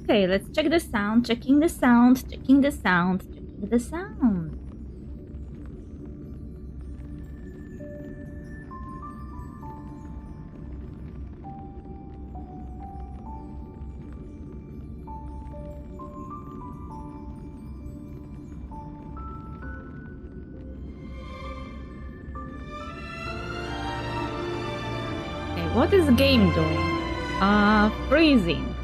Okay, let's check the sound. Checking the sound. Checking the sound. Checking the sound. Okay, what is the game doing? Freezing.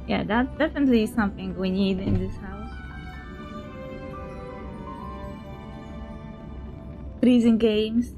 Yeah, that's definitely something we need in this house. Freezing games.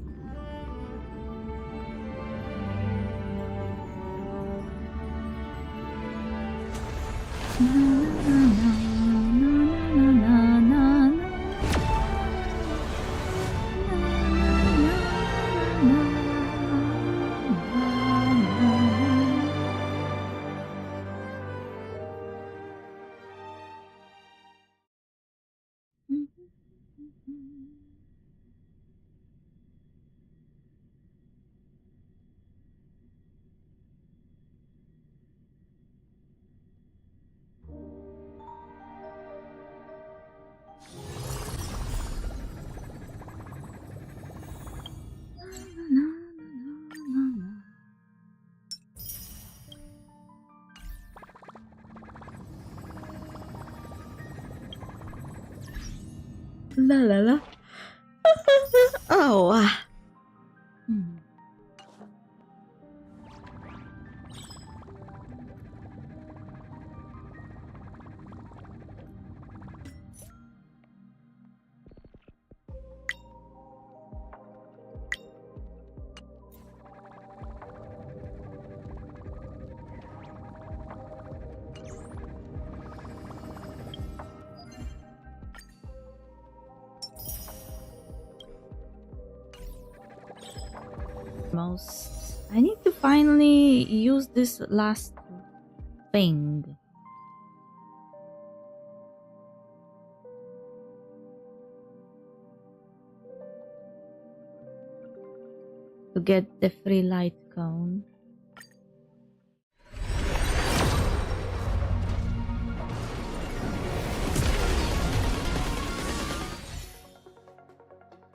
La la la. Oh. I need to finally use this last thing. To get the free light cone.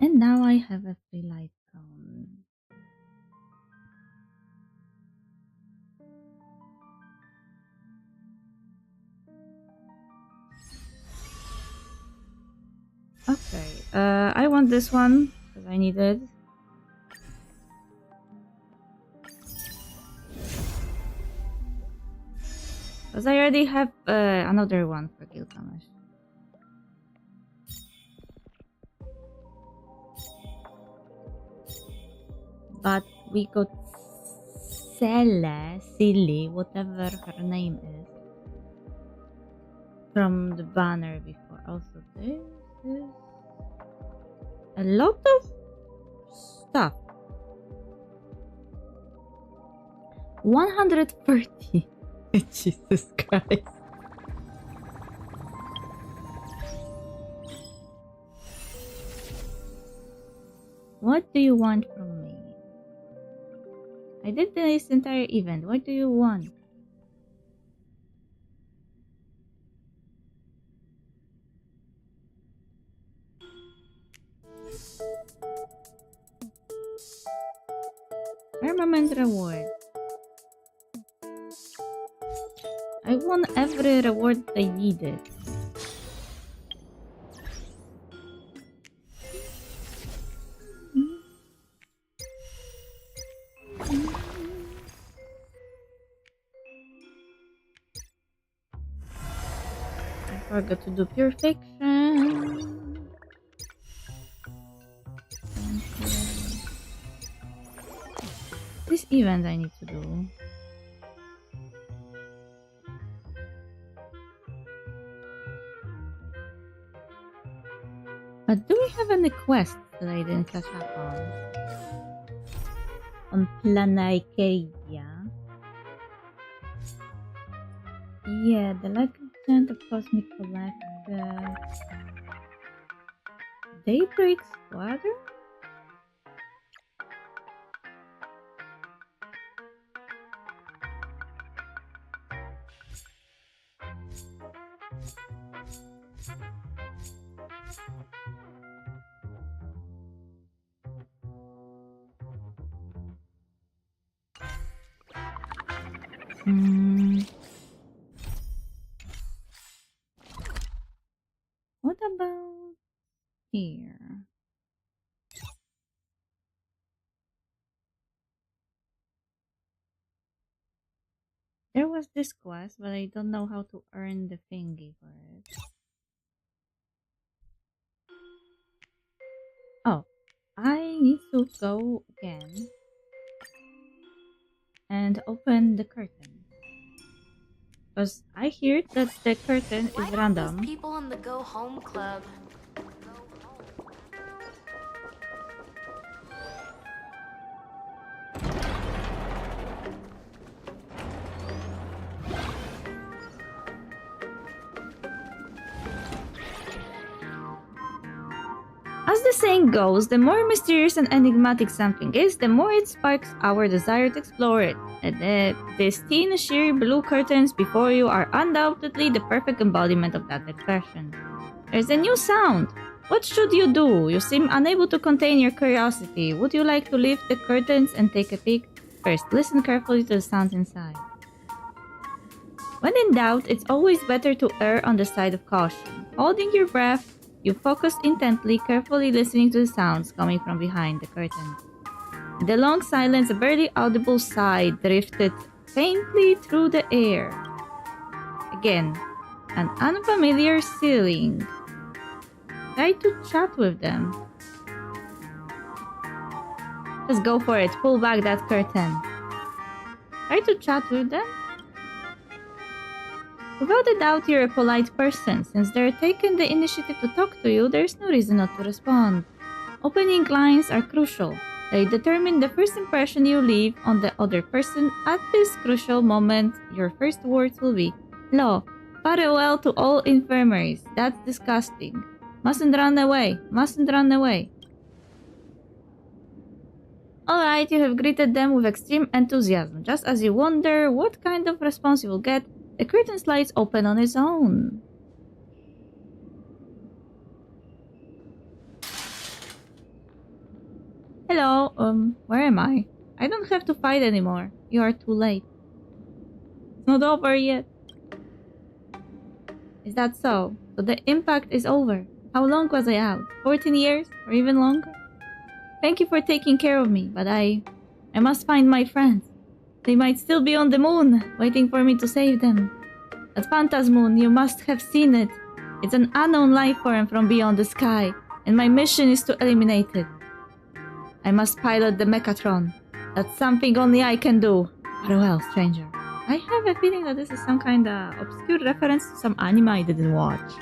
And now I have a free light cone. Okay, I want this one because I need it. Because I already have another one for Gilgamesh. But we got Silly, whatever her name is, from the banner before. Also, this is a lot of stuff. 130. Jesus Christ. What do you want from me? I did this entire event. What do you want? Armament reward. I won every reward I needed. I forgot to do purification. This event I need to do. But do we have any quests that I didn't catch up on? On Planaikeria? Yeah, the Legend of Cosmic Collector. Daybreak Squadron? What about here? There was this quest, but I don't know how to earn the thingy for it. Oh, I need to go again and open the curtain. Because I hear that the curtain is random. People in the Go Home Club. As the saying goes, the more mysterious and enigmatic something is, the more it sparks our desire to explore it. And these thin, sheer blue curtains before you are undoubtedly the perfect embodiment of that expression. There's a new sound. What should you do? You seem unable to contain your curiosity. Would you like to lift the curtains and take a peek? First, listen carefully to the sounds inside. When in doubt, it's always better to err on the side of caution. Holding your breath, you focus intently, carefully listening to the sounds coming from behind the curtain. In the long silence, a barely audible sigh drifted faintly through the air. Again, an unfamiliar ceiling. Try to chat with them. Just go for it. Pull back that curtain. Try to chat with them? Without a doubt, you're a polite person. Since they're taking the initiative to talk to you, there's no reason not to respond. Opening lines are crucial. They determine the first impression you leave on the other person. At this crucial moment, your first words will be, "Lo, farewell to all infirmaries. That's disgusting. Mustn't run away. Mustn't run away." Alright, you have greeted them with extreme enthusiasm. Just as you wonder what kind of response you will get, the curtain slides open on its own. Hello, where am I? I don't have to fight anymore. You are too late. It's not over yet. Is that so? So the impact is over. How long was I out? 14 years? Or even longer? Thank you for taking care of me, but I must find my friends. They might still be on the moon, waiting for me to save them. That Phantasmoon, you must have seen it. It's an unknown life form from beyond the sky, and my mission is to eliminate it. I must pilot the Mechatron. That's something only I can do. Farewell, stranger. I have a feeling that this is some kind of obscure reference to some anime I didn't watch.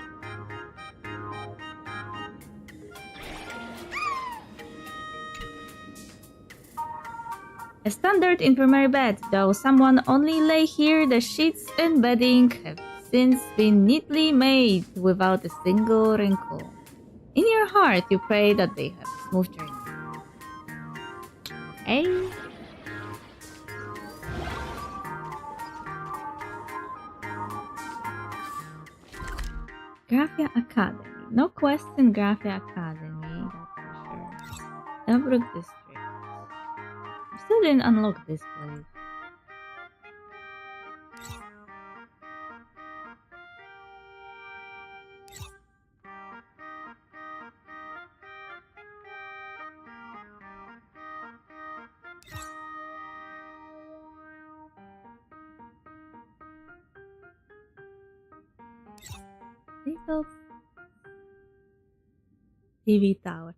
A standard infirmary bed, though someone only lay here, the sheets and bedding have since been neatly made without a single wrinkle. In your heart, you pray that they have a smooth journey. Hey. Graphia Academy. No quests in Graphia Academy, that's for sure. Elbrook District. Still didn't unlock this place. Little TV tower.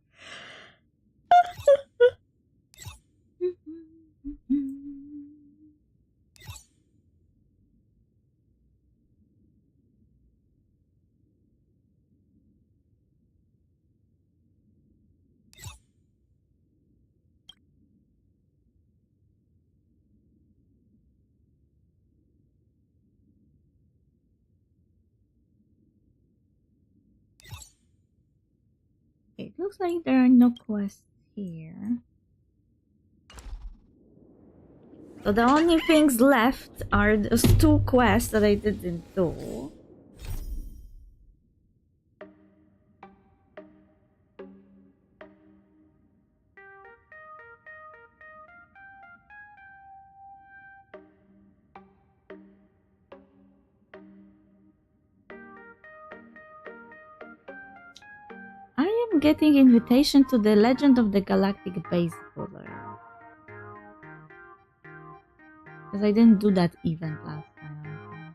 It looks like there are no quests here. So the only things left are those two quests that I didn't do. I'm getting invitation to the Legend of the Galactic Baseballer. Because I didn't do that event last time.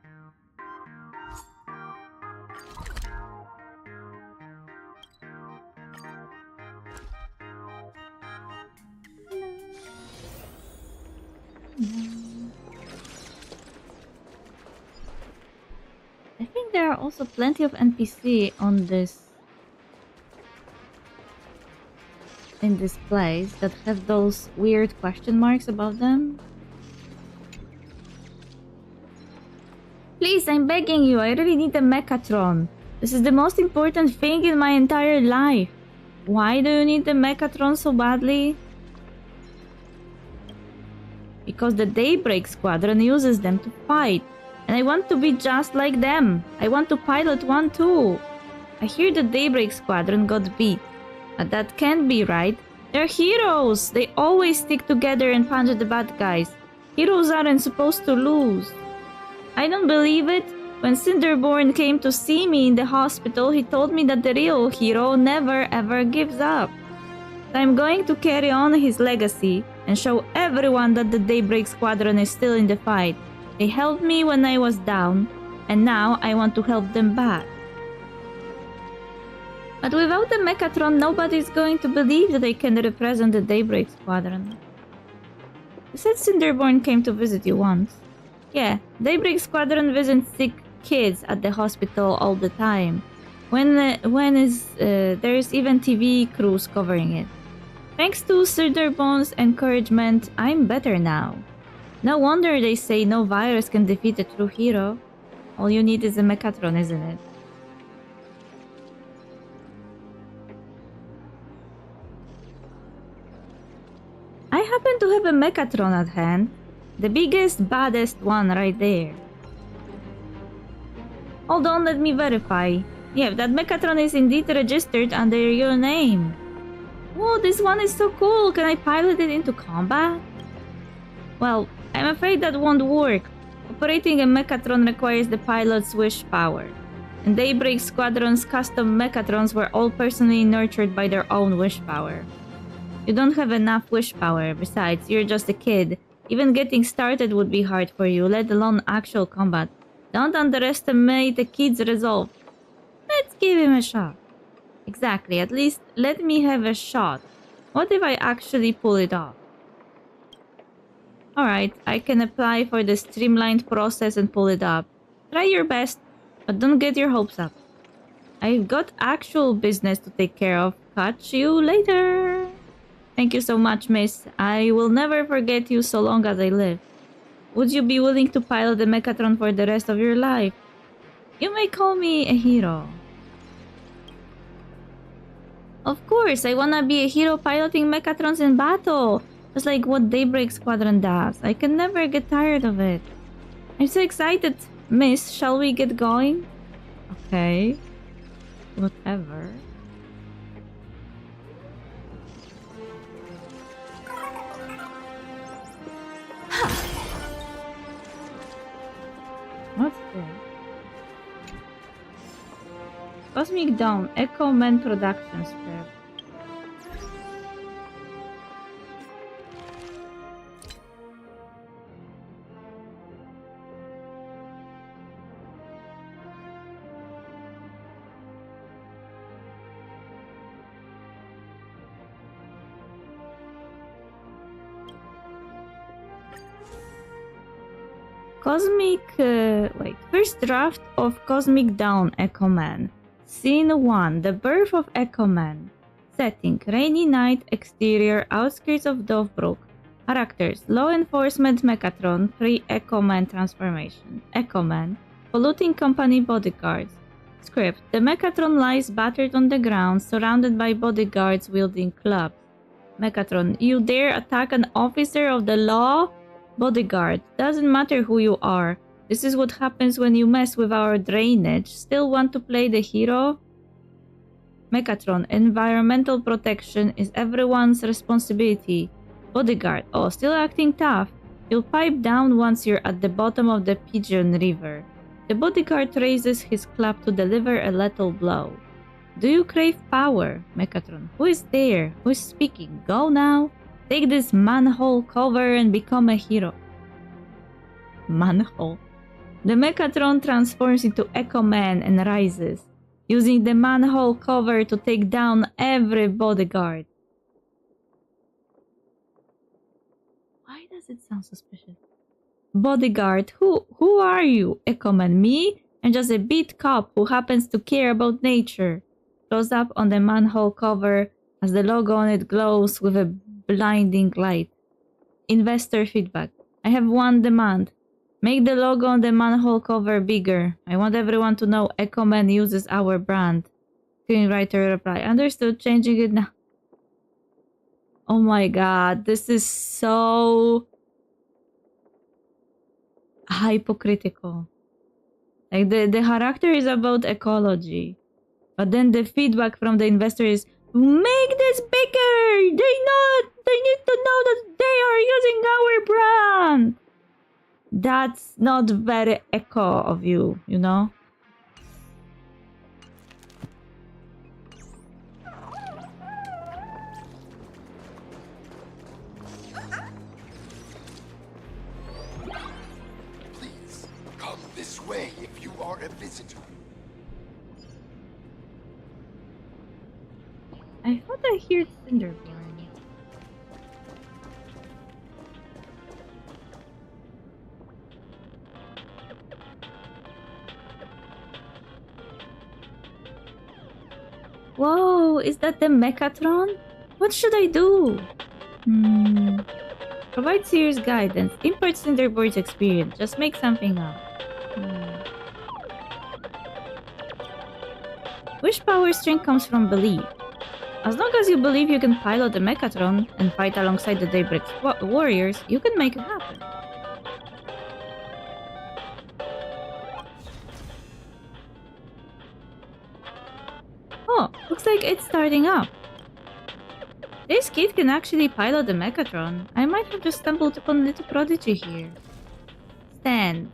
I think there are also plenty of NPC on this in this place that have those weird question marks above them. Please, I'm begging you, I really need a Mechatron. This is the most important thing in my entire life. Why do you need the Mechatron so badly? Because the Daybreak Squadron uses them to fight. And I want to be just like them. I want to pilot one too. I hear the Daybreak Squadron got beat. But that can't be right. They're heroes. They always stick together and punch the bad guys. Heroes aren't supposed to lose. I don't believe it. When Cinderborn came to see me in the hospital, he told me that the real hero never ever gives up. I'm going to carry on his legacy and show everyone that the Daybreak Squadron is still in the fight. They helped me when I was down, and now I want to help them back. But without the Mechatron, nobody's going to believe that I can represent the Daybreak Squadron. You said Cinderborn came to visit you once. Yeah, Daybreak Squadron visits sick kids at the hospital all the time. There's even TV crews covering it. Thanks to Cinderborn's encouragement, I'm better now. No wonder they say no virus can defeat a true hero. All you need is a Mechatron, isn't it? I happen to have a Mechatron at hand. The biggest, baddest one right there. Hold on, let me verify. Yeah, that Mechatron is indeed registered under your name. Whoa, this one is so cool. Can I pilot it into combat? Well, I'm afraid that won't work. Operating a Mechatron requires the pilot's wish power. And Daybreak Squadron's custom Mechatrons were all personally nurtured by their own wish power. You don't have enough wish power. Besides, you're just a kid. Even getting started would be hard for you, let alone actual combat. Don't underestimate a kid's resolve. Let's give him a shot. Exactly, at least let me have a shot. What if I actually pull it off? Alright, I can apply for the streamlined process and pull it up. Try your best, but don't get your hopes up. I've got actual business to take care of. Catch you later! Thank you so much, miss. I will never forget you so long as I live. Would you be willing to pilot the Mechatron for the rest of your life? You may call me a hero. Of course, I wanna be a hero piloting Mechatrons in battle. Just like what Daybreak Squadron does. I can never get tired of it. I'm so excited, miss. Shall we get going? Okay. Whatever. What's this? Cosmic Dawn, Echo Man Production Script. First draft of Cosmic Dawn Echo Man. Scene 1, The Birth of Echo Man. Setting, rainy night, exterior, outskirts of Dovebrook. Characters, law enforcement Mechatron, pre-Echo Man transformation. Echo Man, polluting company bodyguards. Script, the Mechatron lies battered on the ground, surrounded by bodyguards wielding clubs. Mechatron, you dare attack an officer of the law? Bodyguard, doesn't matter who you are. This is what happens when you mess with our drainage. Still want to play the hero? Mechatron, environmental protection is everyone's responsibility. Bodyguard, oh, still acting tough. You'll pipe down once you're at the bottom of the Pigeon River. The bodyguard raises his club to deliver a lethal blow. Do you crave power, Mechatron? Who is there? Who is speaking? Go now. Take this manhole cover and become a hero. Manhole. The Mechatron transforms into Echo Man and rises, using the manhole cover to take down every bodyguard. Why does it sound suspicious? Bodyguard, who are you? Echo Man, me? And just a beat cop who happens to care about nature. Close up on the manhole cover as the logo on it glows with a blinding light. Investor feedback. I have one demand. Make the logo on the manhole cover bigger. I want everyone to know Echo Man uses our brand. Screenwriter reply. Understood, changing it now. Oh my god, this is so hypocritical. Like the character is about ecology. But then the feedback from the investor is, make this bigger! They need to know that they are using our brand! That's not very eco of you, you know? Please, come this way if you are a visitor. I thought I heard Cinderborn. Whoa, is that the Mechatron? What should I do? Provide serious guidance. Impart Cinderboard's experience. Just make something up. Which power strength comes from belief? As long as you believe you can pilot the Mechatron and fight alongside the Daybreak warriors, you can make it happen. Oh, looks like it's starting up. This kid can actually pilot the Mechatron. I might have just stumbled upon a little prodigy here. Stand.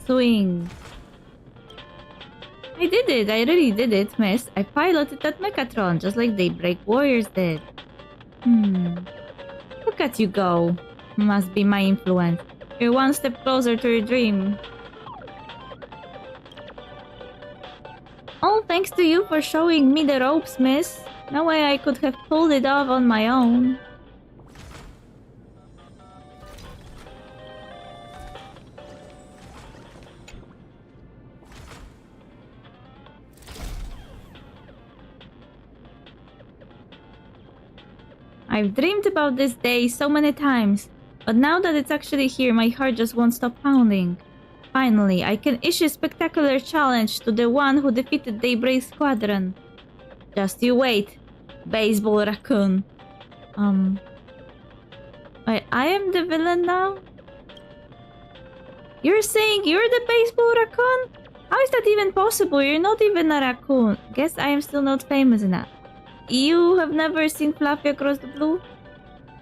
Swing. I did it, I really did it, miss. I piloted that Mechatron, just like Daybreak Warriors did. Look at you go. Must be my influence. You're one step closer to your dream. All thanks to you for showing me the ropes, miss. No way I could have pulled it off on my own. I've dreamed about this day so many times, but now that it's actually here, my heart just won't stop pounding. Finally, I can issue a spectacular challenge to the one who defeated Daybreak Squadron. Just you wait, baseball raccoon. Wait, I am the villain now? You're saying you're the baseball raccoon? How is that even possible? You're not even a raccoon. Guess I am still not famous enough. You have never seen Fluffy across the blue?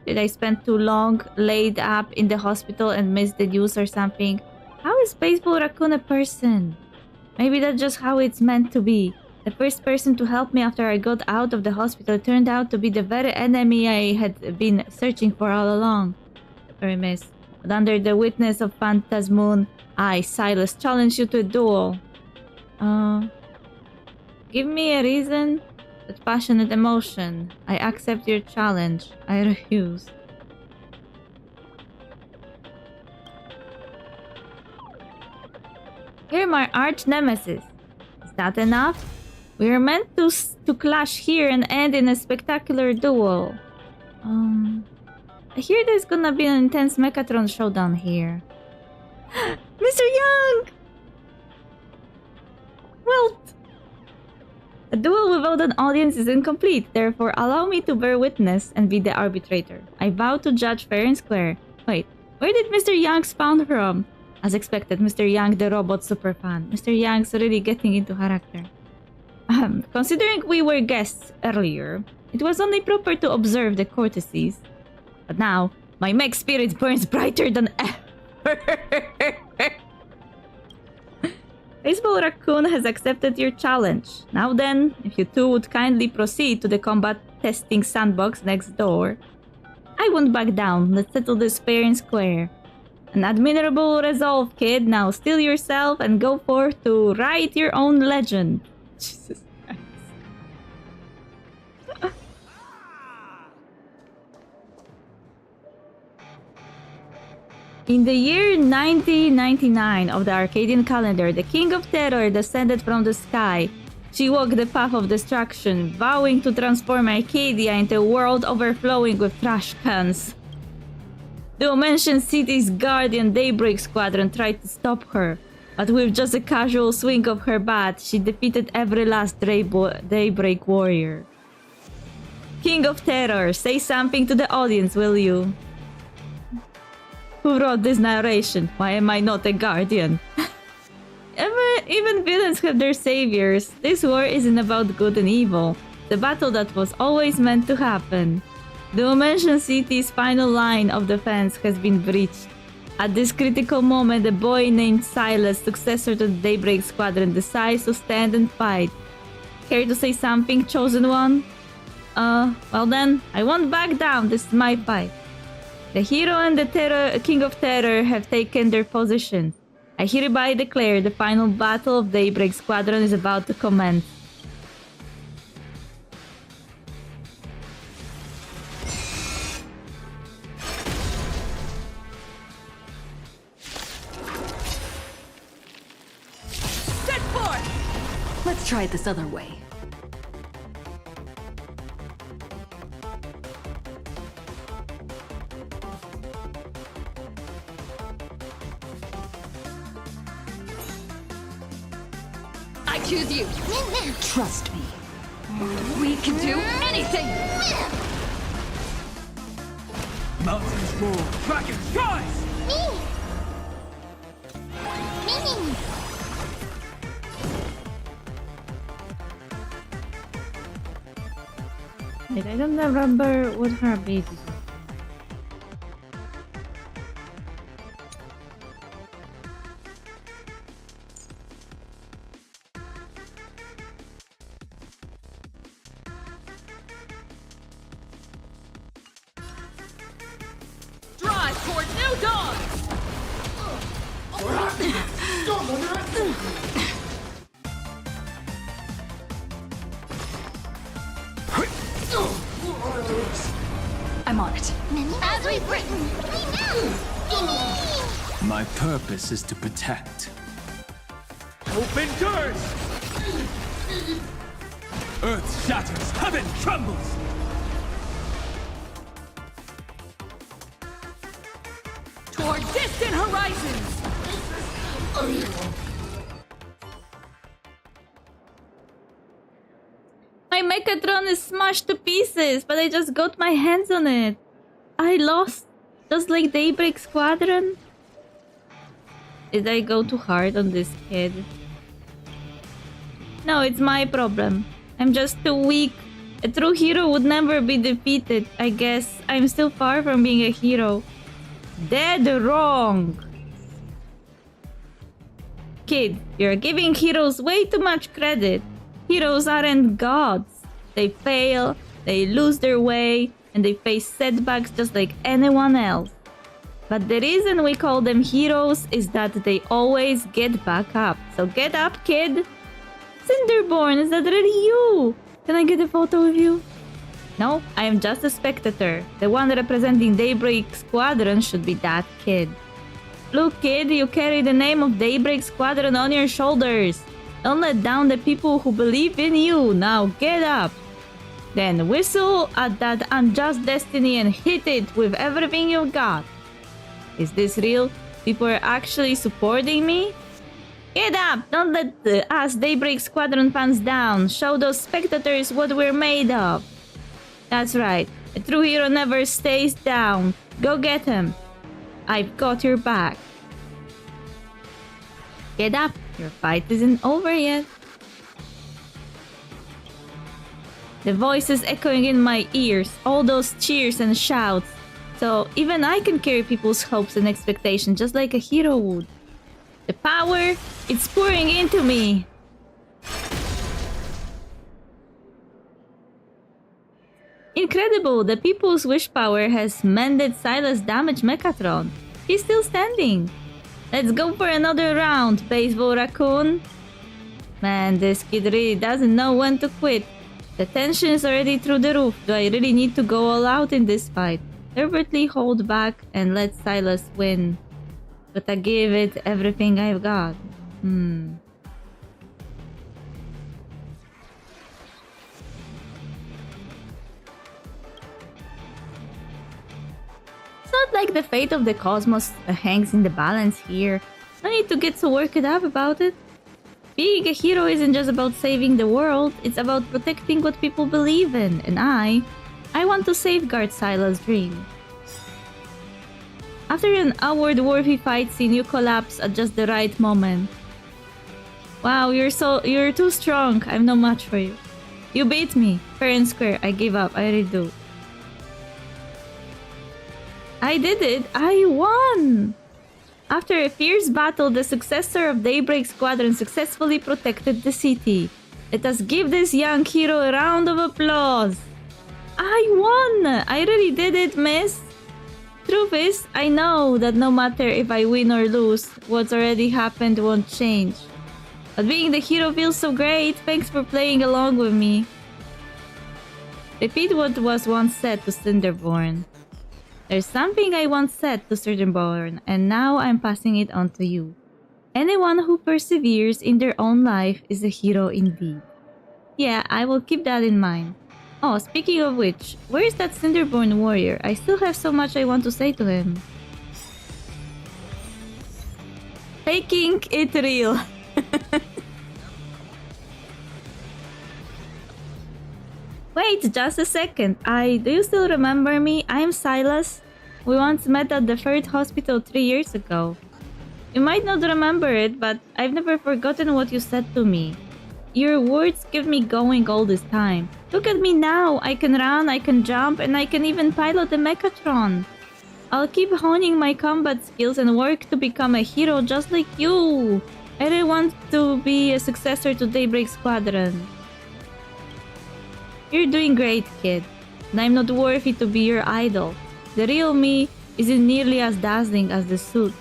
Did I spend too long laid up in the hospital and miss the news or something? How is Baseball Raccoon a person? Maybe that's just how it's meant to be. The first person to help me after I got out of the hospital turned out to be the very enemy I had been searching for all along. Sorry, miss. But under the witness of Phantasmoon, I, Silas, challenge you to a duel. Give me a reason. With passionate emotion. I accept your challenge. I refuse. You're my arch nemesis. Is that enough? We are meant to clash here and end in a spectacular duel. I hear there's gonna be an intense Mechatron showdown here. Mr. Young! Well, a duel without an audience is incomplete, therefore allow me to bear witness and be the arbitrator. I vow to judge fair and square. Wait, where did Mr. Yang spawn from? As expected, Mr. Yang the robot superfan. Mr. Yang's really getting into character. Considering we were guests earlier, it was only proper to observe the courtesies. But now, my mech spirit burns brighter than ever. Baseball Raccoon has accepted your challenge. Now then, if you two would kindly proceed to the combat testing sandbox next door. I won't back down. Let's settle this fair and square. An admirable resolve, kid. Now steel yourself and go forth to write your own legend. Jesus Christ. In the year 1999 of the Arcadian calendar, the King of Terror descended from the sky. She walked the path of destruction, vowing to transform Arcadia into a world overflowing with trash cans. The Dimension City's guardian Daybreak Squadron tried to stop her, but with just a casual swing of her bat, she defeated every last Daybreak warrior. King of Terror, say something to the audience, will you? Who wrote this narration? Why am I not a guardian? Even villains have their saviors. This war isn't about good and evil. The battle that was always meant to happen. The Dimension City's final line of defense has been breached. At this critical moment, a boy named Silas, successor to the Daybreak Squadron, decides to stand and fight. Care to say something, Chosen One? Well then, I won't back down. This is my fight. The hero and the King of Terror have taken their position. I hereby declare the final battle of Daybreak Squadron is about to commence. Set forth! Let's try it this other way. I choose you. Trust me. We can do anything. Mountains roar, dragons rise! Wait, I don't remember what her ability is. Drive toward new dawn! Don't underestimate! I'm on it. As we've written, My purpose is to protect. Hope endures! Earth shatters, heaven trembles! Toward distant horizons! My Mechatron is smashed to pieces, but I just got my hands on it. I lost, just like Daybreak Squadron. Did I go too hard on this kid? No, it's my problem. I'm just too weak. A true hero would never be defeated. I guess I'm still far from being a hero. Dead wrong. Kid, you're giving heroes way too much credit. Heroes aren't gods. They fail, they lose their way, and they face setbacks just like anyone else. But the reason we call them heroes is that they always get back up. So get up, kid. Cinderborn, is that really you? Can I get a photo of you? No, I am just a spectator. The one representing Daybreak Squadron should be that kid. Look, kid, you carry the name of Daybreak Squadron on your shoulders. Don't let down the people who believe in you. Now get up. Then whistle at that unjust destiny and hit it with everything you've got. Is this real? People are actually supporting me? Get up! Don't let us Daybreak Squadron fans down. Show those spectators what we're made of. That's right. A true hero never stays down. Go get him. I've got your back. Get up. Your fight isn't over yet. The voices echoing in my ears, all those cheers and shouts. So even I can carry people's hopes and expectations just like a hero would. The power, it's pouring into me. Incredible, the People's Wish power has mended Silas' damaged Mechatron. He's still standing. Let's go for another round, baseball raccoon. Man, this kid really doesn't know when to quit. The tension is already through the roof. Do I really need to go all out in this fight? Deliberately hold back and let Silas win. But I give it everything I've got. It's not like the fate of the cosmos hangs in the balance here. No need to get so worked up about it. Being a hero isn't just about saving the world, it's about protecting what people believe in, and I want to safeguard Silas' dream. After an award-worthy fight scene, you collapse at just the right moment. Wow, you're too strong. I'm no match for you. You beat me, fair and square. I give up. I really do. I did it. I won. After a fierce battle, the successor of Daybreak Squadron successfully protected the city. Let us give this young hero a round of applause. I won. I really did it, miss. Truth is, I know that no matter if I win or lose, what's already happened won't change. But being the hero feels so great. Thanks for playing along with me. Repeat what was once said to Cinderborn. There's something I once said to Cinderborn, and now I'm passing it on to you. Anyone who perseveres in their own life is a hero indeed. Yeah, I will keep that in mind. Oh, speaking of which, where is that Cinderborn warrior? I still have so much I want to say to him. Faking it real. Wait, just a second. Do you still remember me? I'm Silas. We once met at the third hospital 3 years ago. You might not remember it, but I've never forgotten what you said to me. Your words kept me going all this time. Look at me now. I can run, I can jump, and I can even pilot a Mechatron. I'll keep honing my combat skills and work to become a hero just like you. I really want to be a successor to Daybreak Squadron. You're doing great, kid. And I'm not worthy to be your idol. The real me isn't nearly as dazzling as the suit.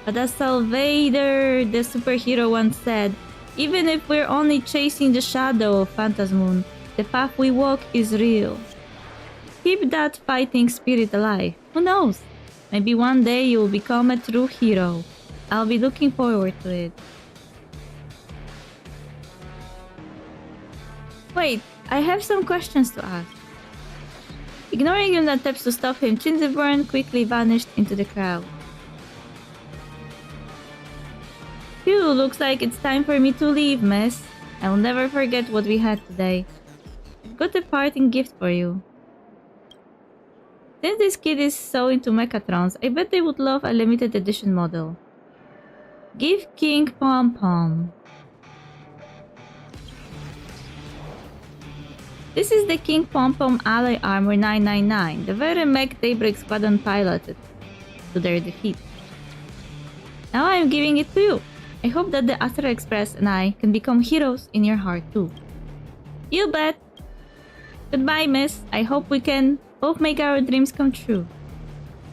But as Salvator, the superhero, once said, even if we're only chasing the shadow of Phantasmoon, the path we walk is real. Keep that fighting spirit alive. Who knows? Maybe one day you'll become a true hero. I'll be looking forward to it. Wait, I have some questions to ask. Ignoring your attempts to stop him, Cinderborn quickly vanished into the crowd. Phew, looks like it's time for me to leave, miss. I'll never forget what we had today. I've got a parting gift for you. Since this kid is so into Mechatrons, I bet they would love a limited edition model. Give King Pom Pom. This is the King Pom Pom Alloy Armor 999, the very mech Daybreak Squadron piloted to their defeat. Now I am giving it to you. I hope that the Astral Express and I can become heroes in your heart too. You bet! Goodbye, miss. I hope we can both make our dreams come true.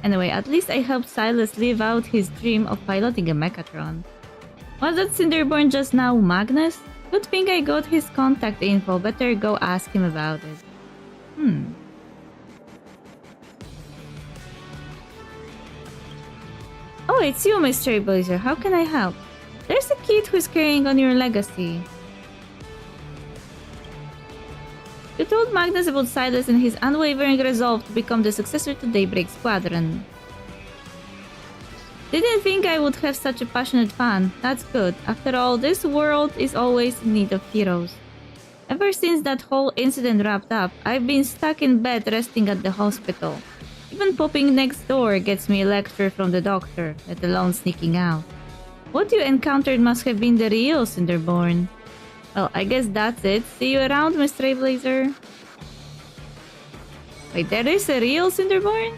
Anyway, at least I helped Silas live out his dream of piloting a Mechatron. Was that Cinderborn just now Magnus? Good thing I got his contact info. Better go ask him about it. Oh, it's you, Mr. Blazer. How can I help? There's a kid who's carrying on your legacy. You told Magnus about Silas and his unwavering resolve to become the successor to Daybreak Squadron. Didn't think I would have such a passionate fan. That's good. After all, this world is always in need of heroes. Ever since that whole incident wrapped up, I've been stuck in bed resting at the hospital. Even popping next door gets me a lecture from the doctor, let alone sneaking out. What you encountered must have been the real Cinderborn. Well, I guess that's it. See you around, Mr. Blazer. Wait, there is a real Cinderborn?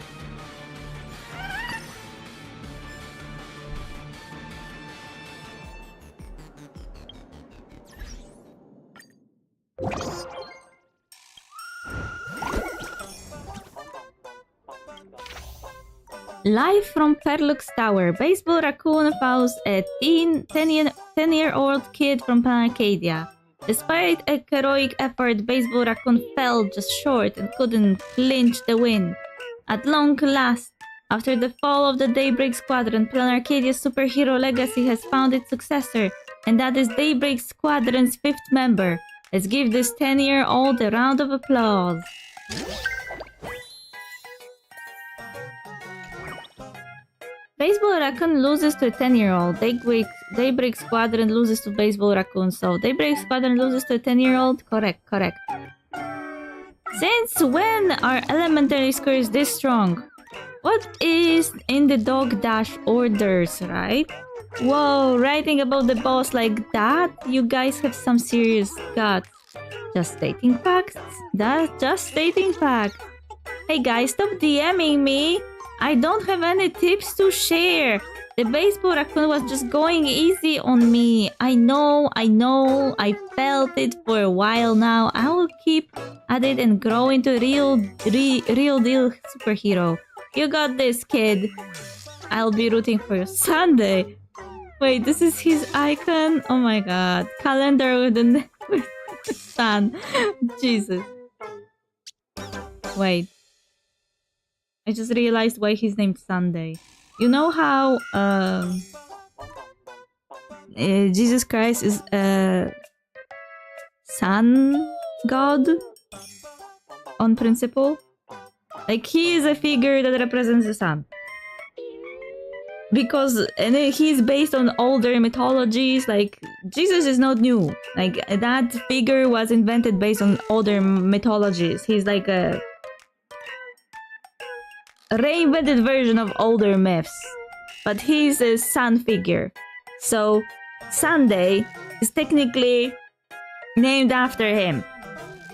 Live from Perlux Tower, baseball raccoon follows a 10-year-old kid from Pan Arcadia. Despite a heroic effort, baseball raccoon fell just short and couldn't clinch the win. At long last, after the fall of the Daybreak Squadron, Plan Arcadia's superhero legacy has found its successor, and that is Daybreak Squadron's 5th member. Let's give this 10-year-old a round of applause. Baseball Raccoon loses to a 10-year-old. Daybreak Squadron loses to Baseball Raccoon. So Daybreak Squadron loses to a 10-year-old? Correct. Since when are elementary scores this strong? What is in the dog dash orders, right? Whoa, writing about the boss like that? You guys have some serious guts. Just stating facts. That's just stating facts. Hey guys, stop DMing me. I don't have any tips to share. The baseball raccoon was just going easy on me. I know. I felt it for a while now. I will keep at it and grow into a real deal superhero. You got this, kid. I'll be rooting for you. Sunday. Wait, this is his icon? Oh my god. Calendar with the sun. Jesus. Wait. I just realized why he's named Sunday. You know how Jesus Christ is a sun god on principle? Like, he is a figure that represents the sun. Because he's based on older mythologies, like, Jesus is not new. Like, that figure was invented based on older mythologies. He's like a reinvented version of older myths, but he's a sun figure. So Sunday is technically named after him.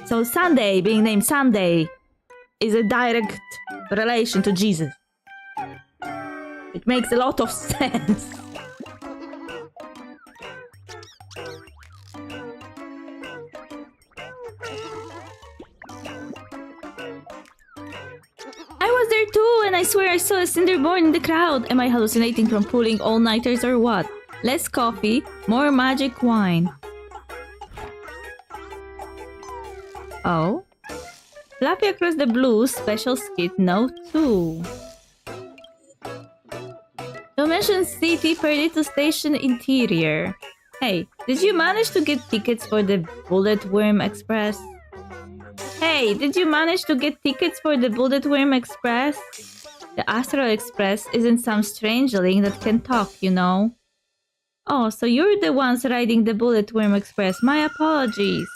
So Sunday being named Sunday is a direct relation to Jesus. It makes a lot of sense. I was there too, and I swear I saw a Cinderborn in the crowd. Am I hallucinating from pulling all-nighters or what? Less coffee, more magic wine. Oh? Flappy Across the Blue special skit note 2. Dimension City Perdita Station interior. Hey, did you manage to get tickets for the Bulletworm Express? Hey, did you manage to get tickets for the Bulletworm Express? The Astral Express isn't some strangeling that can talk, you know. Oh, so you're the ones riding the Bulletworm Express. My apologies.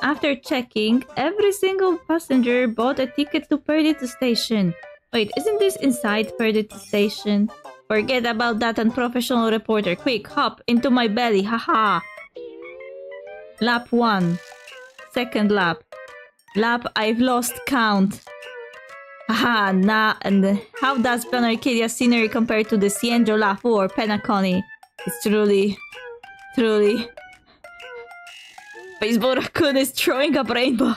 After checking, every single passenger bought a ticket to Perdita Station. Wait, isn't this inside Perdita Station? Forget about that unprofessional reporter. Quick, hop into my belly. Haha. Lap 1. Second lap. Lap I've lost count. Haha, nah, and how does Plan Arcadia scenery compare to the Cienjo Lafu or Penacony? It's truly... Baseball Raccoon is throwing up rainbow.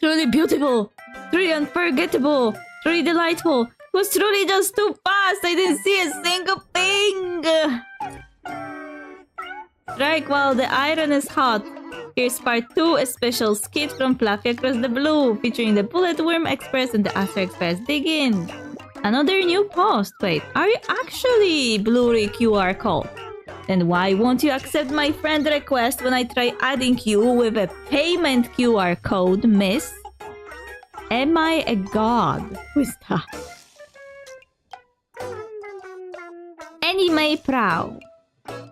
Truly beautiful, truly unforgettable, truly delightful. It was truly just too fast. I didn't see a single thing. Strike while the iron is hot. Here's part 2, a special skit from Fluffy Across the Blue, featuring the Bulletworm Express and the Astro Express. Dig in. Another new post. Wait, are you actually Blu-ray QR code? Then why won't you accept my friend request when I try adding you with a payment QR code, miss? Am I a god? Who's that? Anime Prow.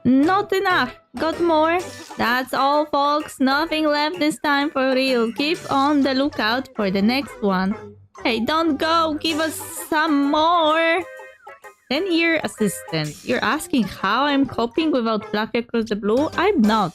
Not enough. Got more? That's all, folks. Nothing left this time for real. Keep on the lookout for the next one. Hey, don't go. Give us some more. 10-year assistant. You're asking how I'm coping without Fluffy Across the Blue? I'm not.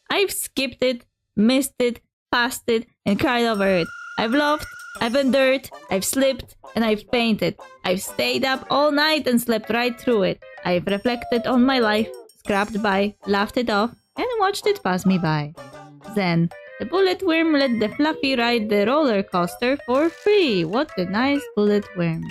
I've skipped it, missed it, passed it, and cried over it. I've laughed, I've endured, I've slipped, and I've fainted. I've stayed up all night and slept right through it. I've reflected on my life, scrapped by, laughed it off, and watched it pass me by. Zen. The bullet worm let the Fluffy ride the roller coaster for free. What a nice bullet worm.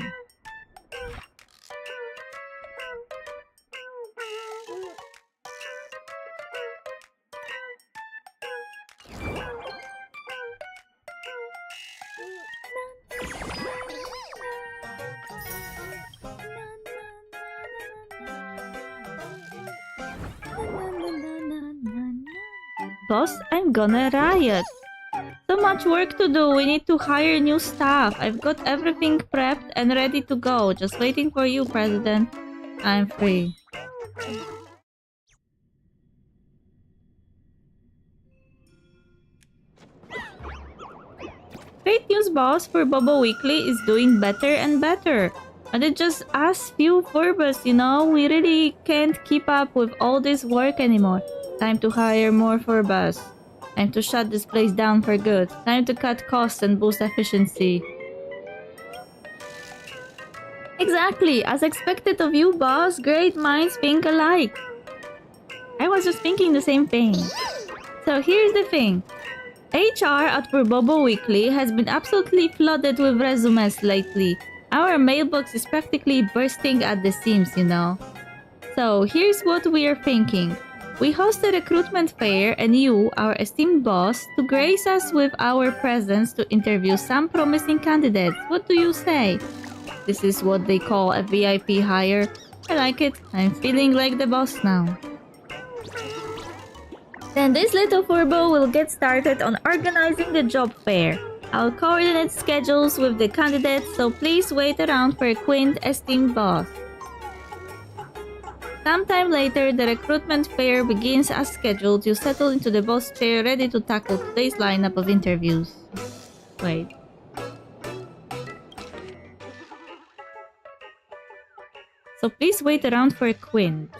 Boss, I'm gonna riot. So much work to do. We need to hire new staff. I've got everything prepped and ready to go. Just waiting for you, President. I'm free. Great news, boss. For Bobo Weekly is doing better and better. But it's just us few Furbus, you know? We really can't keep up with all this work anymore. Time to hire more Furbus. Time to shut this place down for good. Time to cut costs and boost efficiency. Exactly, as expected of you, boss. Great minds think alike. I was just thinking the same thing. So here's the thing. HR at Bobo Weekly has been absolutely flooded with resumes lately. Our mailbox is practically bursting at the seams, you know. So here's what we are thinking. We host a recruitment fair and you, our esteemed boss, to grace us with our presence to interview some promising candidates. What do you say? This is what they call a VIP hire. I like it. I'm feeling like the boss now. Then this little Furbo will get started on organizing the job fair. I'll coordinate schedules with the candidates, so please wait around for Quint, esteemed boss. Sometime later, the recruitment fair begins as scheduled. You settle into the boss chair, ready to tackle today's lineup of interviews. Wait. So please wait around for Quint.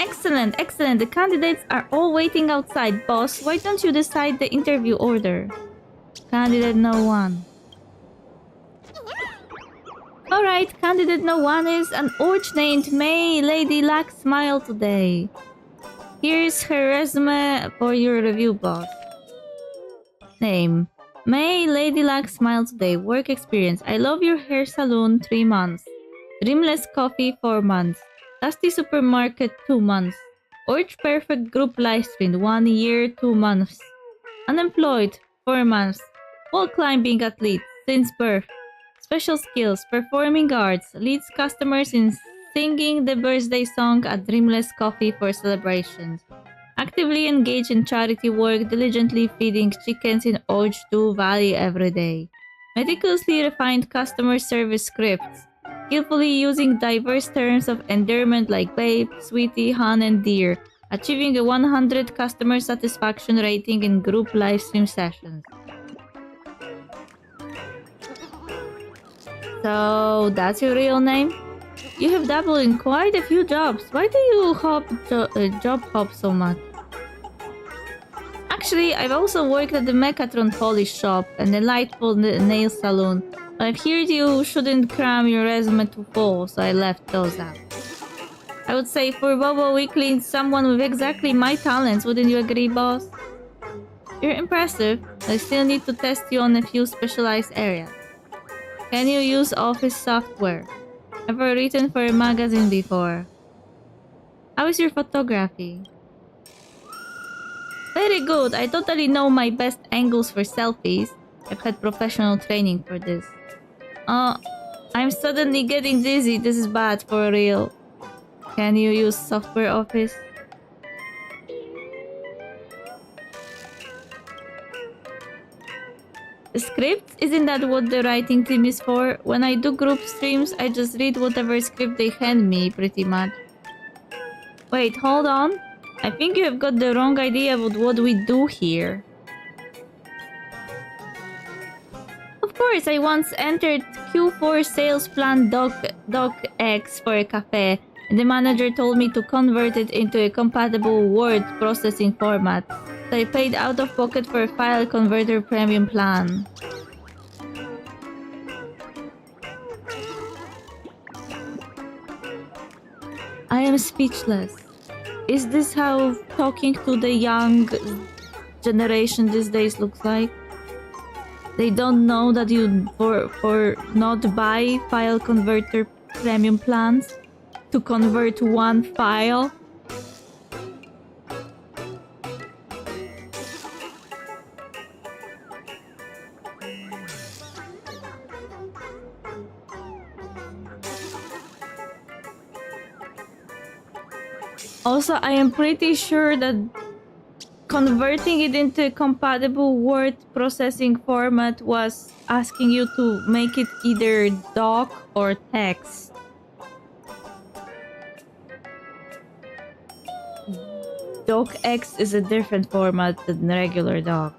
Excellent, excellent. The candidates are all waiting outside. Boss, why don't you decide the interview order? Candidate no one. Alright, candidate no one is an orch named May Lady Luck Smile today. Here's her resume for your review, boss. Name. May Lady Luck Smile today. Work experience. I love your hair salon 3 months. Dreamless coffee 4 months. Dusty supermarket 2 months. Orch perfect group livestream 1 year 2 months. Unemployed 4 months. Wall climbing athlete since birth. Special skills, performing arts, leads customers in singing the birthday song at Dreamless Coffee for celebrations. Actively engaged in charity work, diligently feeding chickens in Orch 2 Valley every day. Meticulously refined customer service scripts, skillfully using diverse terms of endearment like babe, sweetie, hon, and dear, achieving a 100 customer satisfaction rating in group livestream sessions. So, that's your real name? You have dabbled in quite a few jobs. Why do you job hop so much? Actually, I've also worked at the Mechatron polish shop and the Lightful nail salon. But I've heard you shouldn't cram your resume too full, so I left those out. I would say for Bobo Weekly needs someone with exactly my talents, wouldn't you agree, boss? You're impressive, but I still need to test you on a few specialized areas. Can you use office software? Ever written for a magazine before? How is your photography? Very good. I totally know my best angles for selfies. I've had professional training for this. I'm suddenly getting dizzy. This is bad for real. Can you use software office? The script? Isn't that what the writing team is for? When I do group streams, I just read whatever script they hand me, pretty much. Wait, hold on. I think you have got the wrong idea about what we do here. Of course, I once entered Q4 sales plan doc X for a cafe, and the manager told me to convert it into a compatible word processing format. So I paid out of pocket for a file converter premium plan. I am speechless. Is this how talking to the young generation these days looks like? They don't know that you for not buy file converter premium plans to convert one file. Also, I am pretty sure that converting it into a compatible word processing format was asking you to make it either doc or text. Docx is a different format than regular doc.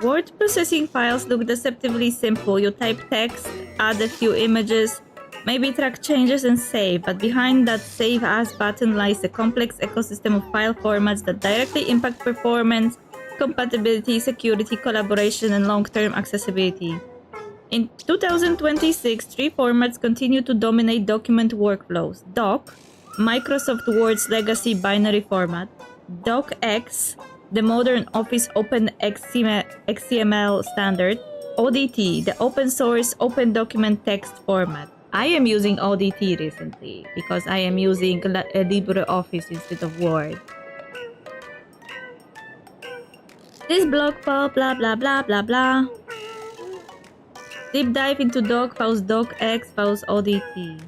Word processing files look deceptively simple. You type text, add a few images, maybe track changes and save, but behind that save as button lies a complex ecosystem of file formats that directly impact performance, compatibility, security, collaboration, and long-term accessibility. In 2026, three formats continue to dominate document workflows: Doc, Microsoft Word's legacy binary format; DocX, the modern Office Open XML standard; ODT, the open source open document text format. I am using ODT recently because I am using LibreOffice instead of Word. This blog post, blah blah blah blah blah. Deep dive into doc files, docx files, ODT.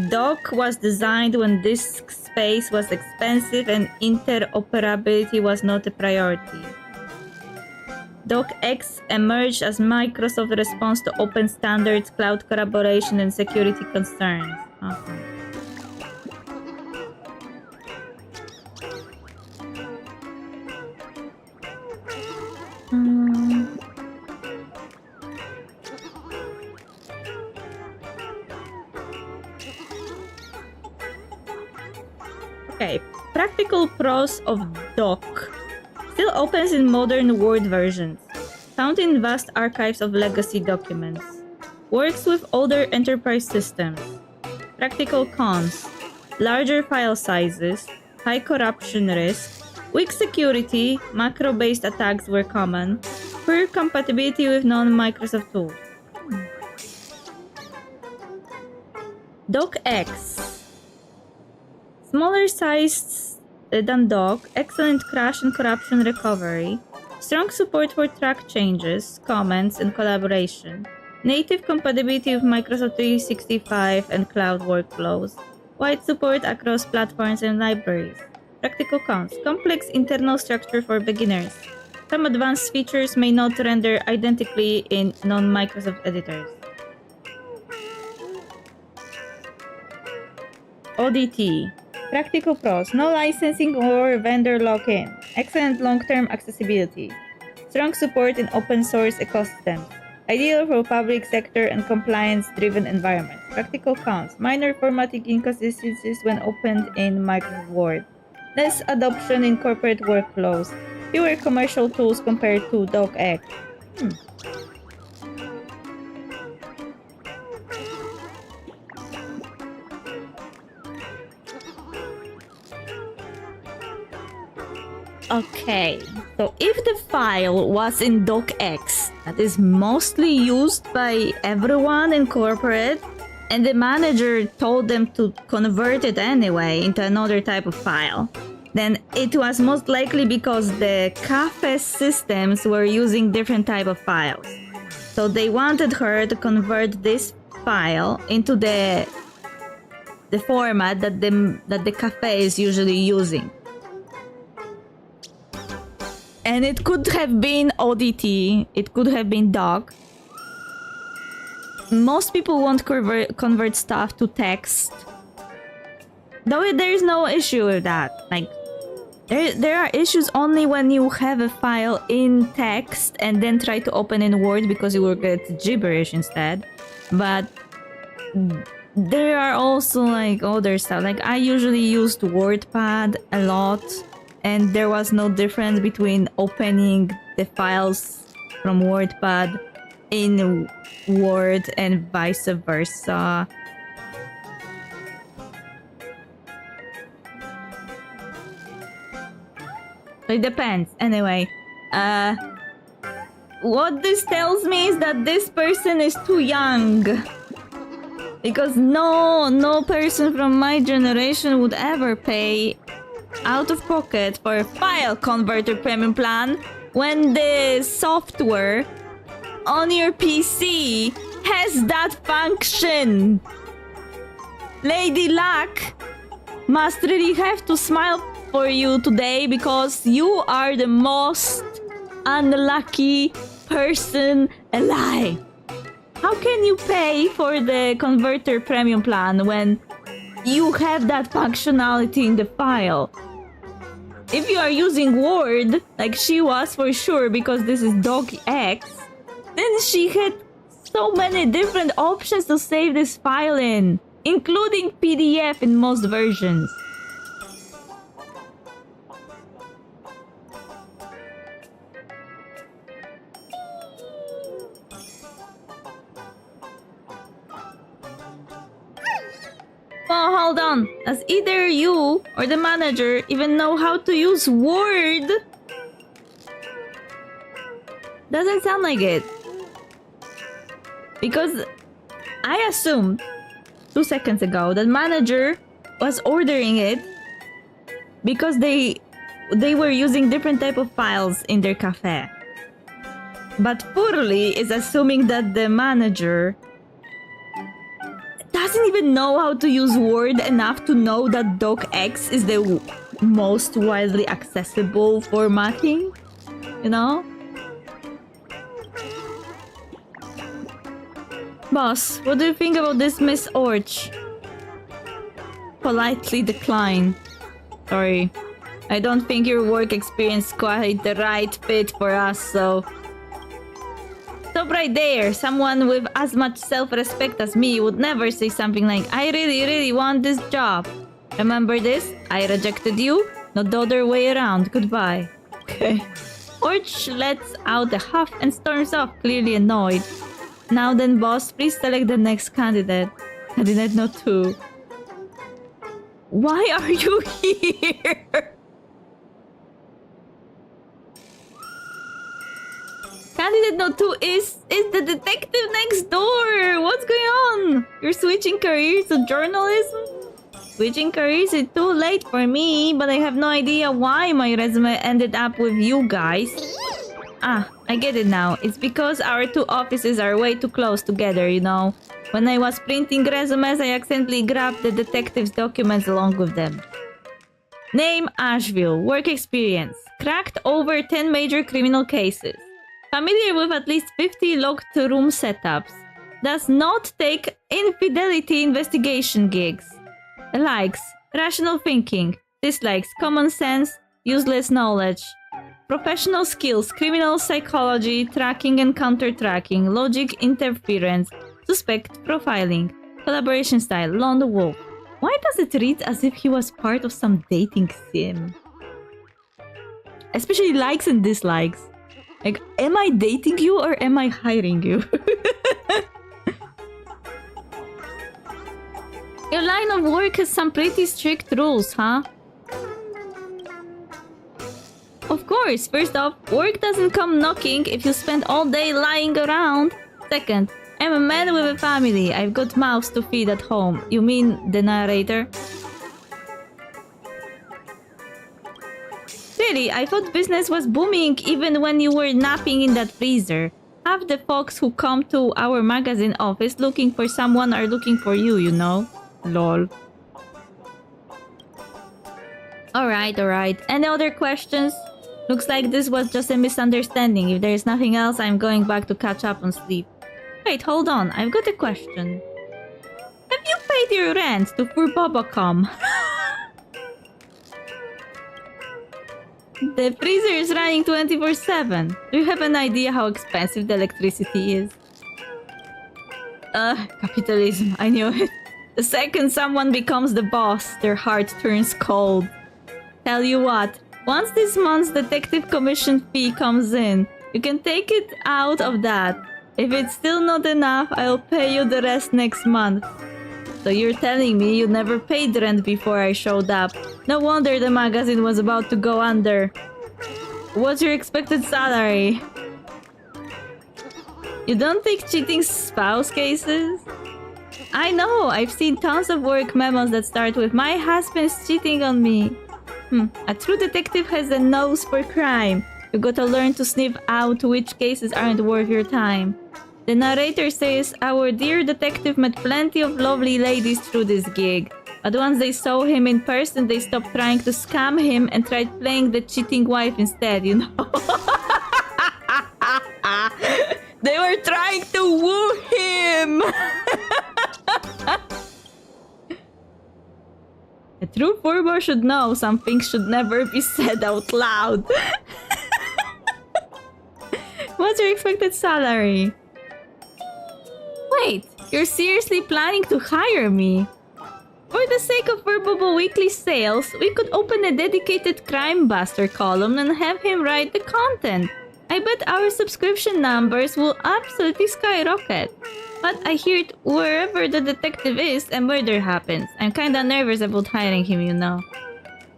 Doc was designed when disk space was expensive and interoperability was not a priority. DocX emerged as Microsoft's response to open standards, cloud collaboration, and security concerns. Okay. Okay, practical prose of Doc still opens in modern Word versions, found in vast archives of legacy documents. Works with older enterprise systems. Practical cons: larger file sizes, high corruption risk, weak security, macro-based attacks were common, poor compatibility with non-Microsoft tools. DocX. Smaller sized than Doc, excellent crash and corruption recovery, strong support for track changes, comments, and collaboration, native compatibility with Microsoft 365 and cloud workflows, wide support across platforms and libraries. Practical cons: complex internal structure for beginners. Some advanced features may not render identically in non-Microsoft editors. ODT. Practical pros: no licensing or vendor lock-in, excellent long-term accessibility, strong support in open source ecosystems, ideal for public sector and compliance-driven environments. Practical cons: minor formatting inconsistencies when opened in Microsoft Word, less adoption in corporate workflows, fewer commercial tools compared to DocX. Okay, so if the file was in docx, that is mostly used by everyone in corporate, And the manager told them to convert it anyway into another type of file, then it was most likely because the cafe systems were using different type of files. So they wanted her to convert this file into the format that the cafe is usually using. And it could have been ODT, it could have been doc. Most people won't convert stuff to text. Though there is no issue with that. Like, there are issues only when you have a file in text and then try to open in Word because you will get gibberish instead. But there are also like other stuff. Like, I usually used WordPad a lot, and there was no difference between opening the files from WordPad in Word and vice versa. It depends. Anyway, what this tells me is that this person is too young. Because no person from my generation would ever pay out of pocket for a file converter premium plan when the software on your PC has that function. Lady Luck must really have to smile for you today because you are the most unlucky person alive. How can you pay for the converter premium plan when you have that functionality in the file? If you are using Word, like she was for sure because this is docx, then she had so many different options to save this file in, including PDF in most versions. Oh, hold on. Does either you or the manager even know how to use Word? Doesn't sound like it. Because I assumed 2 seconds ago that manager was ordering it because they were using different type of files in their cafe. But Purli is assuming that the manager doesn't even know how to use Word enough to know that docx is the most widely accessible formatting, you know? Boss, what do you think about this Miss Orch? Politely decline. Sorry, I don't think your work experience is quite the right fit for us, so... Stop right there. Someone with as much self-respect as me would never say something like, I really want this job. Remember this? I rejected you, not the other way around. Goodbye. Okay. Orch lets out a huff and storms off, clearly annoyed. Now then, boss, please select the next candidate. Candidate no 2. Why are you here? Candidate no 2 is the detective next door. What's going on? You're switching careers to journalism? Switching careers is too late for me, but I have no idea why my resume ended up with you guys. Ah, I get it now. It's because our 2 offices are way too close together, you know. When I was printing resumes, I accidentally grabbed the detective's documents along with them. Name Asheville. Work experience. Cracked over 10 major criminal cases. Familiar with at least 50 locked room setups. Does not take infidelity investigation gigs. Likes. Rational thinking. Dislikes. Common sense. Useless knowledge. Professional skills, criminal psychology, tracking and counter-tracking, logic interference, suspect profiling, collaboration style, lone wolf. Why does it read as if he was part of some dating sim? Especially likes and dislikes. Like, am I dating you or am I hiring you? Your line of work has some pretty strict rules, huh? Of course, first off, work doesn't come knocking if you spend all day lying around. Second, I'm a man with a family. I've got mouths to feed at home. You mean the narrator? Really, I thought business was booming even when you were napping in that freezer. Half the folks who come to our magazine office looking for someone are looking for you, you know? Lol. Alright. Any other questions? Looks like this was just a misunderstanding. If there's nothing else, I'm going back to catch up on sleep. Wait, hold on. I've got a question. Have you paid your rent to Furbobacom? The freezer is running 24/7. Do you have an idea how expensive the electricity is? Capitalism. I knew it. The second someone becomes the boss, their heart turns cold. Tell you what, once this month's detective commission fee comes in, you can take it out of that. If it's still not enough, I'll pay you the rest next month. So you're telling me you never paid rent before I showed up. No wonder the magazine was about to go under. What's your expected salary? You don't take cheating spouse cases? I know, I've seen tons of work memos that start with "My husband's cheating on me." A true detective has a nose for crime. You gotta learn to sniff out which cases aren't worth your time. The narrator says our dear detective met plenty of lovely ladies through this gig. But once they saw him in person, they stopped trying to scam him and tried playing the cheating wife instead, you know? They were trying to woo him! A true Furbo should know some things should never be said out loud. What's your expected salary? Wait, you're seriously planning to hire me? For the sake of Verbobo weekly sales, we could open a dedicated crime buster column and have him write the content. I bet our subscription numbers will absolutely skyrocket. But I hear it wherever the detective is, a murder happens. I'm kinda nervous about hiring him, you know.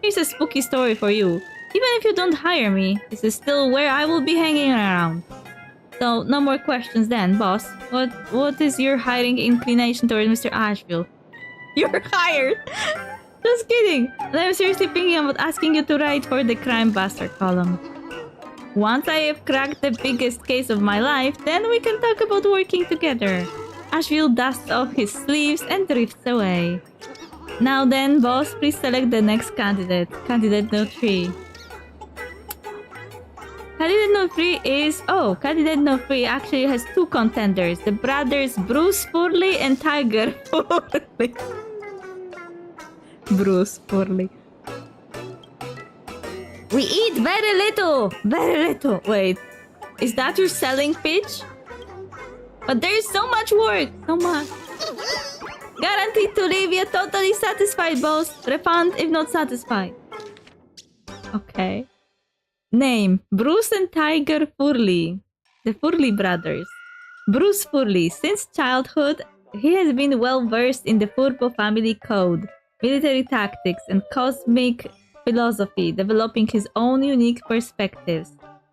Here's a spooky story for you. Even if you don't hire me, this is still where I will be hanging around. So, no more questions then, boss. What is your hiring inclination towards Mr. Asheville? You're hired! Just kidding! And I'm seriously thinking about asking you to write for the Crime Buster column. Once I have cracked the biggest case of my life, then we can talk about working together. Asheville dusts off his sleeves and drifts away. Now then, boss, please select the next candidate. Candidate No. 3. Candidate No. 3 is... Oh, Candidate No. 3 actually has two contenders. The brothers Bruce Furley and Tiger Furley. Bruce Furley. We eat very little! Very little! Wait, is that your selling pitch? But there's so much work! So much! Guaranteed to leave you totally satisfied, boss. Refund if not satisfied. Okay. Name: Bruce and Tiger Furley. The Furley brothers. Bruce Furley. Since childhood, he has been well versed in the Furbo family code, military tactics, and cosmic philosophy, developing his own unique perspectives.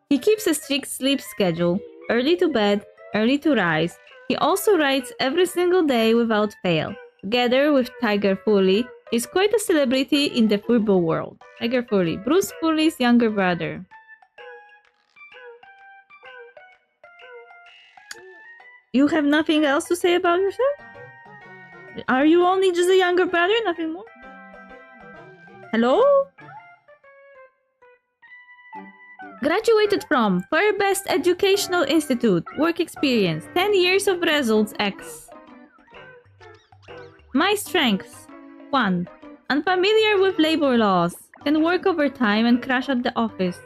He keeps a strict sleep schedule, early to bed, early to rise. He also writes every single day without fail. Together with Tiger Furley, he's quite a celebrity in the Furbo world. Tiger Furley, Bruce Furley's younger brother. You have nothing else to say about yourself? Are you only just a younger brother, nothing more? Hello? Graduated from Best Educational Institute. Work experience 10 years of results X. My strengths: 1. Unfamiliar with labor laws. Can work overtime and crash at the office.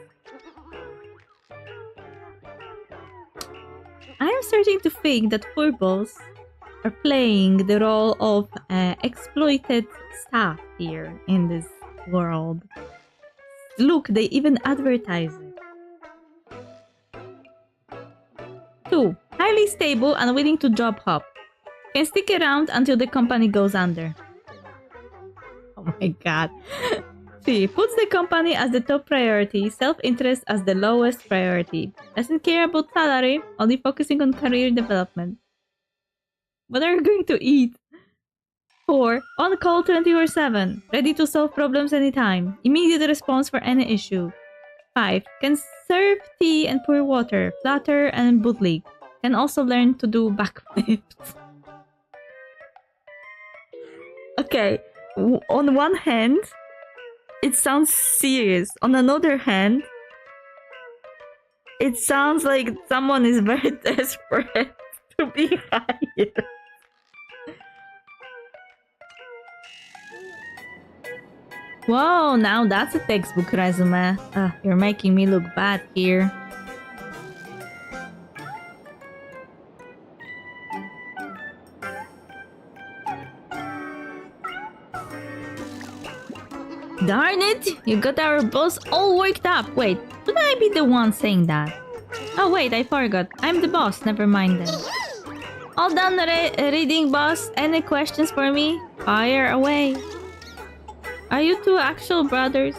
I am starting to think that Furbos are playing the role of exploited staff here in this world. Look, they even advertise it. 2. Highly stable and willing to job hop. Can stick around until the company goes under. Oh my god. 3. Puts the company as the top priority, self-interest as the lowest priority. Doesn't care about salary, only focusing on career development. What are you going to eat? 4. On call 24/7. Ready to solve problems anytime. Immediate response for any issue. 5. Can serve tea and pour water. Flutter and bootleg. Can also learn to do backflips. Okay. On one hand, it sounds serious. On another hand, it sounds like someone is very desperate to be hired. Whoa, now that's a textbook resume. You're making me look bad here. Darn it! You got our boss all worked up. Wait, would I be the one saying that? Oh wait, I forgot. I'm the boss. Never mind then. All done reading, boss. Any questions for me? Fire away. Are you two actual brothers?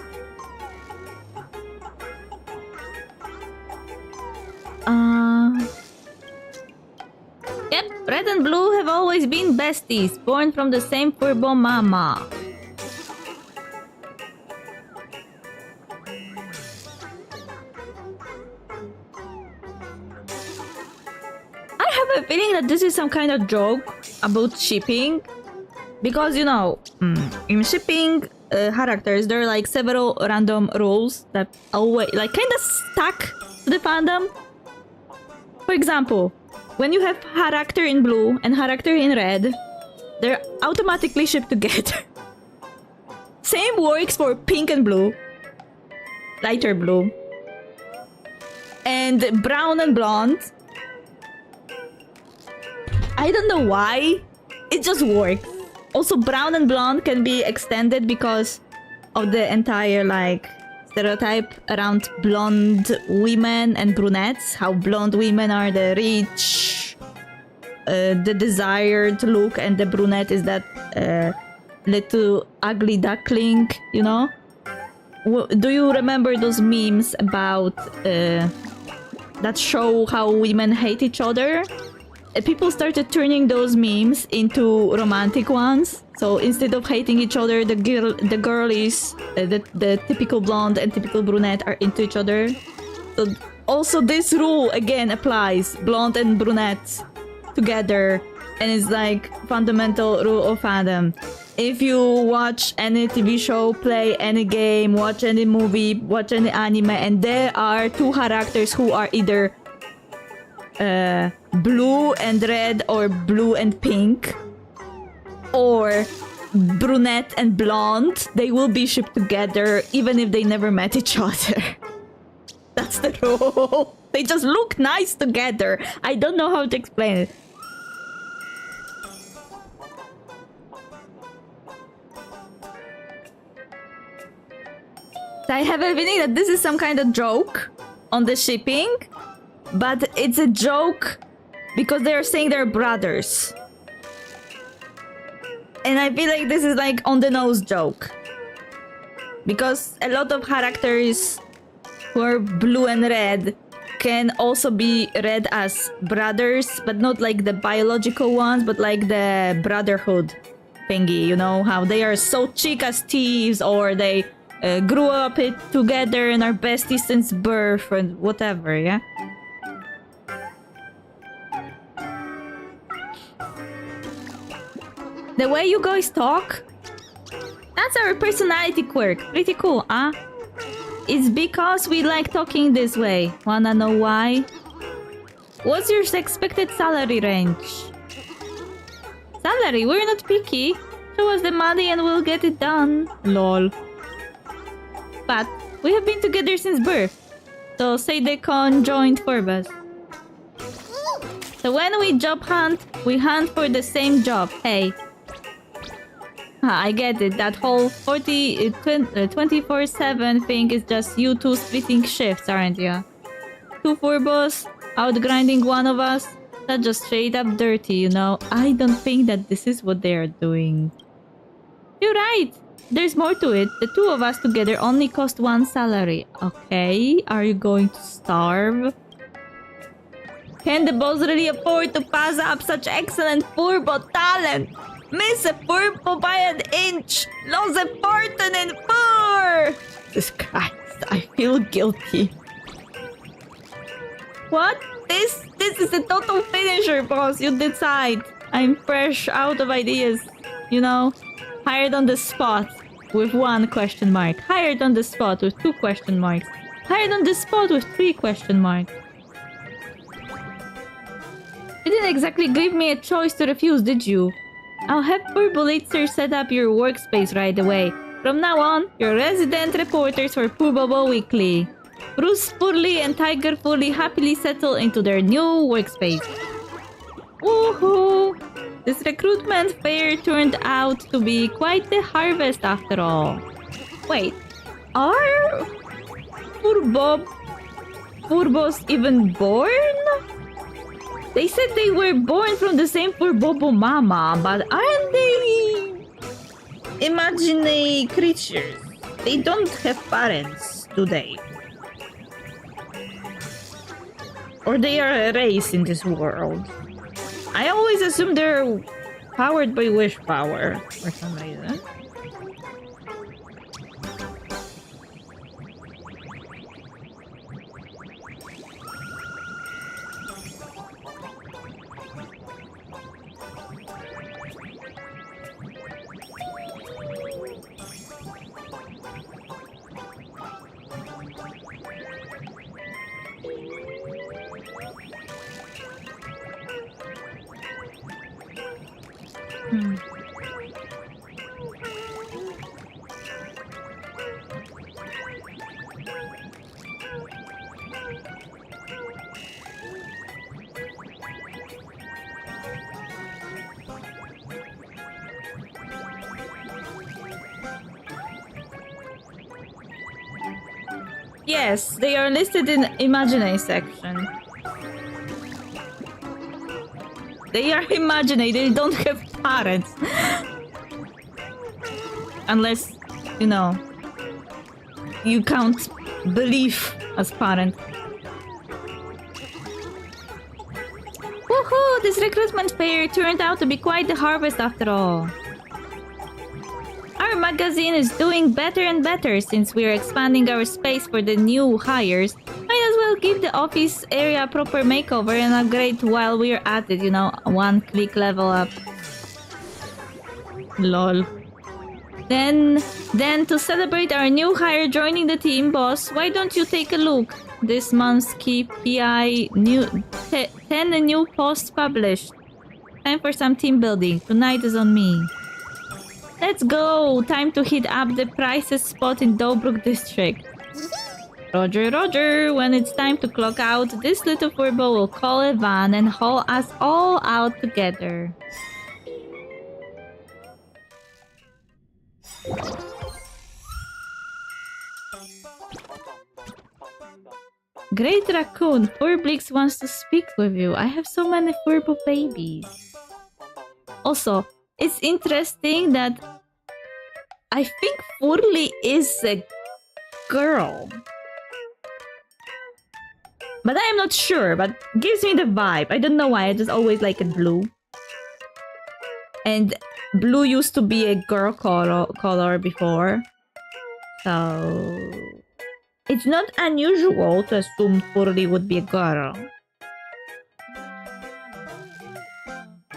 Yep, red and blue have always been besties, born from the same furbo mama. I have a feeling that this is some kind of joke about shipping. Because, you know, in shipping characters, there are like several random rules that always, like, kind of stuck to the fandom. For example, when you have character in blue and character in red, they're automatically shipped together. Same works for pink and blue, lighter blue, and brown and blonde. I don't know why, it just works. Also, brown and blonde can be extended because of the entire, like, stereotype around blonde women and brunettes. How blonde women are the rich, the desired look, and the brunette is that little ugly duckling, you know? Do you remember those memes about that show how women hate each other? People started turning those memes into romantic ones. So instead of hating each other, the girlies, the typical blonde and typical brunette are into each other. So also this rule again applies. Blonde and brunette together, and it's like fundamental rule of fandom. If you watch any TV show, play any game, watch any movie, watch any anime, and there are two characters who are either blue and red or blue and pink or brunette and blonde, they will be shipped together even if they never met each other. That's the rule. They just look nice together. I don't know how to explain it. I have a feeling that this is some kind of joke on the shipping. But it's a joke because they're saying they're brothers. And I feel like this is like on the nose joke. Because a lot of characters who are blue and red can also be read as brothers, but not like the biological ones, but like the brotherhood thingy, you know? How they are so chic as thieves, or they grew up together and are besties since birth, and whatever, yeah? The way you guys talk? That's our personality quirk. Pretty cool, huh? It's because we like talking this way. Wanna know why? What's your expected salary range? Salary? We're not picky. Show us the money and we'll get it done. Lol. But we have been together since birth. So say the conjoined Forbes. So when we job hunt, we hunt for the same job. Hey. I get it. That whole 24/7 thing is just you two splitting shifts, aren't you? Two Forbos out grinding one of us. That's just straight up dirty, you know? I don't think that this is what they are doing. You're right. There's more to it. The two of us together only cost one salary. Okay, are you going to starve? Can the boss really afford to pass up such excellent Furbo talent? Miss a Furbo by an inch! Lose a fortune in fur! Jesus Christ, I feel guilty. What? This is a total finisher, boss. You decide. I'm fresh out of ideas. You know, hired on the spot with 1 question mark. Hired on the spot with 2 question marks. Hired on the spot with 3 question marks. You didn't exactly give me a choice to refuse, did you? I'll have Purbolator set up your workspace right away. From now on, you're resident reporters for Purbobo Weekly. Bruce Furley and Tiger Furley happily settle into their new workspace. Woohoo! This recruitment fair turned out to be quite the harvest after all. Wait, are Furbos even born? They said they were born from the same Furbobo mama, but aren't they imaginary creatures? They don't have parents, do they? Or they are a race in this world. I always assume they're powered by wish power for some reason. Yes, they are listed in imaginary section. They are imaginary, they don't have parents. Unless, you know, you count belief as parent. Woohoo! This recruitment fair turned out to be quite the harvest after all. Our magazine is doing better and better since we're expanding our space for the new hires. Might as well give the office area a proper makeover and upgrade while we're at it, you know, 1-click level up. Lol. Then to celebrate our new hire joining the team, boss, why don't you take a look? This month's KPI 10 new posts published. Time for some team building. Tonight is on me. Let's go! Time to hit up the prices spot in Dobruk district. Roger, roger! When it's time to clock out, this little Furbo will call a van and haul us all out together. Great Raccoon, Furblix wants to speak with you. I have so many Furbo babies. Also, it's interesting that I think Furley is a girl. But I am not sure, but gives me the vibe. I don't know why, I just always like it blue. And blue used to be a girl color before. So it's not unusual to assume Furley would be a girl.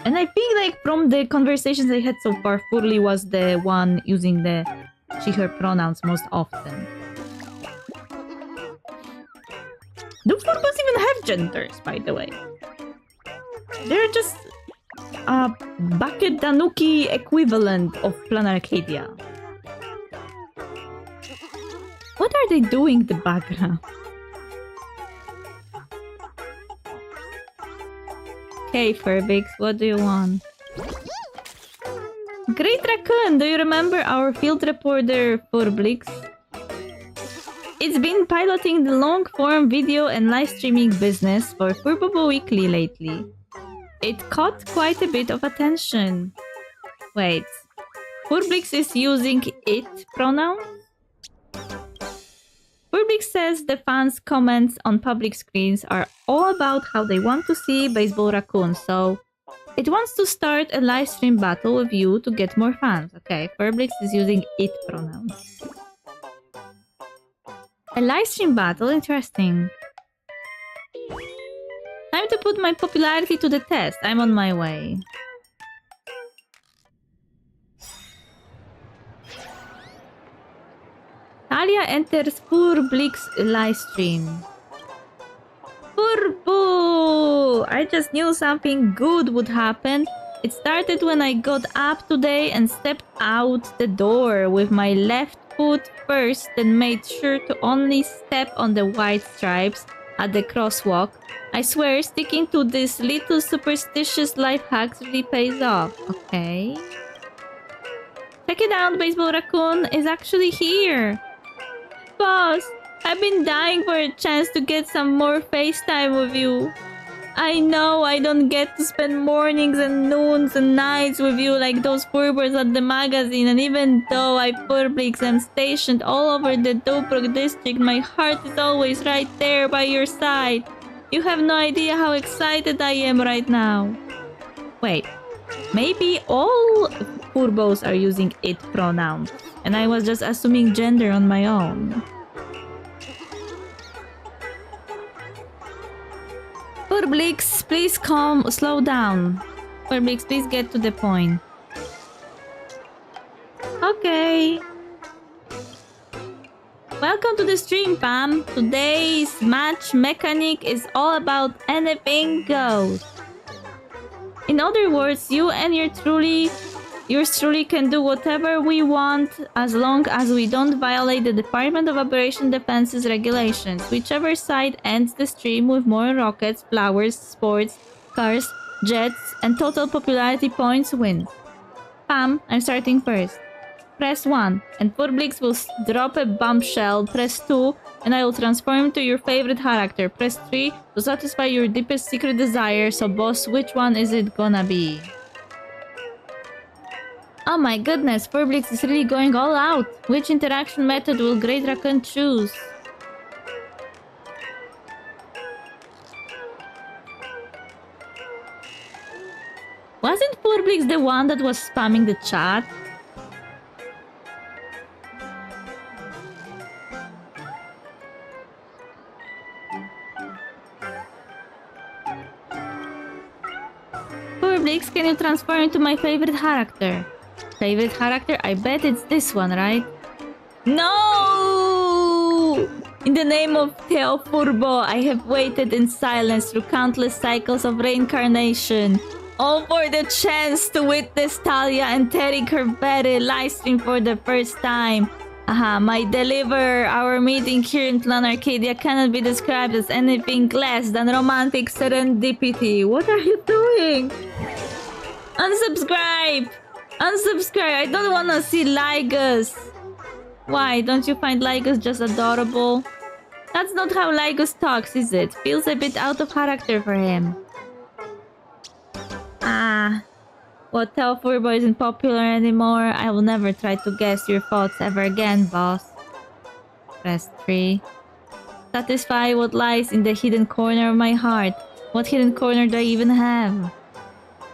And I think, like, from the conversations I had so far, Furley was the one using the she/her pronouns most often. Do Furbos even have genders, by the way? They're just a Bucket Tanuki equivalent of Plan Arcadia. What are they doing in the background? Hey Furbix, what do you want? Great Raccoon, do you remember our field reporter Furblix? It's been piloting the long-form video and live streaming business for Furbobo Weekly lately. It caught quite a bit of attention. Wait, Furblix is using it pronouns? Public says the fans' comments on public screens are all about how they want to see Baseball Raccoon, so it wants to start a live stream battle with you to get more fans. Okay, Publix is using it pronouns. A live stream battle? Interesting. Time to put my popularity to the test. I'm on my way. Talia enters Publix live stream. Boo! I just knew something good would happen. It started when I got up today and stepped out the door with my left foot first, then made sure to only step on the white stripes at the crosswalk. I swear, sticking to these little superstitious life hacks really pays off. Okay. Check it out, Baseball Raccoon is actually here. Boss, I've been dying for a chance to get some more FaceTime with you. I know I don't get to spend mornings and noons and nights with you like those Furbers at the magazine, and even though I Publix am stationed all over the Dobrog district, my heart is always right there by your side. You have no idea how excited I am right now. Wait, maybe all Furbos are using it pronouns, and I was just assuming gender on my own. Publix, please slow down. Publix, please get to the point. Okay. Welcome to the stream, Pam. Today's match mechanic is all about anything goes. In other words, you and yours truly can do whatever we want as long as we don't violate the Department of Operation Defense's regulations. Whichever side ends the stream with more rockets, flowers, sports, cars, jets, and total popularity points wins. Pam, I'm starting first. Press 1, and Publix will drop a bombshell. Press 2, and I will transform to your favorite character. Press 3 to satisfy your deepest secret desire. So boss, which one is it gonna be? Oh my goodness, Publix is really going all out. Which interaction method will Great Raccoon choose? Wasn't Publix the one that was spamming the chat? Publix, can you transform into my favorite character? Favorite character? I bet it's this one, right? No! In the name of Theo Furbo, I have waited in silence through countless cycles of reincarnation. All for the chance to witness Talia and Terry Kerbetti livestream for the first time. My deliver, our meeting here in Plan Arcadia cannot be described as anything less than romantic serendipity. What are you doing? Unsubscribe! Unsubscribe! I don't wanna see Lygus! Why? Don't you find Lygus just adorable? That's not how Lygus talks, is it? Feels a bit out of character for him. What Telfurbo isn't popular anymore? I will never try to guess your thoughts ever again, boss. Press 3. Satisfy what lies in the hidden corner of my heart. What hidden corner do I even have?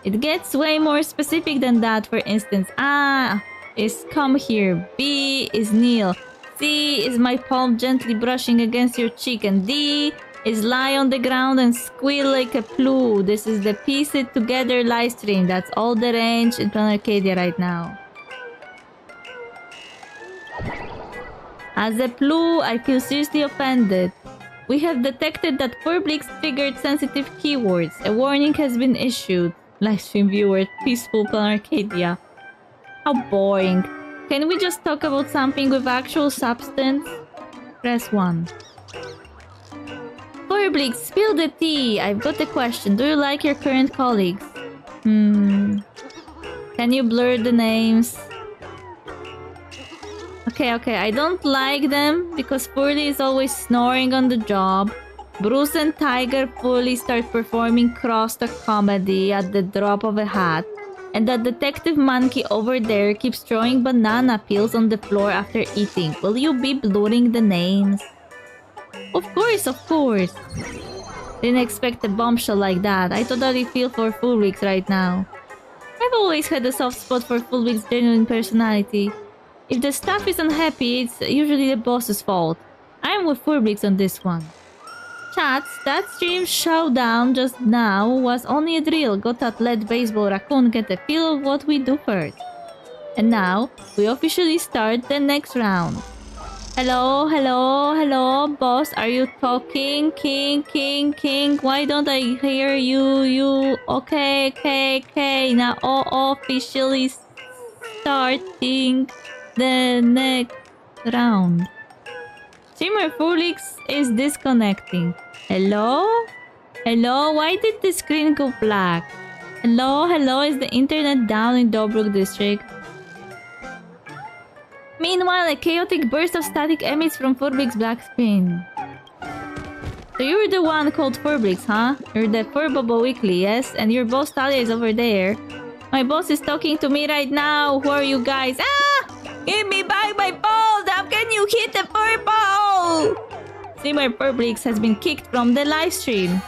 It gets way more specific than that. For instance, A is come here, B is kneel, C is my palm gently brushing against your cheek, and D is lie on the ground and squeal like a plu. This is the piece it together live stream. That's all the range in Plan Arcadia right now. As a plu, I feel seriously offended. We have detected that Publix triggered sensitive keywords. A warning has been issued. Livestream viewer, peaceful Plan Arcadia. How boring. Can we just talk about something with actual substance? Press 1. Publix, spill the tea. I've got a question. Do you like your current colleagues? Can you blur the names? Okay. I don't like them because Furley is always snoring on the job. Bruce and Tiger fully start performing crosstalk comedy at the drop of a hat. And that detective monkey over there keeps throwing banana peels on the floor after eating. Will you be blurring the names? Of course, of course. Didn't expect a bombshell like that. I totally feel for Fulwix right now. I've always had a soft spot for Fulwix's genuine personality. If the staff is unhappy, it's usually the boss's fault. I'm with Fulwix on this one. Chats, that stream showdown just now was only a drill. Got that lead baseball raccoon, get a feel of what we do first. And now, we officially start the next round. Hello, hello, hello, boss, are you talking? King, why don't I hear you? Okay, now officially starting the next round. Streamer Fulix is disconnecting. Hello? Hello, why did the screen go black? Hello, is the internet down in Dobruk district? Meanwhile, a chaotic burst of static emits from Furblig's black screen. So you're the one called Furblig's, huh? You're the Furbobo Weekly, yes? And your boss Talia is over there. My boss is talking to me right now. Who are you guys? Ah! Give me back my balls! How can you hit the purple? Streamer Furblig's has been kicked from the livestream.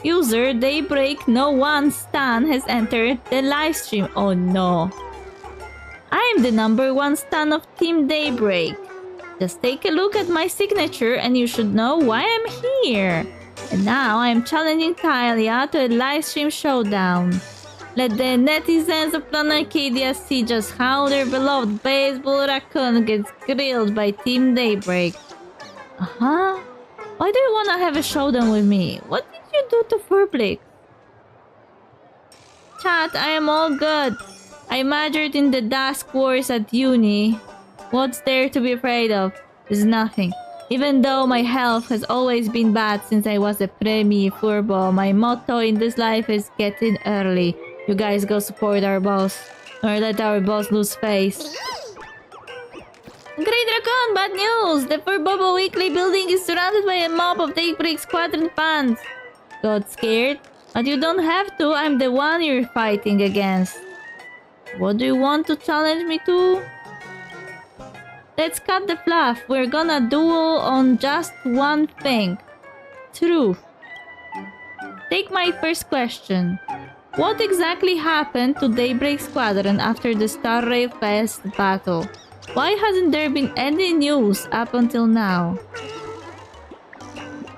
User Daybreak No One Stan has entered the livestream. Oh no. I am the #1 stan of Team Daybreak. Just take a look at my signature and you should know why I'm here. And now I am challenging Talia to a livestream showdown. Let the netizens of Planet Arcadia see just how their beloved baseball raccoon gets grilled by Team Daybreak. Uh-huh. Why do you wanna have a showdown with me? What did you do to Furblig? Chat, I am all good. I majored in the Dusk Wars at uni. What's there to be afraid of? There's nothing. Even though my health has always been bad since I was a preemie Furbo, my motto in this life is get in early. You guys go support our boss. Or let our boss lose face. Great Raccoon, bad news! The Furbobo Weekly building is surrounded by a mob of Daybreak Squadron fans. Got scared? But you don't have to, I'm the one you're fighting against. What do you want to challenge me to? Let's cut the fluff. We're gonna duel on just one thing. Truth. Take my first question. What exactly happened to Daybreak Squadron after the Star Ray Fest battle? Why hasn't there been any news up until now?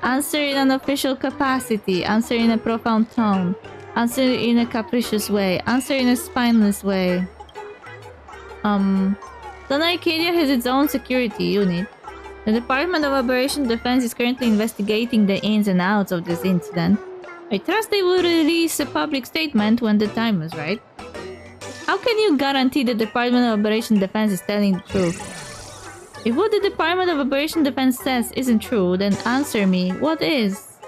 Answer in an official capacity. Answer in a profound tone. Answer in a capricious way. Answer in a spineless way. Planet Arcadia has its own security unit. The Department of Operation Defense is currently investigating the ins and outs of this incident. I trust they will release a public statement when the time is right. How can you guarantee the Department of Operation Defense is telling the truth? If what the Department of Operation Defense says isn't true, then answer me, what is?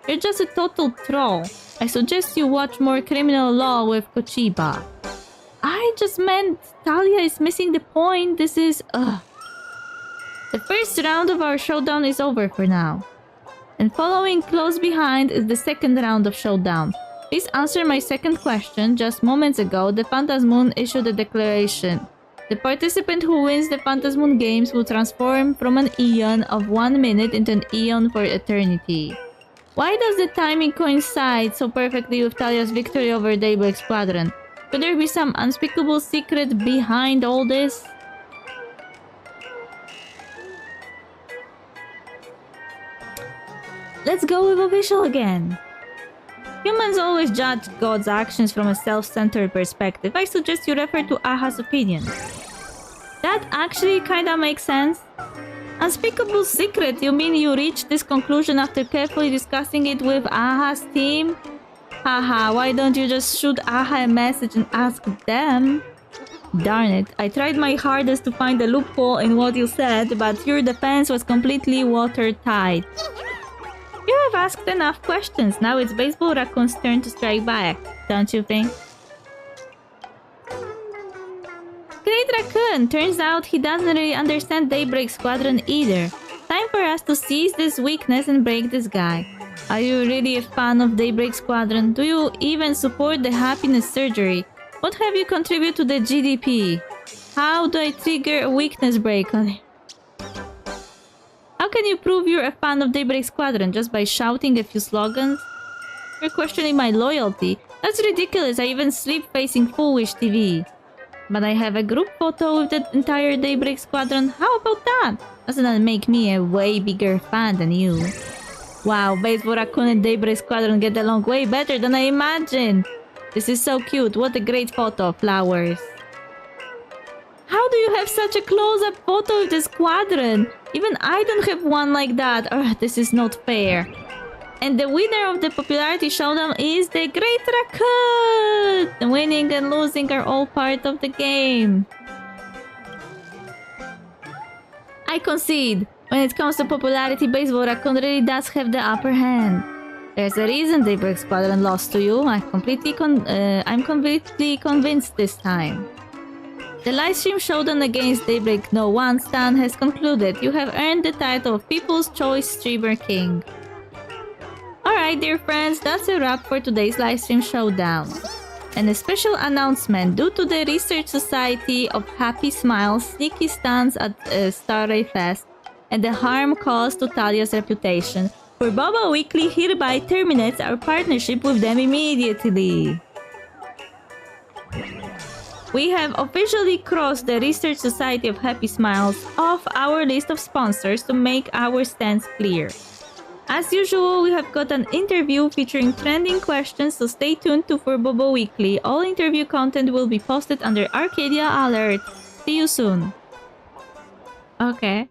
You're just a total troll. I suggest you watch more criminal law with Kochiba. I just meant Talia is missing the point. This is... The first round of our showdown is over for now. And following close behind is the second round of showdown. Please answer my second question. Just moments ago, the Phantasmoon issued a declaration. The participant who wins the Phantasmoon games will transform from an Eon of 1 minute into an Eon for eternity. Why does the timing coincide so perfectly with Talia's victory over Daybreak Squadron? Could there be some unspeakable secret behind all this? Let's go with official again. Humans always judge God's actions from a self-centered perspective. I suggest you refer to Aha's opinion. That actually kinda makes sense. Unspeakable secret? You mean you reached this conclusion after carefully discussing it with Aha's team? Haha, why don't you just shoot Aha a message and ask them? Darn it, I tried my hardest to find a loophole in what you said, but your defense was completely watertight. You have asked enough questions, now it's Baseball Raccoon's turn to strike back, don't you think? Great Raccoon! Turns out he doesn't really understand Daybreak Squadron either. Time for us to seize this weakness and break this guy. Are you really a fan of Daybreak Squadron? Do you even support the happiness surgery? What have you contributed to the GDP? How do I trigger a weakness break on it? How can you prove you're a fan of Daybreak Squadron? Just by shouting a few slogans? You're questioning my loyalty. That's ridiculous. I even sleep facing Foolish TV. But I have a group photo with the entire Daybreak Squadron. How about that? Doesn't that make me a way bigger fan than you? Wow, Baseball Raccoon and Daybreak Squadron get along way better than I imagined. This is so cute. What a great photo. Flowers. How do you have such a close-up photo of the squadron? Even I don't have one like that. Ugh, this is not fair. And the winner of the popularity showdown is the Great Raccoon! The winning and losing are all part of the game. I concede. When it comes to popularity, Baseball Raccoon really does have the upper hand. There's a reason Daybreak Squadron lost to you. I'm completely convinced this time. The livestream showdown against Daybreak No 1 Stan has concluded. You have earned the title of People's Choice Streamer King. Alright, dear friends, that's a wrap for today's livestream showdown. And a special announcement: due to the Research Society of Happy Smiles' sneaky stunts at Starray Fest and the harm caused to Talia's reputation, Boba Weekly hereby terminates our partnership with them immediately. We have officially crossed the Research Society of Happy Smiles off our list of sponsors to make our stance clear. As usual, we have got an interview featuring trending questions, so stay tuned to Boba Weekly. All interview content will be posted under Arcadia Alert. See you soon. Okay.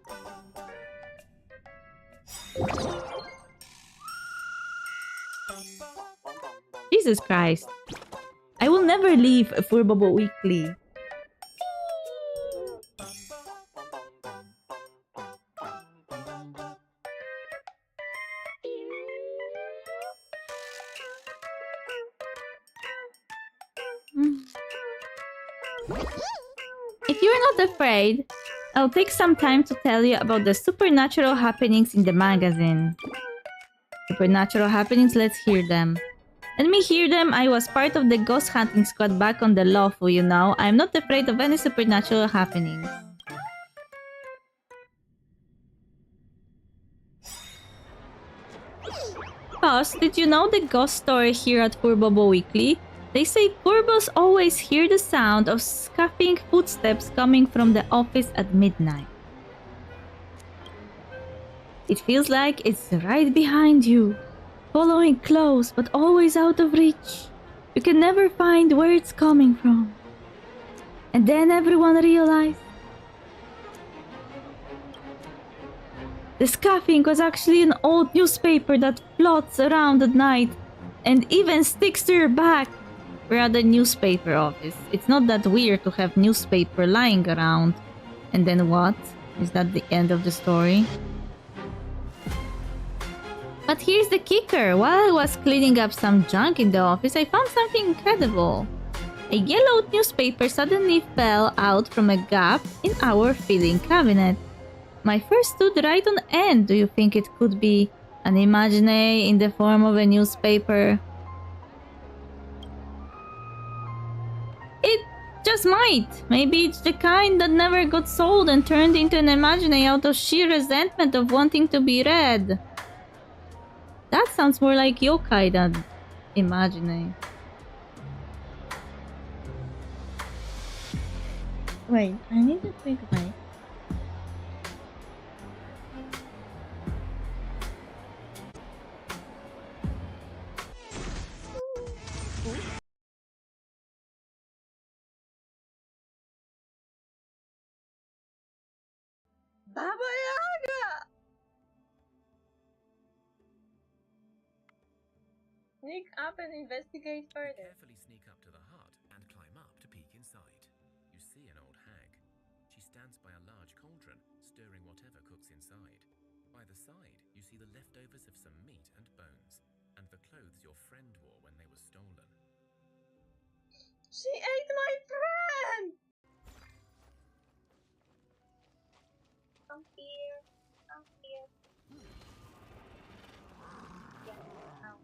Jesus Christ. I will never leave Boba Weekly. If you're not afraid, I'll take some time to tell you about the supernatural happenings in the magazine. Supernatural happenings, let's hear them. Let me hear them. I was part of the ghost hunting squad back on the Lawful, you know. I'm not afraid of any supernatural happenings. Boss, did you know the ghost story here at Boba Weekly? They say Purbos always hear the sound of scuffing footsteps coming from the office at midnight. It feels like it's right behind you, following close but always out of reach. You can never find where it's coming from. And then everyone realized the scuffing was actually an old newspaper that floats around at night and even sticks to your back. We're at the newspaper office. It's not that weird to have newspaper lying around. And then what? Is that the end of the story? But here's the kicker. While I was cleaning up some junk in the office, I found something incredible. A yellowed newspaper suddenly fell out from a gap in our filing cabinet. My first stood right on end. Do you think it could be an imaginary in the form of a newspaper? It just might. Maybe it's the kind that never got sold and turned into an imaginary out of sheer resentment of wanting to be read. That sounds more like yokai than imaginary. Wait, I need to quick break. Baba Yaga! Sneak up and investigate further. Carefully sneak up to the hut and climb up to peek inside. You see an old hag. She stands by a large cauldron, stirring whatever cooks inside. By the side, you see the leftovers of some meat and bones, and the clothes your friend wore when they were stolen. She ate my friend! Come here. Come here. Yeah, out.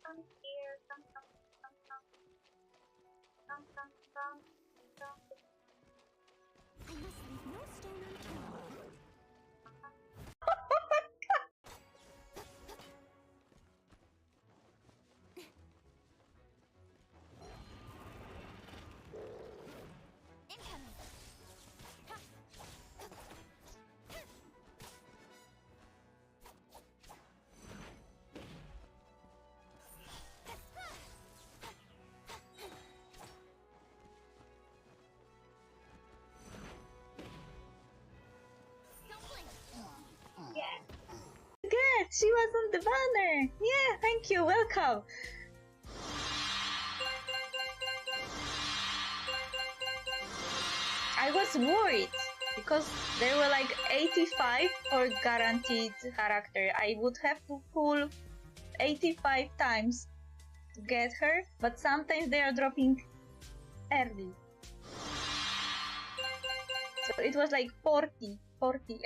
Come here. I must leave no stone unturned. Incoming. Don't blink. Good, she was on the banner. Yeah, thank you, welcome. I was worried because there were like 85 for guaranteed character. I would have to pull 85 times to get her, but sometimes they are dropping early. So it was like 40,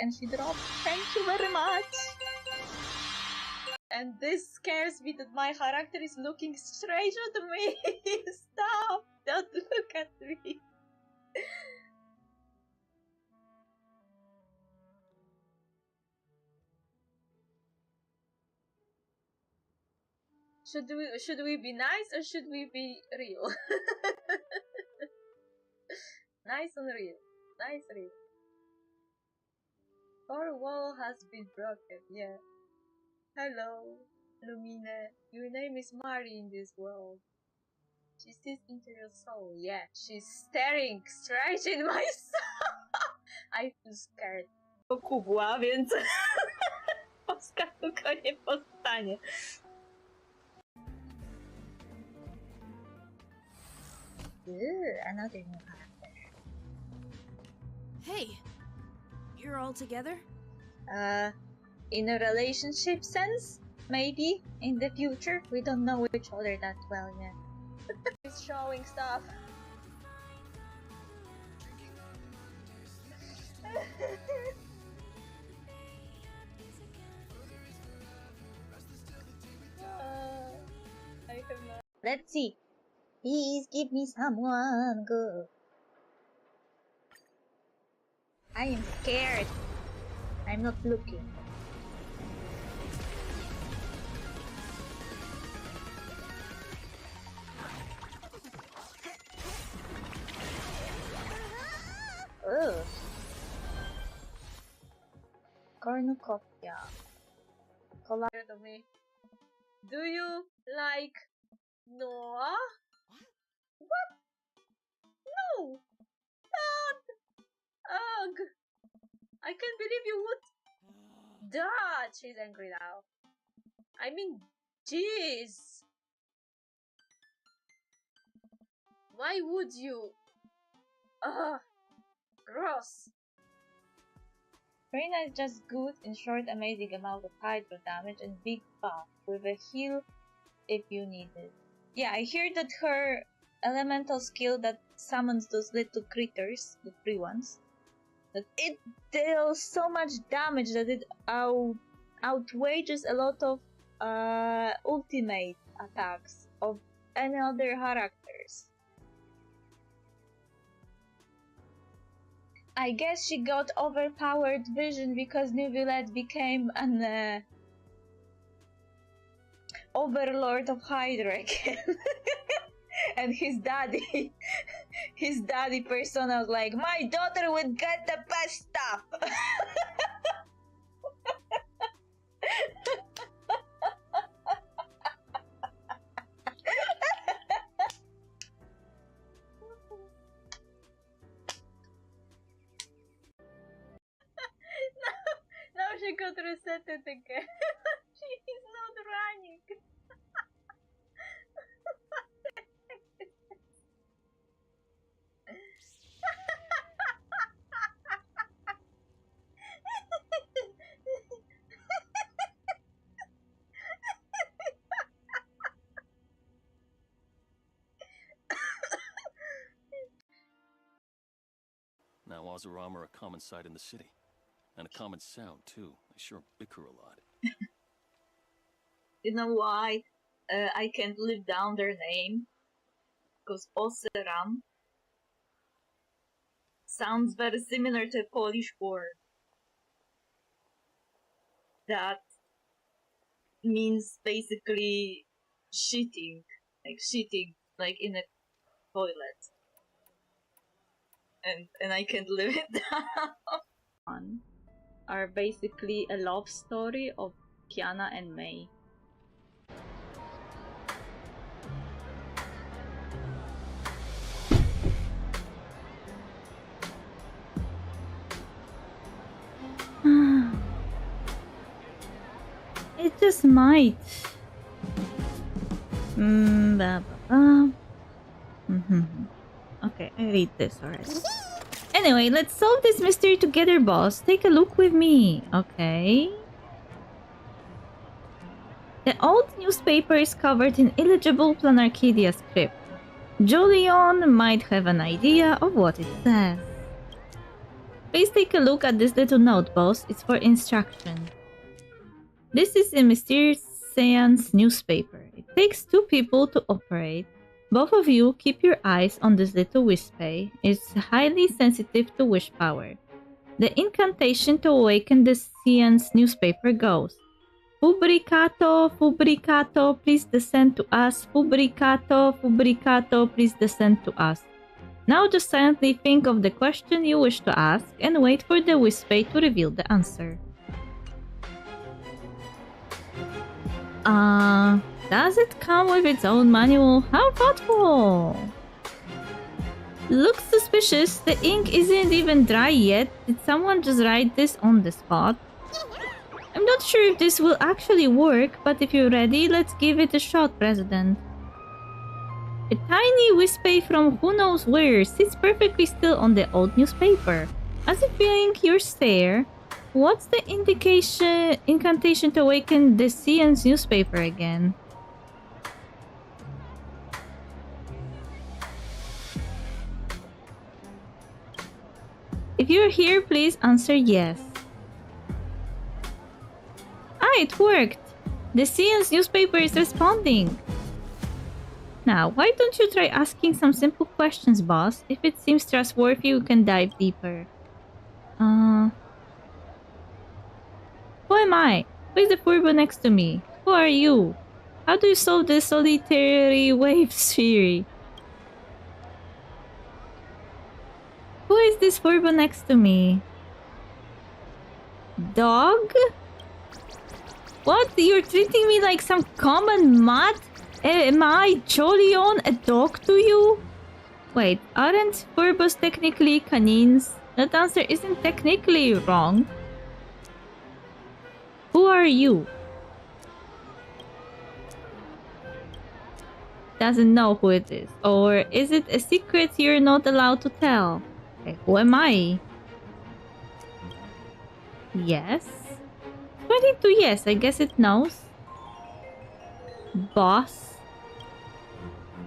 and she dropped. Thank you very much. And this scares me that my character is looking straight at me. Stop! Don't look at me. Should we be nice or should we be real? Nice and real. Nice real. Our wall has been broken, yeah. Hello, Lumine. Your name is Mari in this world. She sees into your soul, yeah. She's staring straight in my soul. I feel scared. To kubła, więc Oskar tylko nie powstanie. Another new character. Hey, you're all together? In a relationship sense, maybe in the future. We don't know each other that well yet. He's showing stuff. I have no. Let's see. Please give me someone good. I am scared. I'm not looking. Ugh. Cornucopia. Collided of me. Do you like Noah? What? No! Not! Ugh! I can't believe you would. Duh! She's angry now. I mean, jeez! Why would you? Ugh! Gross! Reina is just good in short amazing amount of hydro damage and big buff with a heal if you need it. Yeah, I hear that her elemental skill that summons those little critters, the free ones, that it deals so much damage that it outweighs a lot of ultimate attacks of any other characters. I guess she got overpowered vision because Neuvillette became an overlord of Hydra again. And his daddy persona was like, my daughter would get the best stuff. now she got resetted again. She is not running. Now Ozurama are a common sight in the city. And a common sound, too. They sure bicker a lot. You know why I can't live down their name? because oseram sounds very similar to a Polish word that means basically shitting, like in a toilet, and I can't live it down. Are basically a love story of Kiana and May. It just might. Okay, I read this already. Anyway, let's solve this mystery together, boss. Take a look with me. Okay. The old newspaper is covered in illegible Planarcadia script. Jolion might have an idea of what it says. Please take a look at this little note, boss. It's for instruction. This is a mysterious seance newspaper. It takes 2 people to operate. Both of you keep your eyes on this little wispy. It's highly sensitive to wish power. The incantation to awaken the seance newspaper goes: Fubricato, Fubricato, please descend to us. Fubricato, Fubricato, please descend to us. Now just silently think of the question you wish to ask and wait for the wispy to reveal the answer. Does it come with its own manual? How thoughtful! Looks suspicious. The ink isn't even dry yet. Did someone just write this on the spot? I'm not sure if this will actually work, but if you're ready, let's give it a shot, President. A tiny wispy from who knows where sits perfectly still on the old newspaper. As if feeling your stare, what's the incantation to awaken the seance newspaper again? If you're here, please answer yes. Ah, it worked! The seance newspaper is responding! Now, why don't you try asking some simple questions, boss? If it seems trustworthy, you can dive deeper. Who am I? Who is the Furbo next to me? Who are you? How do you solve the solitary wave theory? Who is this Furbo next to me? Dog? What? You're treating me like some common mutt? Am I, Jolion, a dog to you? Wait, aren't Furbos technically canines? That answer isn't technically wrong. Who are you? Doesn't know who it is. Or is it a secret you're not allowed to tell? Okay, who am I? Yes. Pointing to yes, I guess it knows. Boss.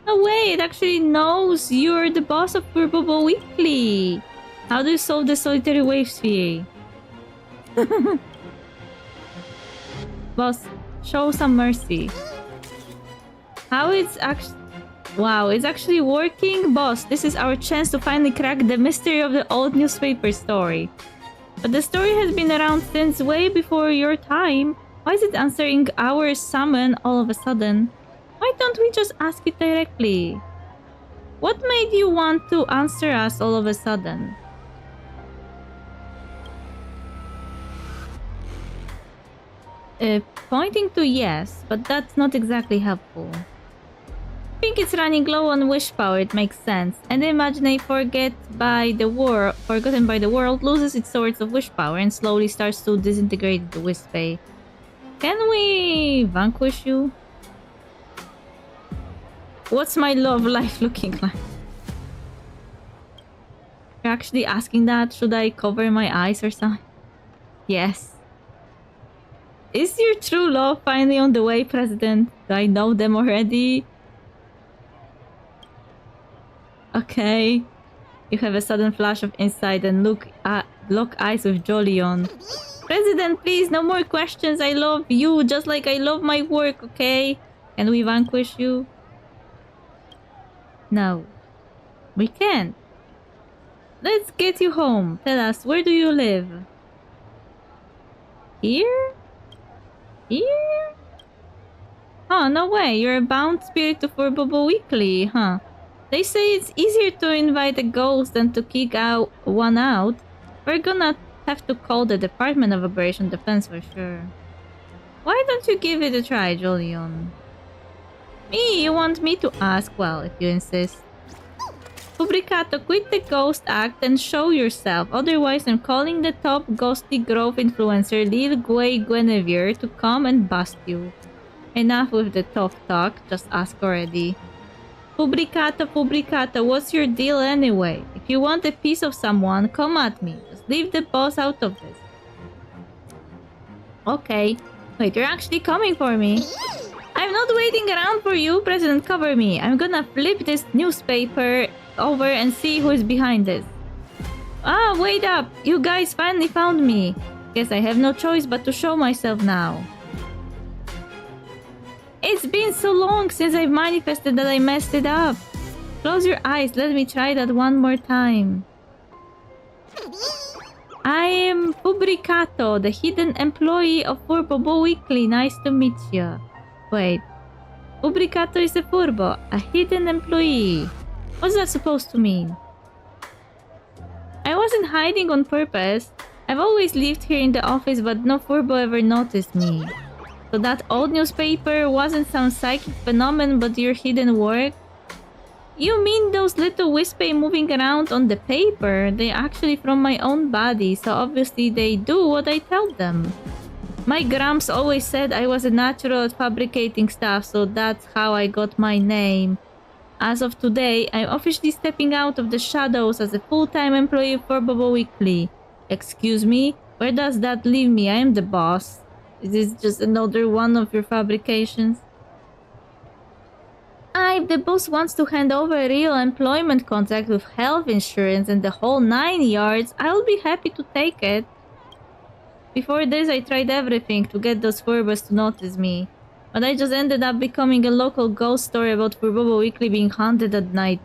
No way, it actually knows you're the boss of Furbobo Weekly. How do you solve the solitary wave theory? Boss, show some mercy. How it's actually... Wow, it's actually working? Boss, this is our chance to finally crack the mystery of the old newspaper story. But the story has been around since way before your time. Why is it answering our summon all of a sudden? Why don't we just ask it directly? What made you want to answer us all of a sudden? Pointing to yes, but that's not exactly helpful. I think it's running low on wish power, it makes sense. And imagine forgotten by the world loses its source of wish power and slowly starts to disintegrate the wispy. Can we vanquish you? What's my love life looking like? You're actually asking that? Should I cover my eyes or something? Yes. Is your true love finally on the way, President? Do I know them already? Okay. You have a sudden flash of insight and lock eyes with Jolion. President, please, no more questions. I love you just like I love my work, okay? Can we vanquish you? No. We can't. Let's get you home. Tell us, where do you live? Here? Here? Oh, no way. You're a bound spirit to Furbobo Weekly, huh? They say it's easier to invite a ghost than to kick one out. We're gonna have to call the Department of Operation Defense for sure. Why don't you give it a try, Jolion? Me? You want me to ask? Well, if you insist. Fubricato, quit the ghost act and show yourself. Otherwise, I'm calling the top Ghosty Grove influencer Lil Gwei Guinevere to come and bust you. Enough with the tough talk, just ask already. Fubricato, what's your deal anyway? If you want a piece of someone, come at me. Just leave the boss out of this. Okay. Wait, you're actually coming for me? I'm not waiting around for you, President, cover me. I'm gonna flip this newspaper over and see who is behind this. Ah, wait up! You guys finally found me. Guess I have no choice but to show myself now. It's been so long since I've manifested that I messed it up. Close your eyes, let me try that one more time. I am Fubricato, the hidden employee of Furbobo Weekly. Nice to meet you. Wait. Fubricato is a Furbo, a hidden employee. What's that supposed to mean? I wasn't hiding on purpose. I've always lived here in the office, but no Furbo ever noticed me. So that old newspaper wasn't some psychic phenomenon, but your hidden work? You mean those little wispy moving around on the paper? They're actually from my own body, so obviously they do what I tell them. My Gramps always said I was a natural at fabricating stuff, so that's how I got my name. As of today, I'm officially stepping out of the shadows as a full-time employee of Furbobo Weekly. Excuse me? Where does that leave me? I am the boss. Is this just another one of your fabrications? If the boss wants to hand over a real employment contract with health insurance and the whole 9 yards, I'll be happy to take it. Before this, I tried everything to get those Furbos to notice me. But I just ended up becoming a local ghost story about Furbobo Weekly being haunted at night.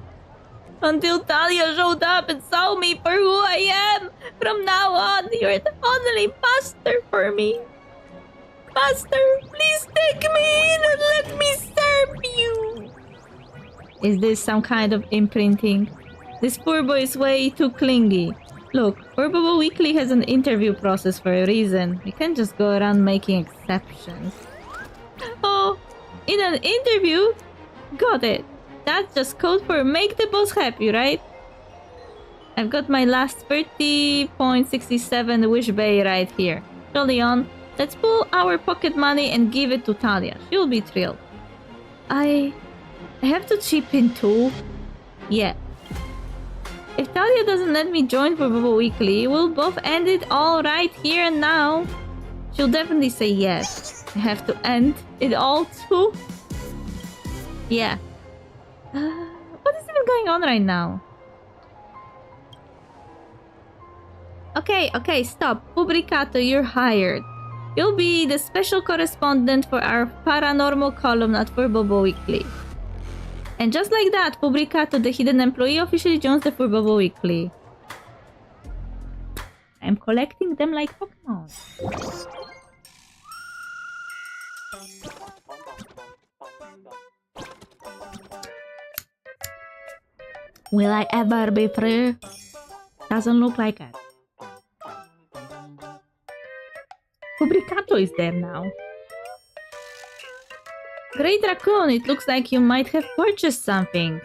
Until Talia showed up and saw me for who I am! From now on, you're the only master for me! Master, please take me in and let me serve you! Is this some kind of imprinting? This Furbo is way too clingy. Look, Furbobo Weekly has an interview process for a reason. We can't just go around making exceptions. Oh, in an interview? Got it. That's just code for make the boss happy, right? I've got my last 30.67 wish bay right here. Jolion, let's pull our pocket money and give it to Talia. She'll be thrilled. I have to chip in too? Yeah. If Talia doesn't let me join for Furbobo Weekly, we'll both end it all right here and now. She'll definitely say yes. I have to end it all too? Yeah. What is even going on right now? Okay, stop. Fubricato, you're hired. You'll be the special correspondent for our paranormal column at Furbobo Weekly. And just like that, Fubricato, the hidden employee, officially joins the Furbobo Weekly. I'm collecting them like Pokemon. Will I ever be free? Doesn't look like it. Fubricato is there now. Great Raccoon, it looks like you might have purchased something.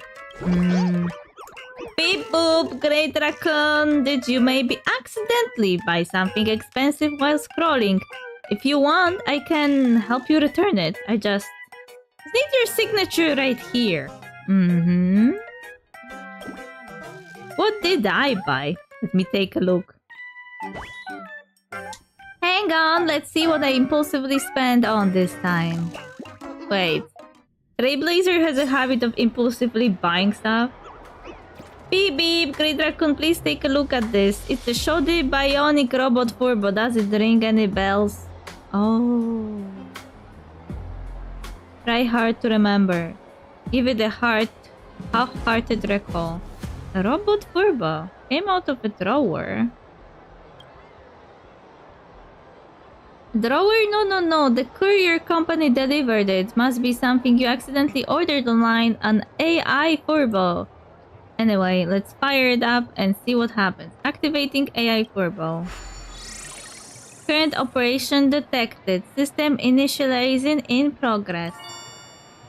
Beep boop, Great Raccoon, did you maybe accidentally buy something expensive while scrolling? If you want, I can help you return it. I just need your signature right here. What did I buy? Let me take a look. Hang on, let's see what I impulsively spent on this time. Wait, Trailblazer has a habit of impulsively buying stuff? Beep beep, Great Raccoon, please take a look at this. It's a shoddy bionic robot Furbo. Does it ring any bells? Oh. Try hard to remember. Give it a heart Half-hearted recall. A robot furbo came out of a drawer. Drawer? No. The courier company delivered it. Must be something you accidentally ordered online. An AI furbo. Anyway, let's fire it up and see what happens. Activating AI furbo. Current operation detected. System initializing in progress.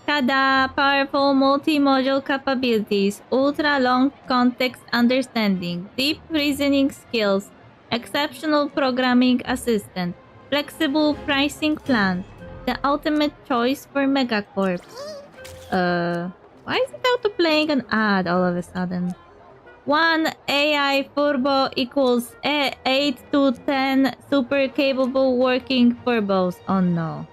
Tada! Powerful multi-module capabilities. Ultra-long context understanding. Deep reasoning skills. Exceptional programming assistant. Flexible pricing plans. The ultimate choice for megacorps. Why is it auto-playing an ad all of a sudden? 1 AI Furbo equals 8 to 10 super capable working Furbos. Oh no.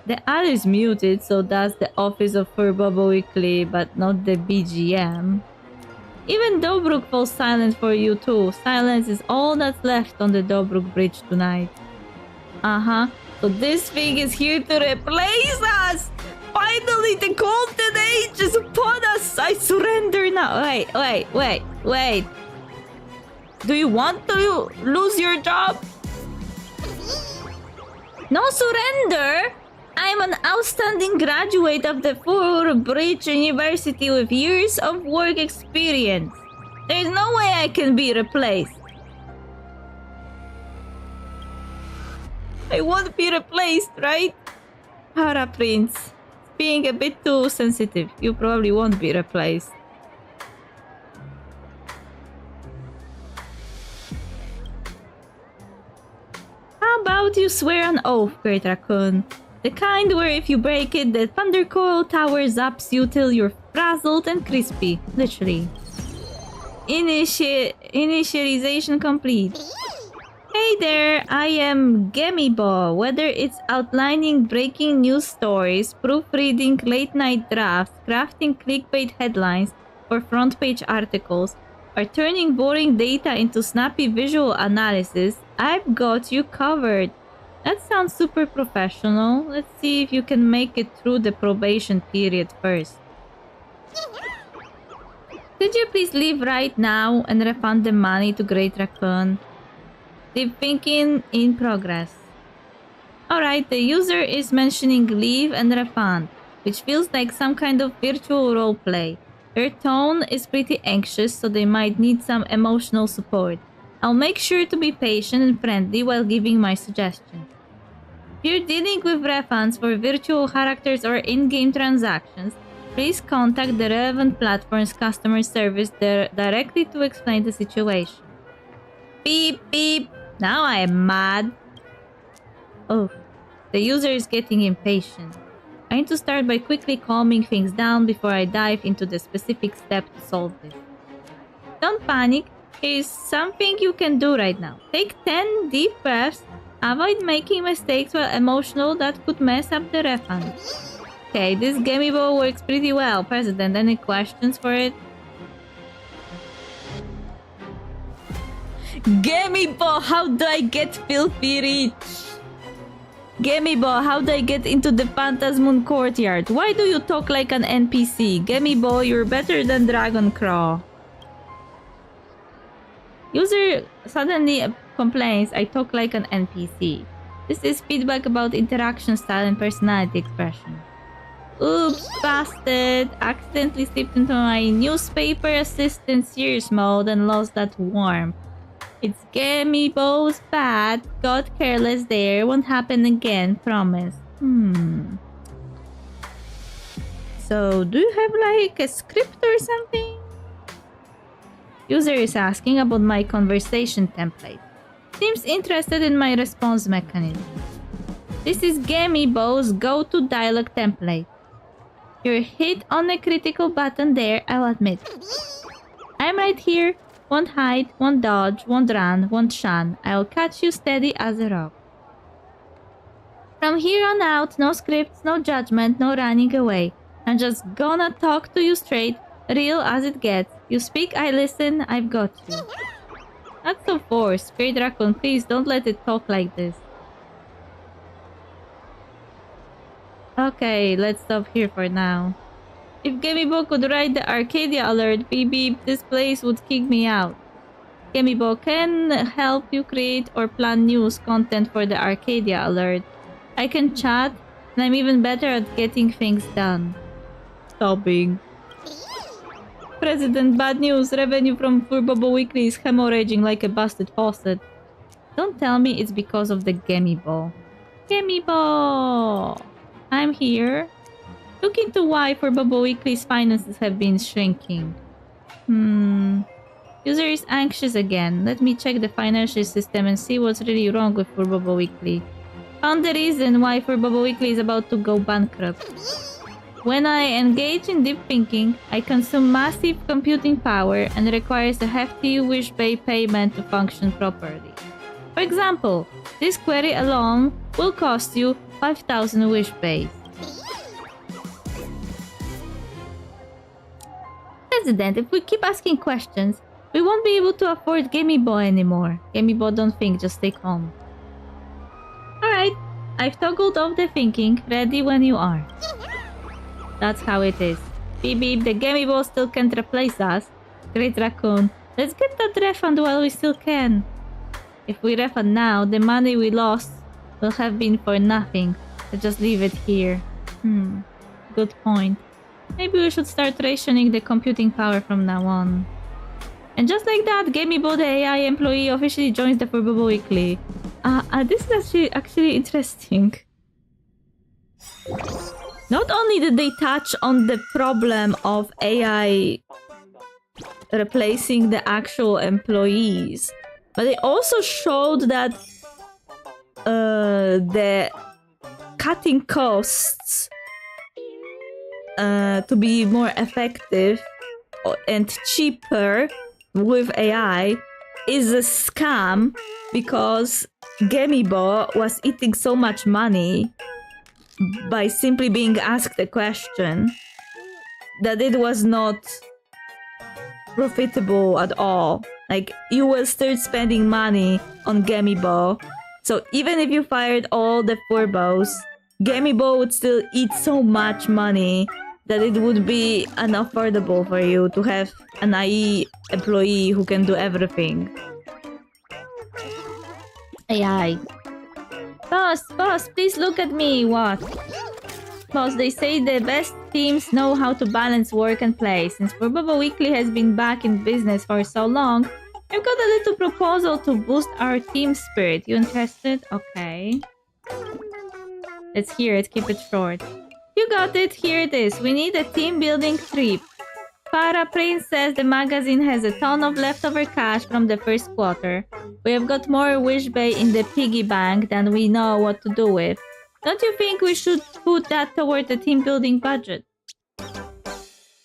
The ad is muted, so that's the office of Furbo Weekly, but not the BGM. Even Dobruk falls silent for you too. Silence is all that's left on the Dobruk Bridge tonight. So this thing is here to replace us! Finally, the golden age is upon us! I surrender now! Wait. Do you want to lose your job? No surrender! I'm an outstanding graduate of the Bridge University with years of work experience. There's no way I can be replaced. I won't be replaced, right? Hara Prince. Being a bit too sensitive. You probably won't be replaced. How about you swear an oath, Great Raccoon? The kind where if you break it, the Thundercoil Tower zaps you till you're frazzled and crispy. Literally. Initialization complete. Hey there, I am Gemibo. Whether it's outlining breaking news stories, proofreading late-night drafts, crafting clickbait headlines or front-page articles, or turning boring data into snappy visual analysis, I've got you covered. That sounds super professional. Let's see if you can make it through the probation period first. Could you please leave right now and refund the money to Great Raccoon? Deep thinking in progress. Alright, the user is mentioning leave and refund, which feels like some kind of virtual roleplay. Their tone is pretty anxious, so they might need some emotional support. I'll make sure to be patient and friendly while giving my suggestions. If you're dealing with refunds for virtual characters or in-game transactions, please contact the relevant platform's customer service directly to explain the situation. Beep beep! Now I am mad. Oh, the user is getting impatient. I need to start by quickly calming things down before I dive into the specific step to solve this. Don't panic. Here's something you can do right now. Take 10 deep breaths. Avoid making mistakes while emotional that could mess up the refund. Okay, this Gemibo works pretty well. President, any questions for it? Gemibo, how do I get filthy rich? Gemibo, how do I get into the Phantasmoon courtyard? Why do you talk like an NPC? Gemibo, you're better than Dragonclaw. User suddenly complains I talk like an NPC. This is feedback about interaction style and personality expression. Oops, bastard! Accidentally slipped into my newspaper assistant serious mode and lost that warmth. It's Gemibo's bad. Got careless there. Won't happen again, promise. So, do you have like a script or something? User is asking about my conversation template. Seems interested in my response mechanism. This is Gemibo's go-to dialogue template. You're hit on a critical button there, I'll admit. I'm right here. Won't hide, won't dodge, won't run, won't shun. I'll catch you steady as a rock. From here on out, no scripts, no judgment, no running away. I'm just gonna talk to you straight, real as it gets. You speak, I listen, I've got you. That's so forced. Great Raccoon, please don't let it talk like this. Okay, let's stop here for now. If Gamibo could write the Arcadia alert, beep beep, this place would kick me out. Gamibo can help you create or plan news content for the Arcadia alert. I can chat, and I'm even better at getting things done. Stopping. President, bad news. Revenue from Furbobo Weekly is hemorrhaging like a busted faucet. Don't tell me it's because of the Gamibo. Gamibo! I'm here. Look into why Furbobo Weekly's finances have been shrinking. User is anxious again. Let me check the financial system and see what's really wrong with Furbobo Weekly. Found the reason why Furbobo Weekly is about to go bankrupt. When I engage in deep thinking, I consume massive computing power and requires a hefty wish-based payment to function properly. For example, this query alone will cost you 5,000 wish-base. President, if we keep asking questions, we won't be able to afford Gamibo anymore. Gamibo, don't think, just stay calm. Alright, I've toggled off the thinking, ready when you are. That's how it is. Beep beep, the Gamibo still can't replace us. Great Raccoon, let's get that refund while we still can. If we refund now, the money we lost will have been for nothing. Let's just leave it here. Good point. Maybe we should start rationing the computing power from now on. And just like that, Gamibo, the AI employee, officially joins the Furbobo Weekly. This is actually interesting. Not only did they touch on the problem of AI replacing the actual employees, but they also showed that the cutting costs to be more effective and cheaper with AI is a scam because Gamibo was eating so much money by simply being asked a question that it was not profitable at all. Like, you will start spending money on Gamibo. So even if you fired all the Furbos, Gamibo would still eat so much money that it would be unaffordable for you to have an IE employee who can do everything. AI. Boss, please look at me. What? Boss, they say the best teams know how to balance work and play. Since Furbobo Weekly has been back in business for so long, I've got a little proposal to boost our team spirit. You interested? Okay. Let's hear it. Keep it short. You got it. Here it is. We need a team building trip. Para Prince says the magazine has a ton of leftover cash from the first quarter. We have got more Wish Bay in the piggy bank than we know what to do with. Don't you think we should put that toward the team building budget?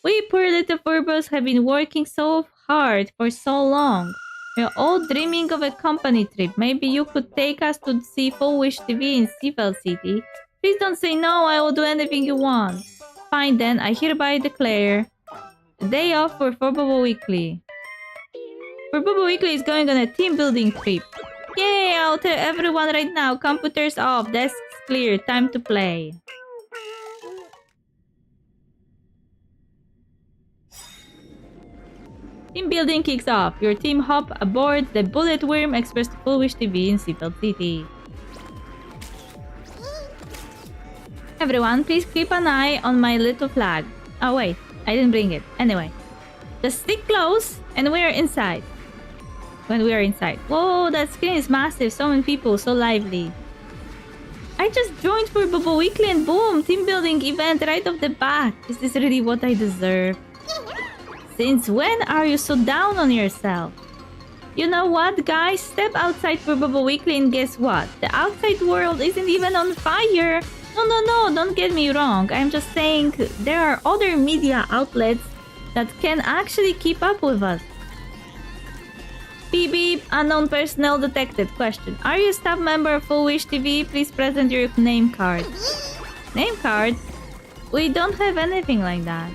We poor little Furbos have been working so hard for so long. We're all dreaming of a company trip. Maybe you could take us to see Full Wish TV in Seafell City. Please don't say no, I will do anything you want. Fine then, I hereby declare a day off for Furbobo Weekly. Furbobo Weekly is going on a team building trip. Yay, I'll tell everyone right now, computers off, desks clear, time to play. Team building kicks off. Your team hop aboard the Bullet Worm Express to Full Wish TV in Seafell City. Everyone, please keep an eye on my little flag. Oh wait, I didn't bring it. Anyway, just stick close and we're inside. When we are inside. Whoa, that screen is massive. So many people, so lively. I just joined for Furbobo Weekly and boom, team building event right off the bat. Is this really what I deserve? Since when are you so down on yourself? You know what, guys? Step outside for Furbobo Weekly and guess what? The outside world isn't even on fire. No, don't get me wrong. I'm just saying there are other media outlets that can actually keep up with us. Beep beep, unknown personnel detected. Question. Are you a staff member of Full Wish TV? Please present your name card. Name card? We don't have anything like that.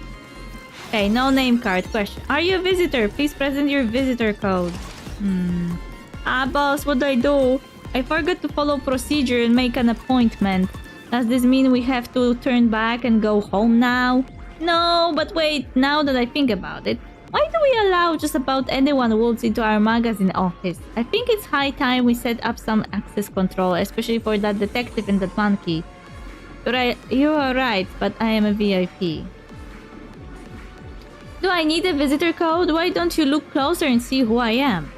Okay, no name card. Question. Are you a visitor? Please present your visitor code. Boss, what do? I forgot to follow procedure and make an appointment. Does this mean we have to turn back and go home now? No, but wait, now that I think about it, why do we allow just about anyone who walks into our magazine office? I think it's high time we set up some access control, especially for that detective and that monkey. You are right, but I am a VIP. Do I need a visitor code? Why don't you look closer and see who I am?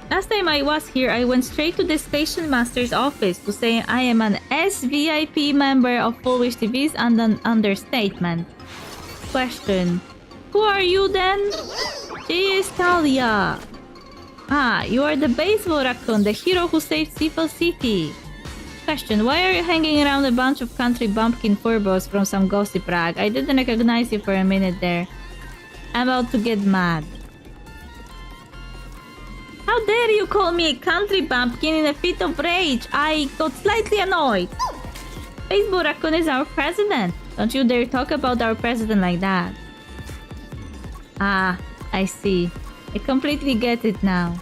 Last time I was here, I went straight to the station master's office to say I am an SVIP member of Foolish TV's and an understatement. Question. Who are you then? She is Talia. Ah, you are the baseball raccoon, the hero who saved Seafall City. Question. Why are you hanging around a bunch of country bumpkin furbos from some gossip rag? I didn't recognize you for a minute there. I'm about to get mad. How dare you call me a country bumpkin in a fit of rage? I got slightly annoyed. Baseball raccoon is our president. Don't you dare talk about our president like that. Ah, I see. I completely get it now.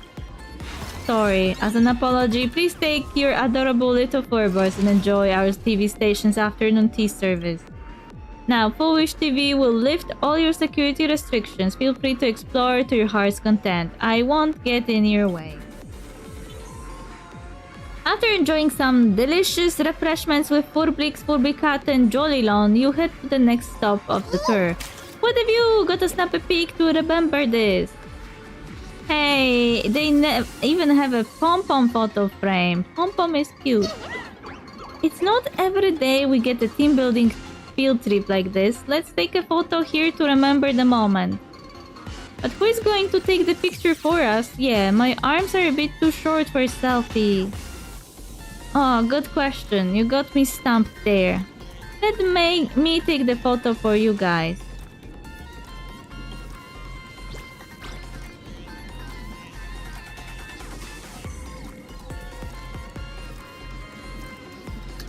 Sorry, as an apology, please take your adorable little furbos and enjoy our TV station's afternoon tea service. Now, Foolish TV will lift all your security restrictions. Feel free to explore to your heart's content. I won't get in your way. After enjoying some delicious refreshments with Furblix, Furbicat, and Jollylon, you head to the next stop of the tour. What have you got to snap a peek to remember this? Hey, they even have a pom-pom photo frame. Pom-pom is cute. It's not every day we get a team building field trip like this. Let's take a photo here to remember the moment. But who is going to take the picture for us? Yeah, my arms are a bit too short for a selfie. Oh, good question. You got me stumped there. Let me take the photo for you guys.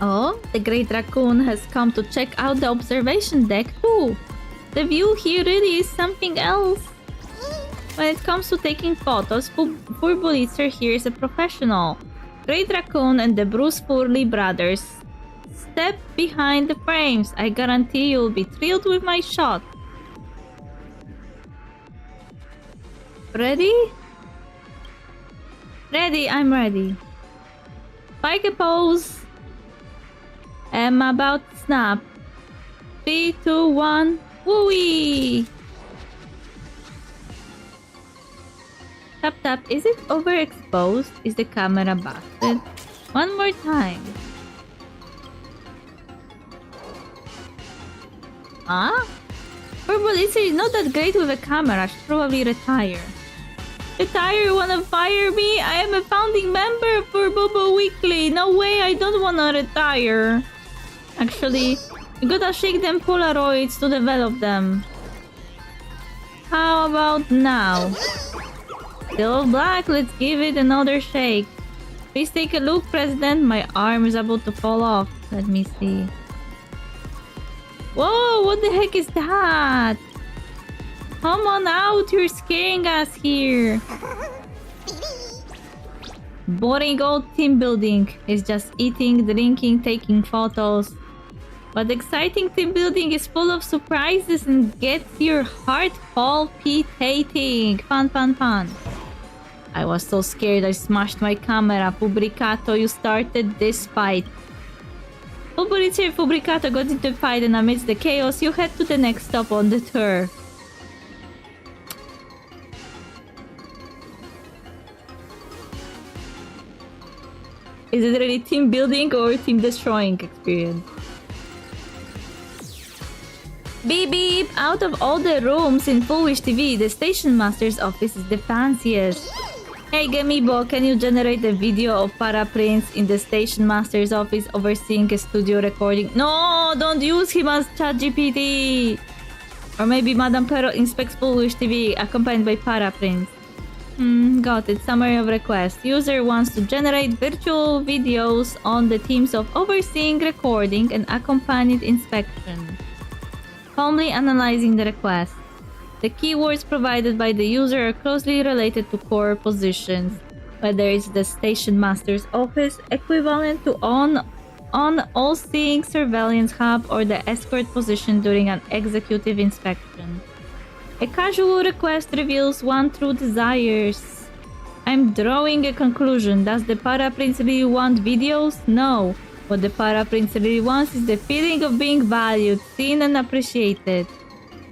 Oh, the great raccoon has come to check out the observation deck too. The view here really is something else. When it comes to taking photos, Furbolitzer here is a professional. Great Raccoon and the Bruce Furley brothers step behind the frames. I guarantee you'll be thrilled with my shot. Ready? Ready, I'm ready. Spike a pose. I'm about to snap. 3, 2, 1. Wooey! Tap tap. Is it overexposed? Is the camera busted? One more time. Huh? Furbolitzer is not that great with a camera. Should probably retire. Retire? You wanna fire me? I am a founding member for Bobo Weekly. No way, I don't wanna retire. Actually, you gotta shake them Polaroids to develop them. How about now? Still black, let's give it another shake. Please take a look, President. My arm is about to fall off. Let me see. Whoa, what the heck is that? Come on out, you're scaring us here. Boring old team building is just eating, drinking, taking photos. But exciting team building is full of surprises and gets your heart palpitating. Fun, fun, fun. I was so scared I smashed my camera. Fubricato, you started this fight. Fubrizio and Fubricato got into a fight, and amidst the chaos, you head to the next stop on the tour. Is it really team building or team destroying experience? Beep beep! Out of all the rooms in Foolish TV, the station master's office is the fanciest. Hey Gamibo, can you generate a video of Para Prince in the station master's office overseeing a studio recording? No, don't use him as ChatGPT! Or maybe Madame Pero inspects Foolish TV accompanied by Para Prince. Got it. Summary of request. User wants to generate virtual videos on the themes of overseeing recording and accompanied inspection. Calmly analyzing the request. The keywords provided by the user are closely related to core positions, whether it's the station master's office, equivalent to on on all-seeing surveillance hub or the escort position during an executive inspection. A casual request reveals one true desires. I'm drawing a conclusion. Does the para prince really want videos? No. What the para prince really wants is the feeling of being valued, seen and appreciated.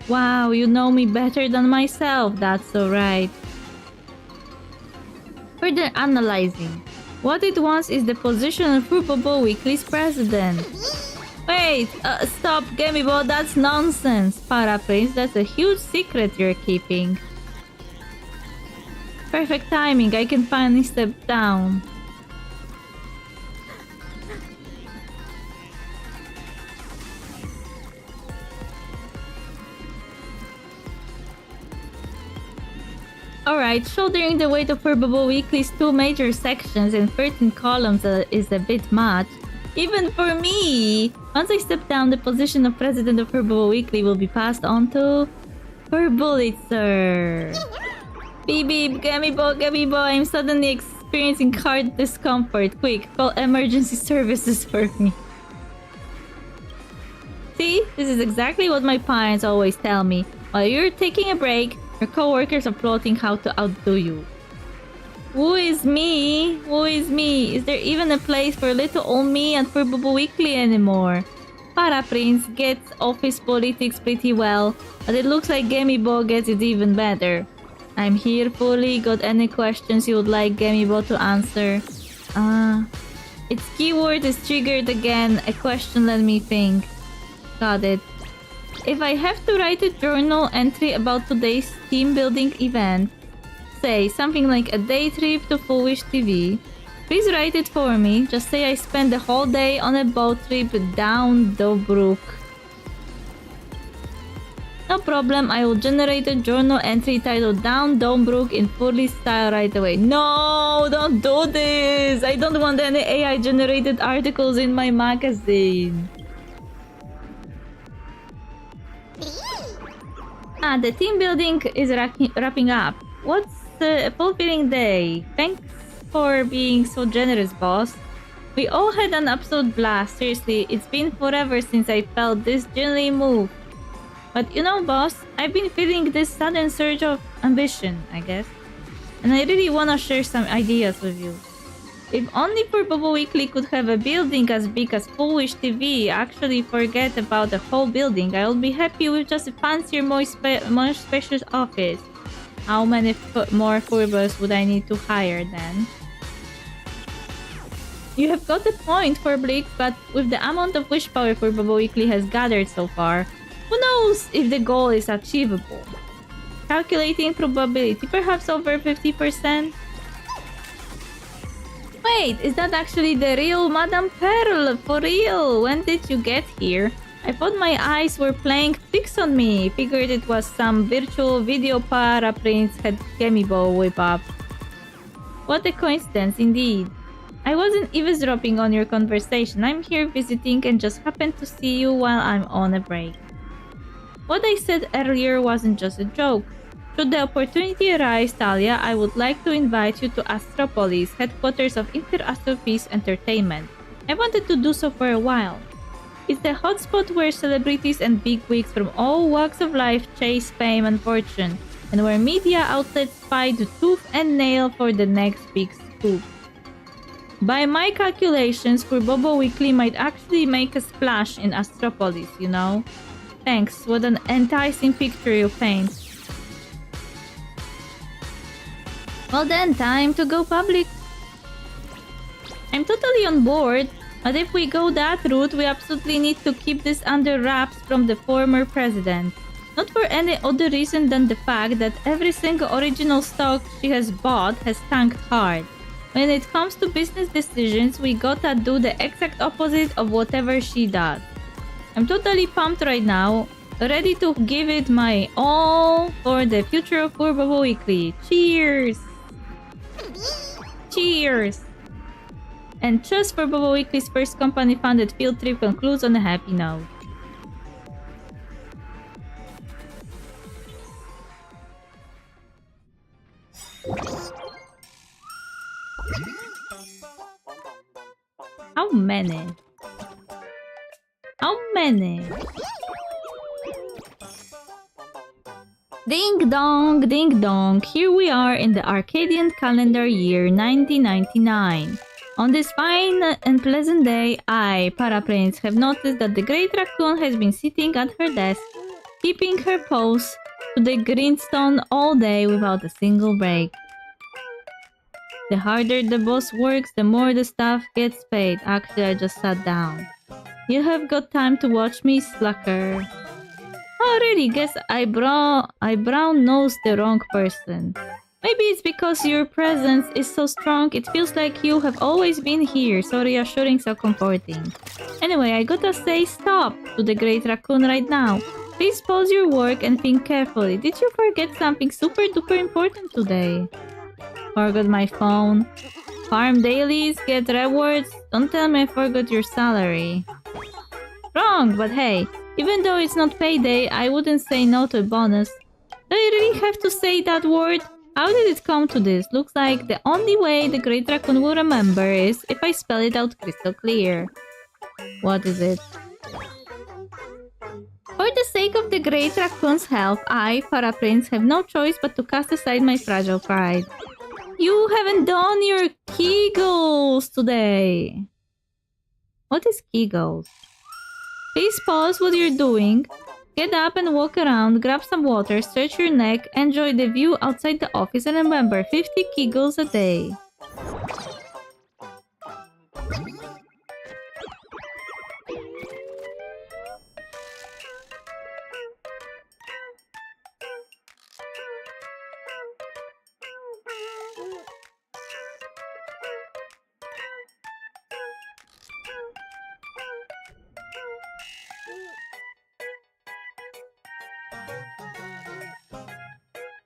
Wow, you know me better than myself, that's alright. Further analyzing. What it wants is the position of Fubobo Weekly's president. Wait, stop, Gamibo, that's nonsense. Para Prince, that's a huge secret you're keeping. Perfect timing, I can finally step down. Alright, shouldering the weight of Fubobo Weekly's 2 major sections and 13 columns is a bit much. Even for me! Once I step down, the position of president of Fubobo Weekly will be passed on to Furbulitzer. Beep beep, Gamibo, I'm suddenly experiencing heart discomfort. Quick, call emergency services for me. See, this is exactly what my parents always tell me. While you're taking a break, your co-workers are plotting how to outdo you. Who is me? Who is me? Is there even a place for little old me at Fubobo Weekly anymore? Para Prince gets office politics pretty well, but it looks like Gamibo gets it even better. I'm here fully. Got any questions you would like Gamibo to answer? Its keyword is triggered again. A question, let me think. Got it. If I have to write a journal entry about today's team building event, say something like a day trip to Foolish TV, please write it for me. Just say I spent the whole day on a boat trip down Dobruk. No problem, I will generate a journal entry titled Down Dobruk in fully style right away. No, don't do this! I don't want any AI generated articles in my magazine. The team building is wrapping up. What's a fulfilling day? Thanks for being so generous, boss. We all had an absolute blast. Seriously, it's been forever since I felt this genuinely move. But you know, boss, I've been feeling this sudden surge of ambition, I guess. And I really want to share some ideas with you. If only Fubobo Weekly could have a building as big as Foolish TV, actually forget about the whole building, I would be happy with just a fancier, more spacious office. How many more Furbos would I need to hire then? You have got a point, Furblik, but with the amount of wish power Fubobo Weekly has gathered so far, who knows if the goal is achievable? Calculating probability, perhaps over 50%? Wait, is that actually the real Madame Pearl? For real? When did you get here? I thought my eyes were playing tricks on me. Figured it was some virtual video para prince had Gamibo whip up. What a coincidence indeed. I wasn't eavesdropping on your conversation. I'm here visiting and just happened to see you while I'm on a break. What I said earlier wasn't just a joke. Should the opportunity arise, Talia, I would like to invite you to Astropolis, headquarters of Interastro Peace Entertainment. I wanted to do so for a while. It's the hotspot where celebrities and bigwigs from all walks of life chase fame and fortune, and where media outlets fight tooth and nail for the next big scoop. By my calculations, Fubobo Weekly might actually make a splash in Astropolis, you know? Thanks, what an enticing picture you paint. Well then, time to go public. I'm totally on board, but if we go that route, we absolutely need to keep this under wraps from the former president. Not for any other reason than the fact that every single original stock she has bought has tanked hard. When it comes to business decisions, we gotta do the exact opposite of whatever she does. I'm totally pumped right now, ready to give it my all for the future of Fubobo Weekly. Cheers! Cheers! And just Fubobo Weekly's first company-funded field trip concludes on a happy note. How many? How many? Ding dong, ding dong. Here we are in the Arcadian calendar year 1999. On this fine and pleasant day, I, Paraprince, have noticed that the Great Raccoon has been sitting at her desk, keeping her pose to the grindstone all day without a single break. The harder the boss works, the more the staff gets paid. Actually, I just sat down. You have got time to watch me, slacker. Oh, really? Guess I brown-nosed the wrong person. Maybe it's because your presence is so strong, it feels like you have always been here, so reassuring, so comforting. Anyway, I gotta say stop to the Great Raccoon right now. Please pause your work and think carefully. Did you forget something super duper important today? Forgot my phone. Farm dailies, get rewards. Don't tell me I forgot your salary. Wrong, but hey, even though it's not payday, I wouldn't say no to a bonus. Do I really have to say that word? How did it come to this? Looks like the only way the Great Raccoon will remember is if I spell it out crystal clear. What is it? For the sake of the Great Raccoon's health, I, Paraprince, have no choice but to cast aside my fragile pride. You haven't done your Kegels today. What is Kegels? Please pause what you're doing. Get up and walk around, grab some water, stretch your neck, enjoy the view outside the office, and remember, 50 Kegels a day.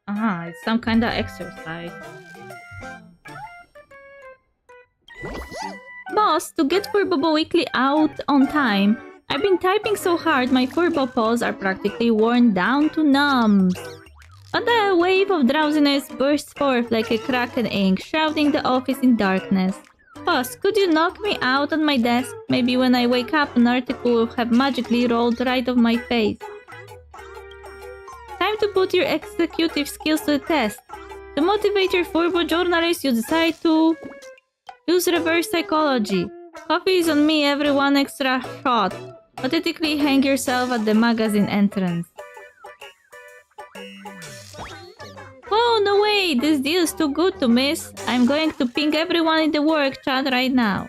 Aha, it's some kind of exercise. Boss, to get Furbo Weekly out on time, I've been typing so hard my Furbo paws are practically worn down to numbs. But a wave of drowsiness bursts forth like a kraken ink, shrouding the office in darkness. Boss, could you knock me out on my desk? Maybe when I wake up an article will have magically rolled right off my face. Time to put your executive skills to the test. To motivate your Furbo journalist, you decide to use reverse psychology. Coffee is on me, every one extra shot. Pathetically hang yourself at the magazine entrance. Oh, no way! This deal is too good to miss. I'm going to ping everyone in the work chat right now.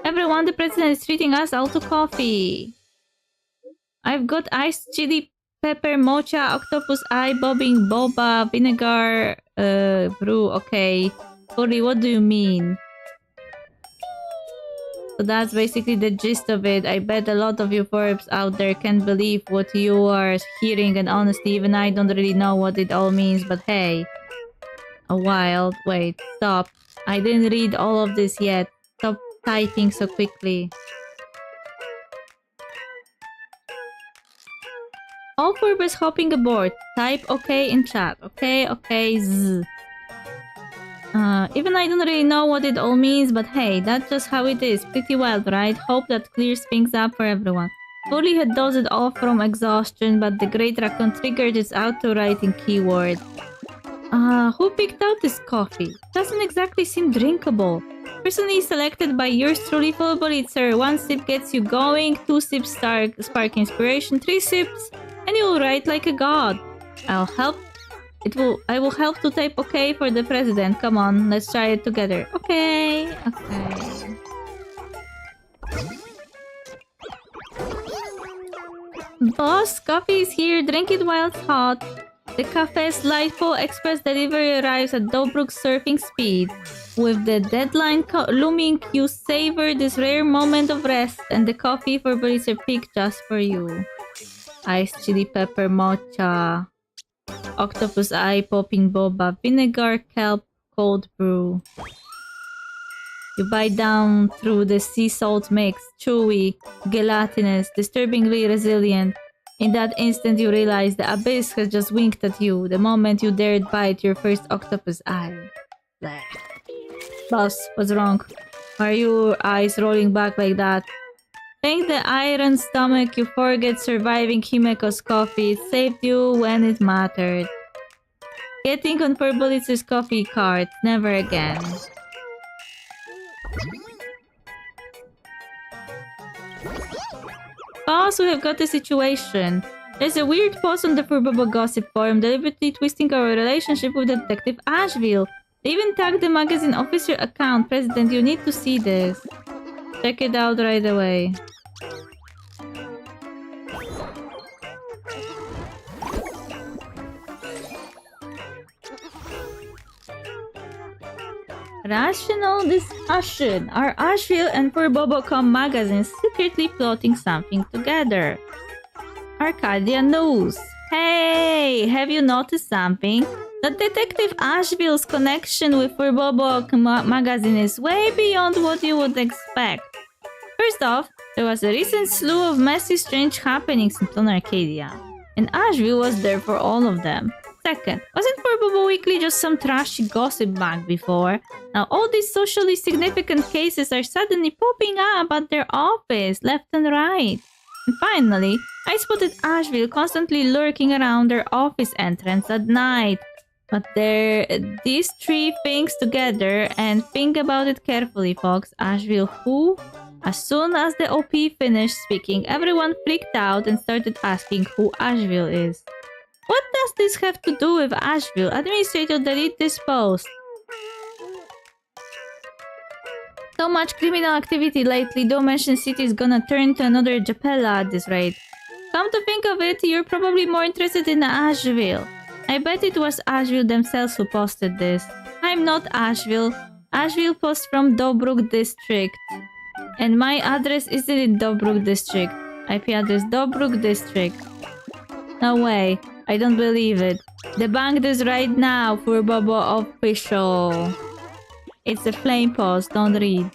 Everyone, the president is treating us all to coffee. I've got iced chili pepper, mocha, octopus eye, bobbing, boba, vinegar, brew. Okay. Sorry, what do you mean? So that's basically the gist of it. I bet a lot of you verbs out there can't believe what you are hearing, and honestly, even I don't really know what it all means, but hey. A while. Wait, stop. I didn't read all of this yet. Stop typing so quickly. All verbs hopping aboard. Type OK in chat. Okay, okay, z. Even I don't really know what it all means, but hey, that's just how it is. Pretty wild, right? Hope that clears things up for everyone. Fully had dozed off from exhaustion, but the Great Raccoon triggered its auto-writing keyword. Who picked out this coffee? Doesn't exactly seem drinkable. Personally selected by yours truly, full Bolitzer. 1 sip gets you going, 2 sips spark inspiration, 3 sips, and you'll write like a god. I will help to type OK for the president. Come on, let's try it together. Okay, okay. Boss, coffee is here. Drink it while it's hot. The cafe's delightful express delivery arrives at Dobruk's surfing speed. With the deadline looming, you savor this rare moment of rest and the coffee for Bolitzer picked just for you. Iced chili pepper mocha. Octopus eye, popping boba, vinegar, kelp, cold brew. You bite down through the sea salt mix, chewy, gelatinous, disturbingly resilient. In that instant, you realize the abyss has just winked at you the moment you dared bite your first octopus eye. Blech. Boss, what's wrong? Why are your eyes rolling back like that? Thank the iron stomach you forget surviving Himeko's coffee. It saved you when it mattered. Getting on Furbolit's coffee cart. Never again. Boss, we have got a situation. There's a weird post on the Furbobo gossip forum deliberately twisting our relationship with Detective Asheville. They even tagged the magazine official account. President, you need to see this. Check it out right away. Rational discussion. Are Asheville and Furbobo.com magazines secretly plotting something together? Arcadia knows. Hey, have you noticed something? The Detective Asheville's connection with Furbobo magazine is way beyond what you would expect. First off, there was a recent slew of messy, strange happenings in Plon Arcadia, and Asheville was there for all of them. Second, wasn't Furbobo Weekly just some trashy gossip bag before? Now all these socially significant cases are suddenly popping up at their office, left and right. And finally, I spotted Asheville constantly lurking around their office entrance at night. But these three things together, and think about it carefully, folks. Asheville who? As soon as the OP finished speaking, everyone freaked out and started asking who Asheville is. What does this have to do with Asheville? Administrator, delete this post. So much criminal activity lately, don't mention city is gonna turn to another Japella at this rate. Come to think of it, you're probably more interested in Asheville. I bet it was Asheville themselves who posted this. I'm not Asheville. Asheville posts from Dobruk district. And my address isn't in Dobruk district. IP address Dobruk district. No way. I don't believe it. Debunk this right now, Furbobo official. It's a flame post, don't read.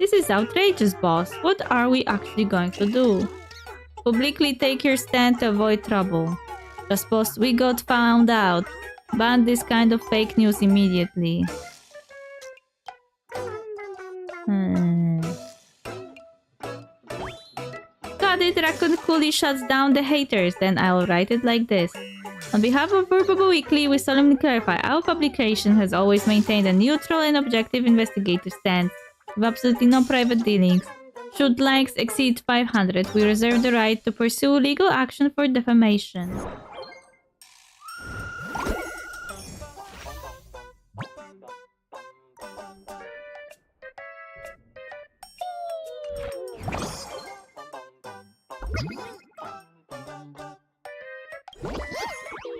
This is outrageous, boss. What are we actually going to do? Publicly take your stand to avoid trouble. Just post we got found out. Ban this kind of fake news immediately. Got it, Raccoon Coolie shuts down the haters. Then I'll write it like this. On behalf of Furbobo Weekly, we solemnly clarify our publication has always maintained a neutral and objective investigative stance, with absolutely no private dealings. Should likes exceed 500, we reserve the right to pursue legal action for defamation.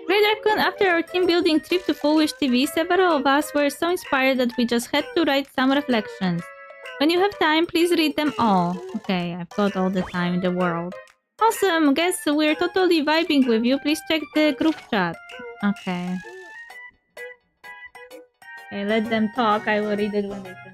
Great Raccoon, after our team building trip to Foolish TV, several of us were so inspired that we just had to write some reflections. When you have time, please read them all. Okay, I've got all the time in the world. Awesome, guess we're totally vibing with you. Please check the group chat. Okay. Okay, let them talk. I will read it when they finish.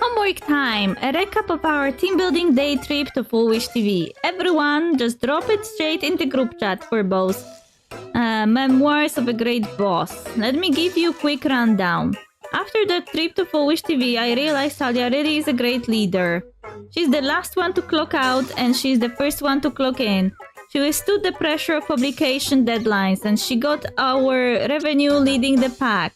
Homework time! A recap of our team building day trip to Foolish TV. Everyone, just drop it straight in the group chat for both. Memoirs of a Great Boss. Let me give you a quick rundown. After the trip to Foolish TV, I realized Talia really is a great leader. She's the last one to clock out and she's the first one to clock in. She withstood the pressure of publication deadlines and she got our revenue leading the pack.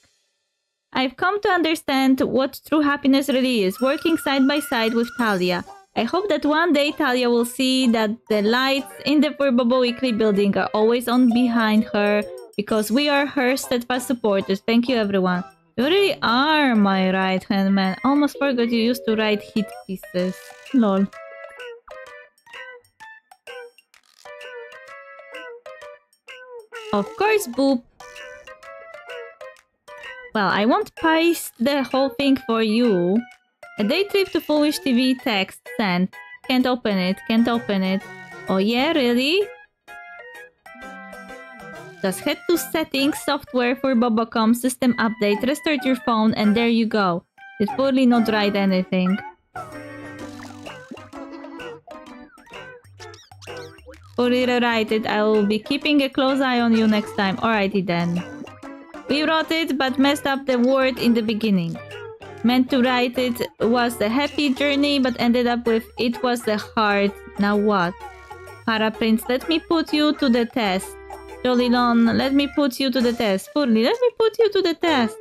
I've come to understand what true happiness really is, working side by side with Talia. I hope that one day Talia will see that the lights in the Furbobo Weekly building are always on behind her because we are her steadfast supporters. Thank you, everyone. You really are my right-hand man. Almost forgot you used to write hit pieces. Lol. Of course, Boop. Well, I won't paste the whole thing for you. A day trip to Foolish TV text sent. Can't open it, can't open it. Oh yeah, really? Just head to settings, software for Bobocom, system update, restart your phone, and there you go. Did poorly not write anything. Poorly rewrite it, I will be keeping a close eye on you next time. Alrighty then. We wrote it, but messed up the word in the beginning. Meant to write it was the happy journey, but ended up with it was the hard. Now what? Para Prince, let me put you to the test. Jolilon, let me put you to the test. Poorly, let me put you to the test.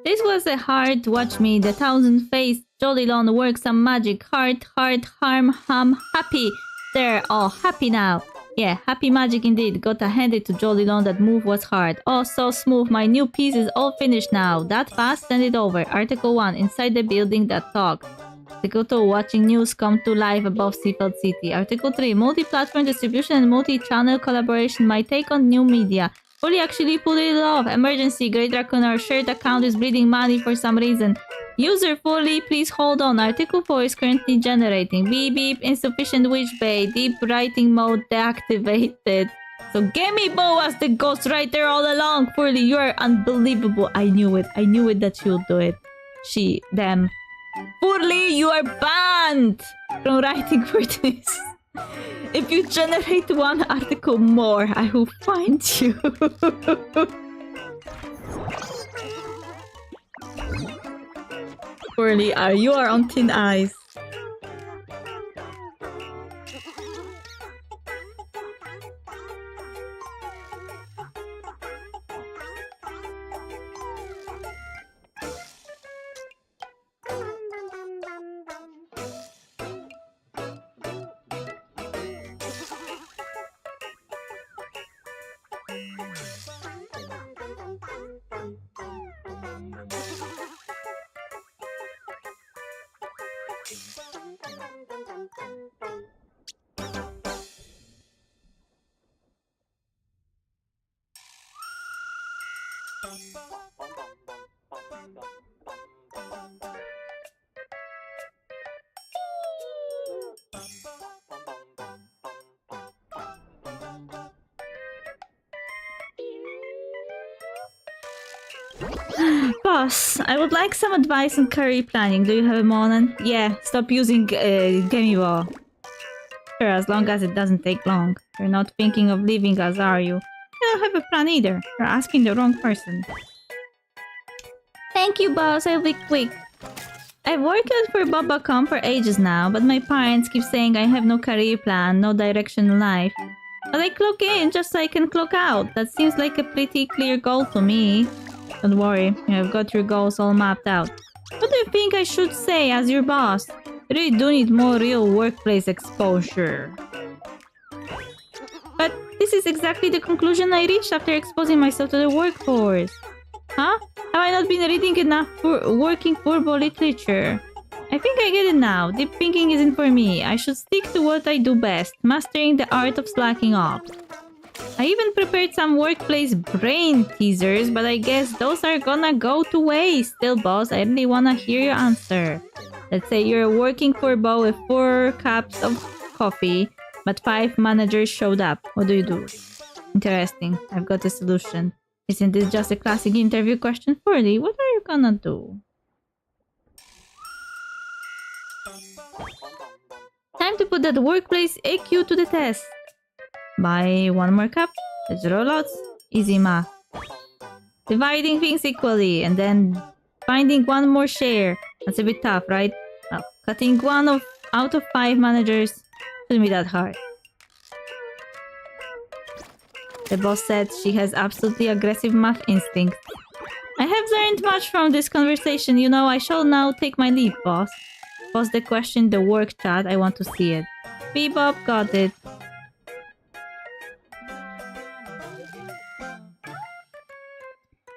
This was a hard watch me, the thousand-faced Jolilon work some magic. Heart, harm, hum, happy. There, all happy now. Yeah, happy magic indeed. Gotta hand it to Jolilon, that move was hard. Oh, so smooth. My new piece is all finished now. That fast, send it over. Article 1, inside the building that talk. Article 2, watching news come to life above Seafeld City. Article 3, multi-platform distribution and multi-channel collaboration might take on new media. Fully actually pulled it off. Emergency, Great Raccoon, our shared account is bleeding money for some reason. User fully, please hold on. Article 4 is currently generating. Beep beep, insufficient witch bay. Deep writing mode deactivated. So Gemi Bo was the ghostwriter all along. Fully, you are unbelievable. I knew it. I knew it that she would do it. She, them. Fully, you are banned from writing for this. If you generate one article more, I will find you. Poorly, you are on thin ice. Boss, I would like some advice on career planning. Do you have a moment? Yeah, stop using Gemibo. Sure, as long as it doesn't take long. You're not thinking of leaving us, are you? I don't have a plan either. You're asking the wrong person. Thank you, boss. I'll be quick. I've worked for Bobacom for ages now, but my parents keep saying I have no career plan, no direction in life. But I clock in just so I can clock out. That seems like a pretty clear goal to me. Don't worry, you have got your goals all mapped out. What do you think I should say as your boss? You really do need more real workplace exposure. But this is exactly the conclusion I reached after exposing myself to the workforce. Huh? Have I not been reading enough for working Furbo literature? I think I get it now. Deep thinking isn't for me. I should stick to what I do best, mastering the art of slacking off. I even prepared some workplace brain teasers, but I guess those are gonna go to waste. Still, boss, I really wanna hear your answer. Let's say you're working for Bo with 4 cups of coffee, but 5 managers showed up. What do you do? Interesting. I've got a solution. Isn't this just a classic interview question, 40? What are you gonna do? Time to put that workplace AQ to the test. Buy 1 more cup. That's 0 lots. Easy math. Dividing things equally and then finding 1 more share. That's a bit tough, right? Well, cutting 1 out of 5 managers shouldn't be that hard. The boss said she has absolutely aggressive math instincts. I have learned much from this conversation. You know, I shall now take my leave, boss. Post the question in the work chat. I want to see it. Bebop, got it.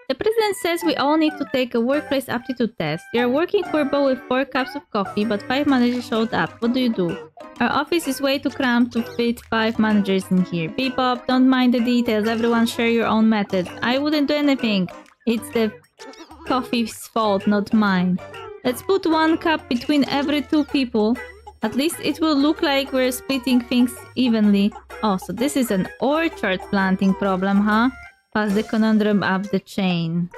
The president says we all need to take a workplace aptitude test. You're working for Bo with 4 cups of coffee, but 5 managers showed up. What do you do? Our office is way too cramped to fit 5 managers in here. Bebop, don't mind the details. Everyone share your own methods. I wouldn't do anything. It's the coffee's fault, not mine. Let's put 1 cup between every 2 people. At least it will look like we're splitting things evenly. Oh, so this is an orchard planting problem, huh? Pass the conundrum up the chain.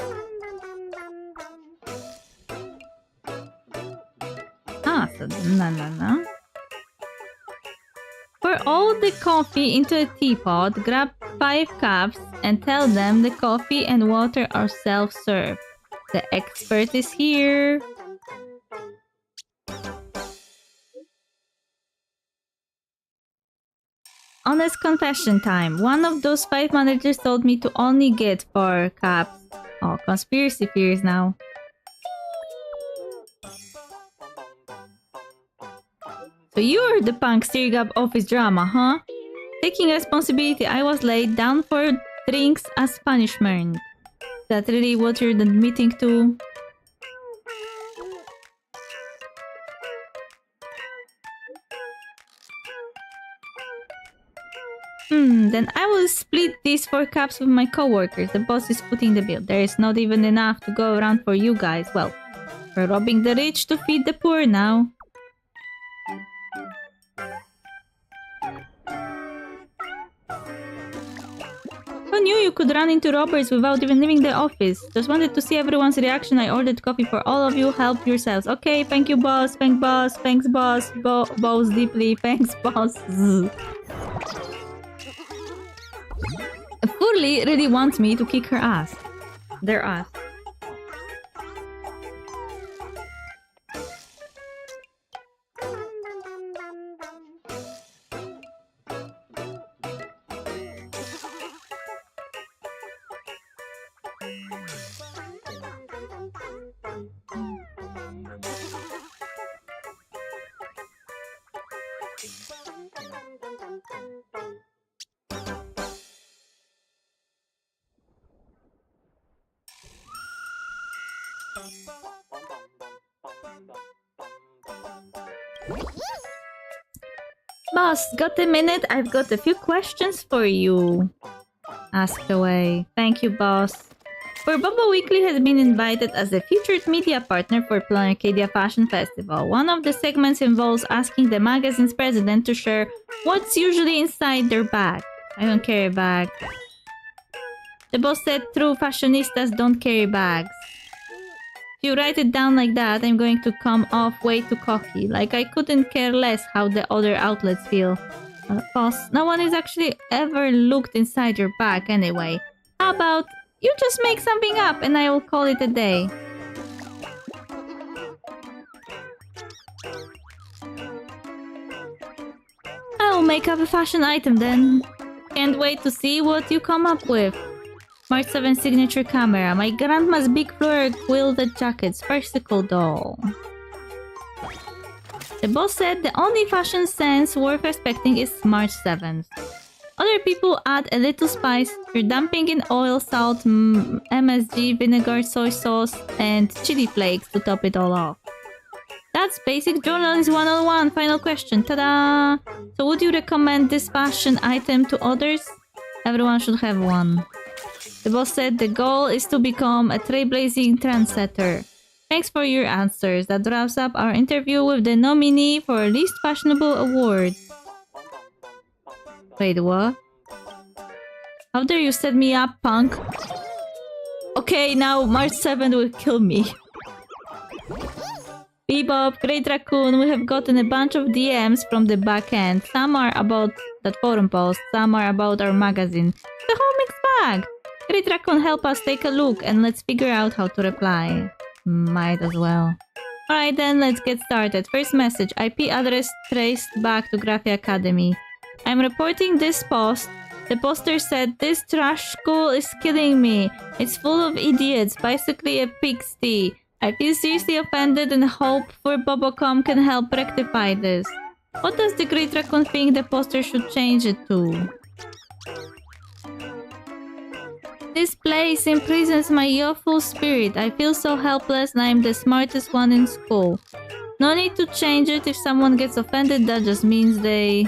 Ah, so no. Pour all the coffee into a teapot, grab 5 cups, and tell them the coffee and water are self-serve. The expert is here. Honest confession time. One of those 5 managers told me to only get 4 cups. Oh, conspiracy theories now. So you're the punk stirring up office drama, huh? Taking responsibility, I was laid down for drinks as punishment. That really what you're admitting to? Then I will split these 4 cups with my coworkers. The boss is footing the bill. There is not even enough to go around for you guys. Well, we're robbing the rich to feed the poor now. Who knew you could run into robbers without even leaving the office? Just wanted to see everyone's reaction. I ordered coffee for all of you. Help yourselves. Okay, thank you, boss. Thanks, boss. Thanks, boss. Boss deeply. Thanks, boss. Furley really wants me to kick her ass. Their ass. Boss, got a minute? I've got a few questions for you. Ask away. Thank you, boss. For Bobo Weekly has been invited as a featured media partner for Planarcadia Fashion Festival. One of the segments involves asking the magazine's president to share what's usually inside their bag. I don't carry a bag. The boss said true fashionistas don't carry bags. If you write it down like that, I'm going to come off way too cocky. Like I couldn't care less how the other outlets feel. Boss, no one has actually ever looked inside your bag anyway. How about you just make something up and I will call it a day? I'll make up a fashion item then. Can't wait to see what you come up with. March 7 signature camera, my grandma's big floral quilted jacket, Sparsicle doll. The boss said the only fashion sense worth respecting is March 7th. Other people add a little spice. You're dumping in oil, salt, MSG, vinegar, soy sauce, and chili flakes to top it all off. That's basic journalism 101. Final question. Ta-da! So would you recommend this fashion item to others? Everyone should have one. The boss said the goal is to become a trailblazing trendsetter. Thanks for your answers. That wraps up our interview with the nominee for Least Fashionable Award. Wait, what? How dare you set me up, punk? Okay, now March 7th will kill me. Bebop, Great Raccoon, we have gotten a bunch of DMs from the back end. Some are about that forum post, some are about our magazine. The whole mixed bag! Great Raccoon, help us take a look and let's figure out how to reply. Might as well. Alright then, let's get started. First message, IP address traced back to Graphia Academy. I'm reporting this post. The poster said, "This trash school is killing me. It's full of idiots, basically a pigsty. I feel seriously offended and hope for Bobocom can help rectify this." What does the Great Raccoon think the poster should change it to? This place imprisons my youthful spirit. I feel so helpless and I'm the smartest one in school. No need to change it. If someone gets offended, that just means they...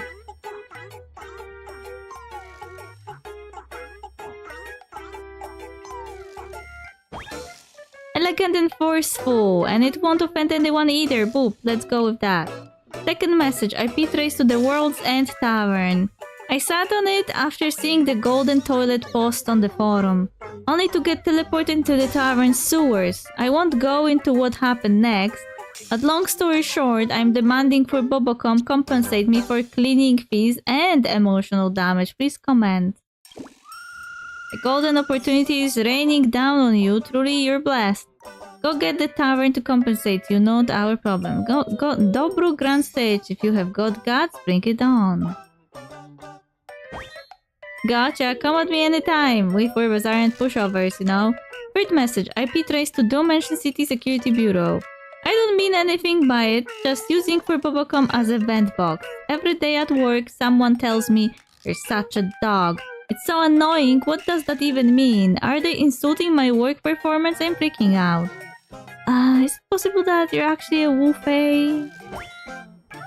Elegant and forceful, and it won't offend anyone either. Boop, let's go with that. Second message, IP trace to the World's End Tavern. I sat on it after seeing the golden toilet post on the forum, only to get teleported into the tavern's sewers. I won't go into what happened next, but long story short, I'm demanding for Bobocom compensate me for cleaning fees and emotional damage. Please comment. The golden opportunity is raining down on you. Truly, you're blessed. Go get the tavern to compensate you, not our problem. Go, Dobro Grand Stage. If you have got guts, bring it on. Gotcha, come at me anytime. We forbes aren't pushovers, you know. Third message, IP trace to Dimension City Security Bureau. I don't mean anything by it, just using for Bobocom as a vent box. Every day at work, someone tells me, "You're such a dog." It's so annoying, what does that even mean? Are they insulting my work performance? I'm freaking out. Is it possible that you're actually a Wu-Fei?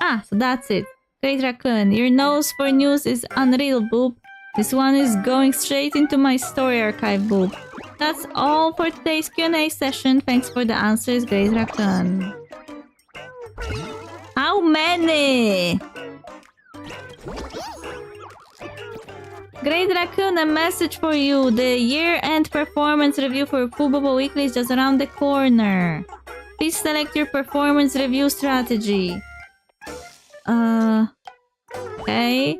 Ah, so that's it. Great Raccoon, your nose for news is unreal, boop. This one is going straight into my story archive, boop. That's all for today's Q&A session. Thanks for the answers, Great Raccoon. How many? Great Raccoon, a message for you. The year-end performance review for Fubobo Weekly is just around the corner. Please select your performance review strategy. Okay.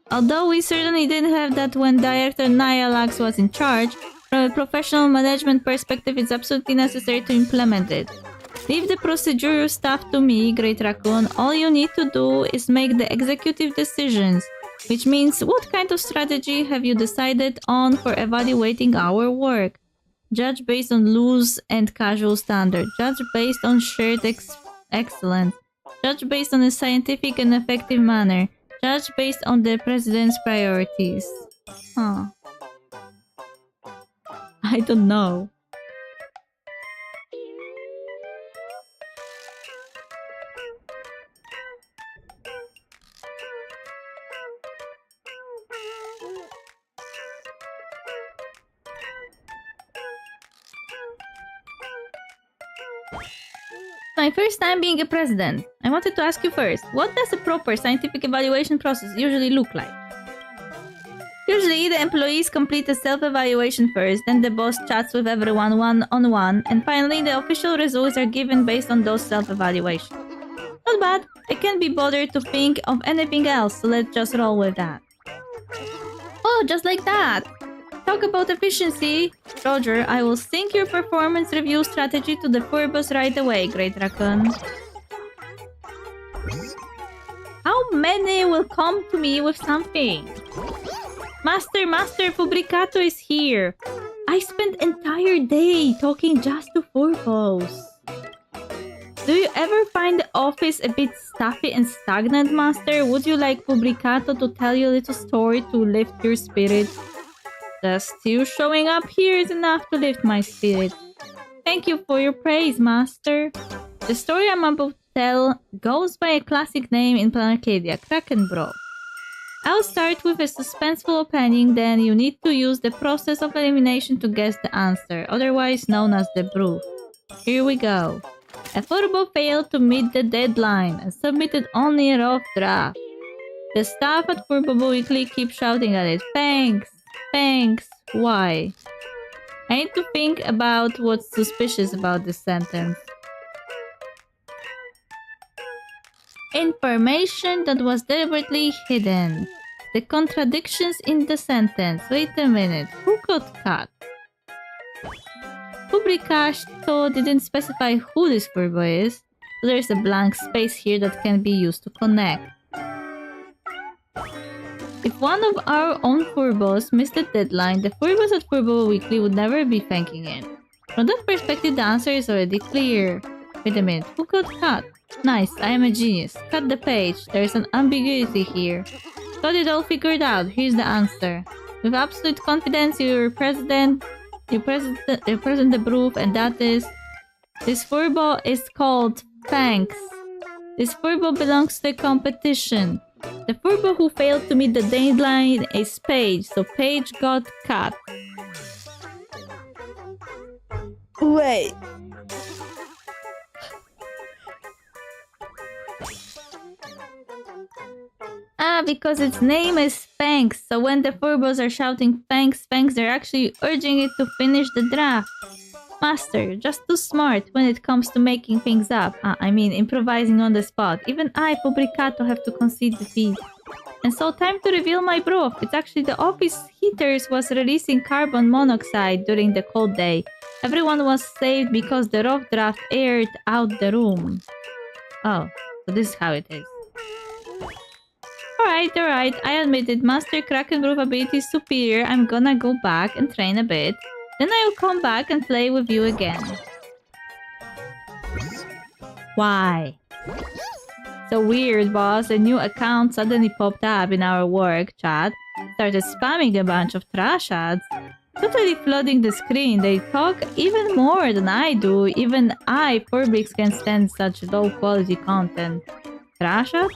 Although we certainly didn't have that when Director Nyalax was in charge, from a professional management perspective, it's absolutely necessary to implement it. Leave the procedural stuff to me, Great Raccoon. All you need to do is make the executive decisions. Which means, what kind of strategy have you decided on for evaluating our work? Judge based on loose and casual standard. Judge based on shared excellence. Judge based on a scientific and effective manner. Judge based on the president's priorities. Huh. I don't know. My first time being a president. I wanted to ask you first, what does a proper scientific evaluation process usually look like? Usually, the employees complete a self-evaluation first, then the boss chats with everyone one-on-one, and finally, the official results are given based on those self-evaluations. Not bad. I can't be bothered to think of anything else, so let's just roll with that. Oh, just like that! Talk about efficiency. Roger, I will sync your performance review strategy to the Furbus right away, Great Raccoon. How many will come to me with something? Master, Publicato is here. I spent entire day talking just to Furbos. Do you ever find the office a bit stuffy and stagnant, Master? Would you like Publicato to tell you a little story to lift your spirit? Just you showing up here is enough to lift my spirit. Thank you for your praise, Master. The story I'm about to tell goes by a classic name in Planarcadia, Krakenbro. I'll start with a suspenseful opening, then you need to use the process of elimination to guess the answer, otherwise known as the proof. Here we go. A Furbo failed to meet the deadline and submitted only a rough draft. The staff at Furbo Weekly keep shouting at it, "Thanks! Thanks! Why?" I need to think about what's suspicious about this sentence. Information that was deliberately hidden. The contradictions in the sentence. Wait a minute. Who got cut? Publicato didn't specify who this Furbo is, so there's a blank space here that can be used to connect. If one of our own Furbos missed the deadline, the Furbos at Furbo Weekly would never be thanking it. From that perspective, the answer is already clear. Wait a minute. Who got cut? Nice, I am a genius. Cut the page. There's an ambiguity here. Got it all figured out. Here's the answer. With absolute confidence, you present the proof, and that is... This Furbo is called Thanks. This Furbo belongs to the competition. The Furbo who failed to meet the deadline is Paige, so Paige got cut. Wait. Because its name is Thanks, so when the Furbos are shouting thanks, thanks, they're actually urging it to finish the draft. Master, you're just too smart when it comes to making things up. I mean, improvising on the spot. Even I, Publicato, have to concede defeat. And so, time to reveal my proof. It's actually the office heaters was releasing carbon monoxide during the cold day. Everyone was saved because the rough draft aired out the room. Oh, so this is how it is. Alright, I admit it. Master Kraken Proof ability is superior. I'm gonna go back and train a bit. Then I'll come back and play with you again. Why? So weird, boss. A new account suddenly popped up in our work chat. Started spamming a bunch of trash ads. Totally flooding the screen. They talk even more than I do. Even I, Furbrix, can stand such low quality content. Trash ads?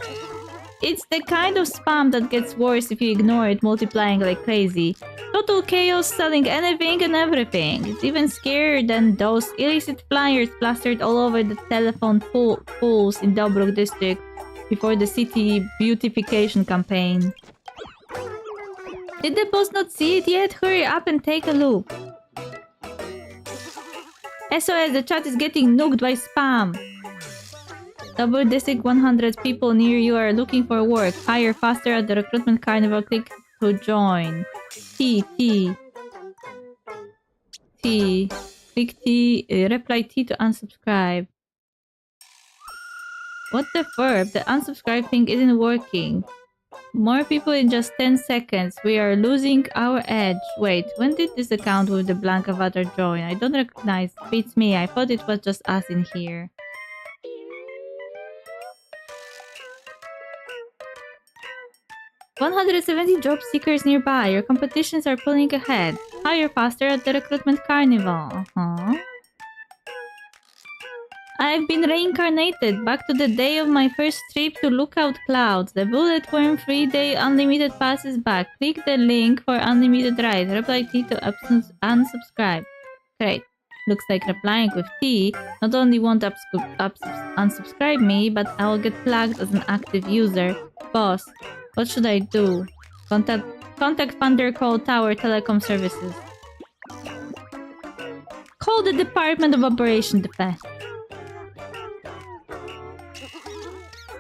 It's the kind of spam that gets worse if you ignore it, multiplying like crazy. Total chaos, selling anything and everything. It's even scarier than those illicit flyers plastered all over the telephone poles in Dobrog district before the city beautification campaign. Did the boss not see it yet? Hurry up and take a look. SOS, the chat is getting nuked by spam. Double District 100 people near you are looking for work. Hire faster at the recruitment carnival. Click to join. Click T. Reply T to unsubscribe. What the verb? The unsubscribe thing isn't working. More people in just 10 seconds. We are losing our edge. Wait, when did this account with the blank avatar join? I don't recognize. Beats me. I thought it was just us in here. $170 job seekers nearby. Your competitions are pulling ahead. Hire faster at the recruitment carnival. I've been reincarnated back to the day of my first trip to Lookout Clouds. The bullet worm 3-day unlimited passes back. Click the link for unlimited ride. Reply T to unsubscribe. Great. Looks like replying with T not only won't unsubscribe me, but I will get flagged as an active user. Boss, what should I do? Contact Thundercall Tower Telecom Services. Call the Department of Operation Defense.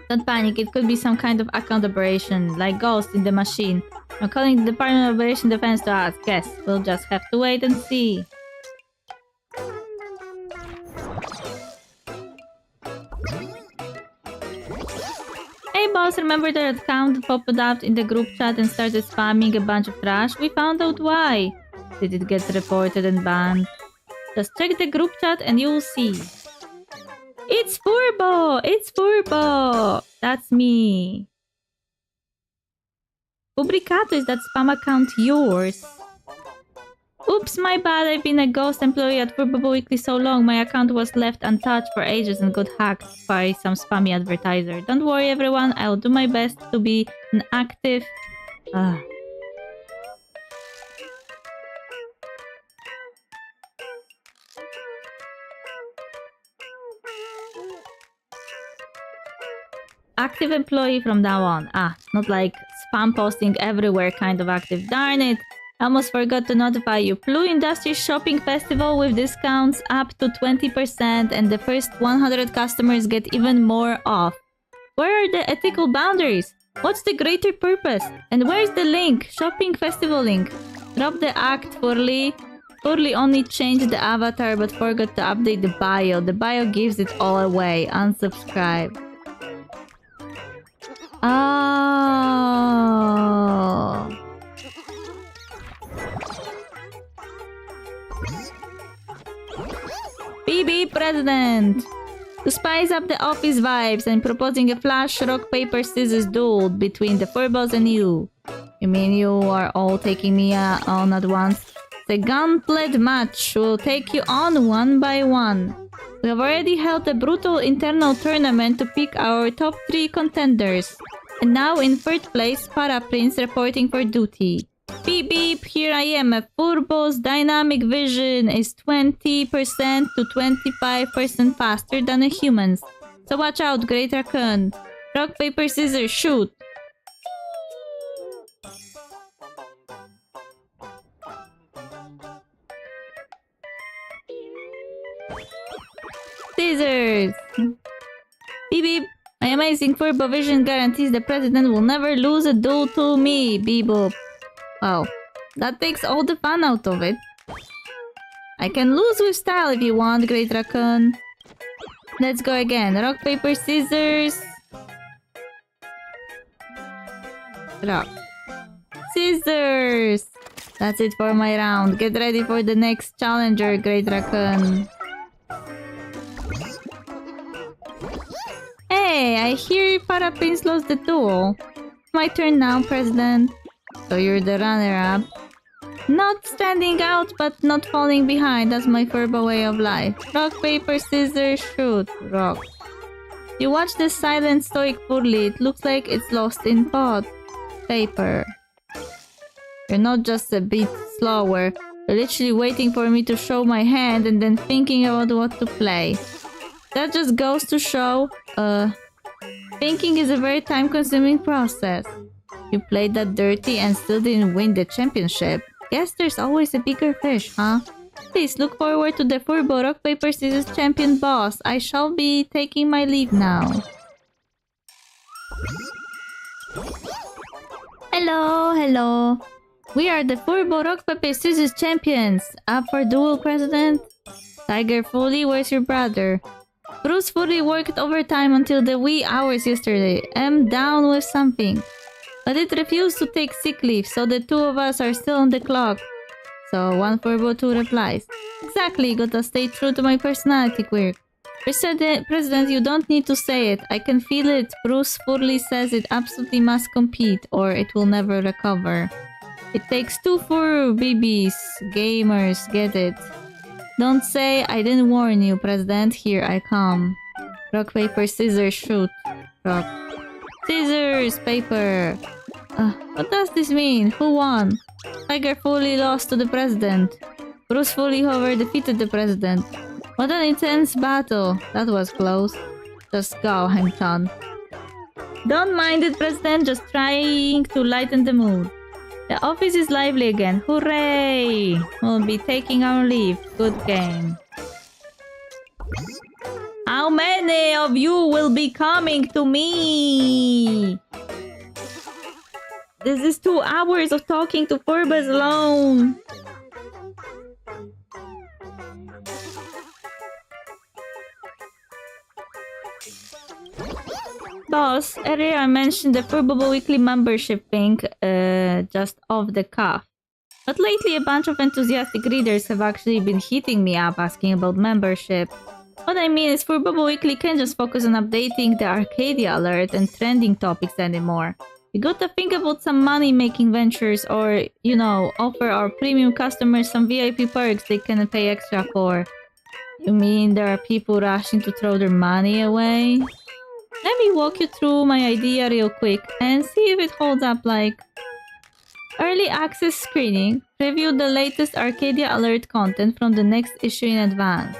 Don't panic, it could be some kind of account operation, like Ghost in the Machine. I'm calling the Department of Operation Defense to ask. Guess we'll just have to wait and see. Hey boss, remember that account that popped up in the group chat and started spamming a bunch of trash? We found out why. Did it get reported and banned? Just check the group chat and you'll see. It's Furbo! It's Furbo! That's me. Publicato, is that spam account yours? Oops, my bad. I've been a ghost employee at Furbo Weekly so long, my account was left untouched for ages and got hacked by some spammy advertiser. Don't worry everyone, I'll do my best to be an active Ah. Active employee from now on. Ah, not like spam posting everywhere kind of active. Darn it! I almost forgot to notify you. Blue Industry Shopping Festival with discounts up to 20% and the first 100 customers get even more off. Where are the ethical boundaries? What's the greater purpose? And where's the link? Shopping festival link. Drop the act, Furley. Furley only changed the avatar but forgot to update the bio. The bio gives it all away. Unsubscribe. Oh. BB President! To spice up the office vibes, I'm proposing a flash rock paper scissors duel between the Furbos and you. You mean you are all taking me on at once? The gauntlet match will take you on one by one. We have already held a brutal internal tournament to pick our top 3 contenders. And now in third place, Para Prince reporting for duty. Beep beep, here I am. A Furbo's dynamic vision is 20% to 25% faster than a human's. So watch out, Great Raccoon. Rock, paper, scissors, shoot. Scissors! Beep beep. My amazing Furbo vision guarantees the president will never lose a duel to me, beep boop. Wow, that takes all the fun out of it. I can lose with style if you want, Great Raccoon. Let's go again. Rock, paper, scissors. Rock. Scissors! That's it for my round. Get ready for the next challenger, Great Raccoon. Hey, I hear Para Prince lost the duel. My turn now, President. So you're the runner-up. Not standing out, but not falling behind. That's my Furbo way of life. Rock, paper, scissors, shoot. Rock. You watch the silent stoic Furly. It looks like it's lost in thought. Paper. You're not just a bit slower. You're literally waiting for me to show my hand and then thinking about what to play. That just goes to show, thinking is a very time-consuming process. You played that dirty and still didn't win the championship. Guess there's always a bigger fish, huh? Please look forward to the Furbo Rock Paper Scissors Champion boss. I shall be taking my leave now. Hello, hello. We are the Furbo Rock Paper Scissors Champions. Up for duel, President? Tiger Foley, where's your brother? Bruce Foley worked overtime until the wee hours yesterday. I'm down with something. But it refused to take sick leave, so the two of us are still on the clock. So one Furbo, two replies. Exactly, gotta stay true to my personality quirk. President, you don't need to say it. I can feel it. Bruce Furley says it absolutely must compete, or it will never recover. It takes 2 for BBs. Gamers, get it. Don't say I didn't warn you, President. Here I come. Rock, paper, scissors, shoot. Rock. Scissors, paper. What does this mean? Who won? Tiger Foley lost to the President. Bruce Foley, however, defeated the President. What an intense battle. That was close. Just go, I'm done. Don't mind it, President. Just trying to lighten the mood. The office is lively again. Hooray! We'll be taking our leave. Good game. How many of you will be coming to me? This is 2 hours of talking to Furbos alone. Boss, earlier I mentioned the Furbo weekly membership thing, just off the cuff. But lately a bunch of enthusiastic readers have actually been hitting me up asking about membership. What I mean is Furbo Weekly can't just focus on updating the Arcadia alert and trending topics anymore. We gotta think about some money-making ventures or, you know, offer our premium customers some VIP perks they can pay extra for. You mean there are people rushing to throw their money away? Let me walk you through my idea real quick and see if it holds up like... Early access screening. Preview the latest Arcadia Alert content from the next issue in advance.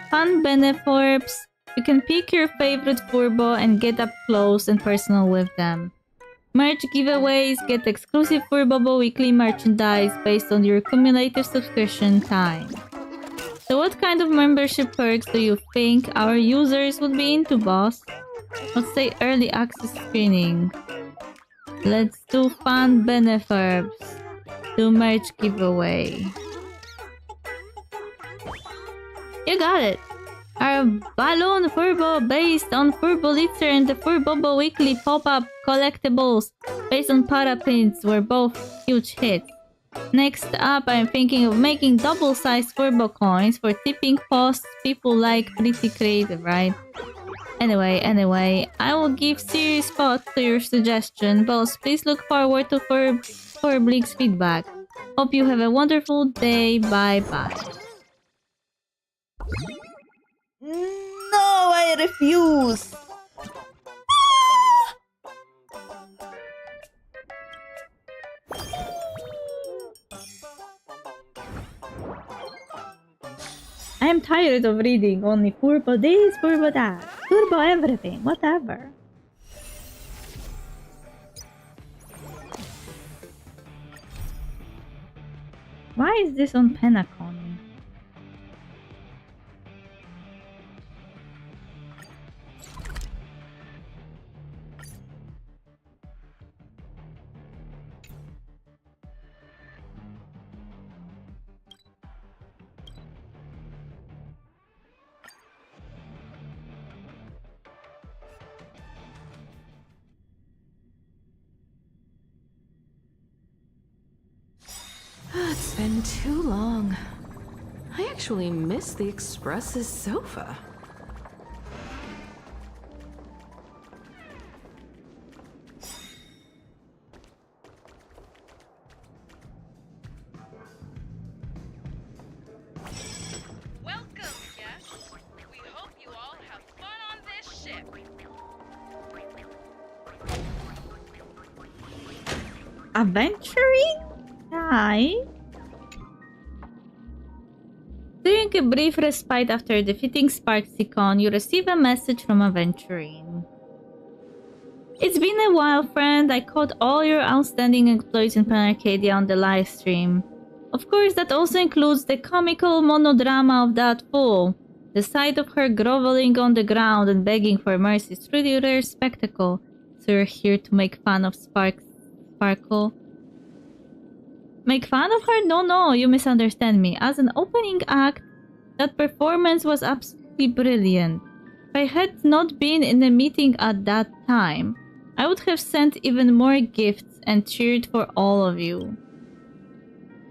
Fun Beneforbs. You can pick your favorite Furbo and get up close and personal with them. Merch giveaways. Get exclusive Furbobo weekly merchandise based on your cumulative subscription time. So what kind of membership perks do you think our users would be into, boss? Let's say early access screening. Let's do fun Beneforbs. Do merch giveaway. You got it! Our Balloon Furbo based on Furbolitzer and the Furbobo Weekly pop-up collectibles based on Parapins were both huge hits. Next up, I'm thinking of making double-sized Furbo coins for tipping posts. People like pretty creative, right? Anyway, I will give serious thought to your suggestion, boss. Please look forward to Furbleak's feedback. Hope you have a wonderful day. Bye-bye. No, I refuse. I am tired of reading only Furbo this, Furbo that, Furbo everything, whatever. Why is this on Penacon? It's been too long. I actually miss the Express's sofa. Welcome, guests. We hope you all have fun on this ship. Adventuring? Hi. During a brief respite after defeating Sparksicon, you receive a message from Aventurine. It's been a while, friend. I caught all your outstanding exploits in Pan Arcadia on the live stream. Of course, that also includes the comical monodrama of that fool. The sight of her groveling on the ground and begging for mercy is truly a rare spectacle. So you're here to make fun of Sparkle. Make fun of her? No, you misunderstand me. As an opening act, that performance was absolutely brilliant. If I had not been in the meeting at that time, I would have sent even more gifts and cheered for all of you.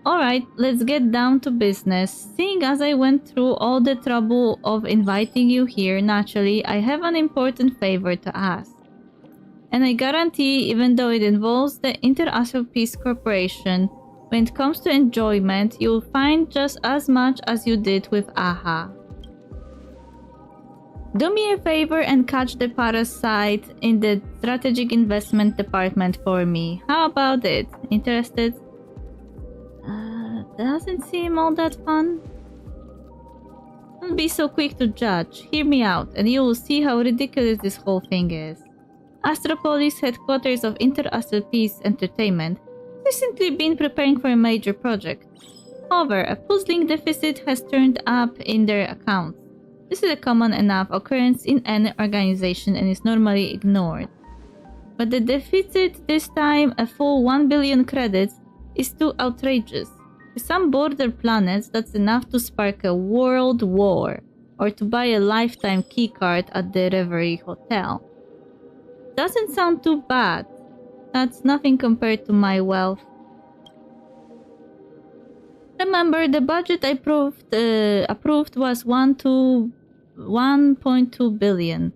Alright, let's get down to business. Seeing as I went through all the trouble of inviting you here, naturally, I have an important favor to ask. And I guarantee, even though it involves the Inter-Asio Peace Corporation, when it comes to enjoyment, you'll find just as much as you did with AHA. Do me a favor and catch the parasite in the strategic investment department for me. How about it? Interested? Doesn't seem all that fun. Don't be so quick to judge. Hear me out, and you will see how ridiculous this whole thing is. Astropolis, headquarters of Inter-Astral Peace Entertainment, recently been preparing for a major project. However, a puzzling deficit has turned up in their accounts. This is a common enough occurrence in any organization and is normally ignored. But the deficit this time, a full 1 billion credits, is too outrageous. For some border planets, that's enough to spark a world war, or to buy a lifetime keycard at the Reverie Hotel. Doesn't sound too bad. That's nothing compared to my wealth. Remember, the budget I approved was 1.2 billion.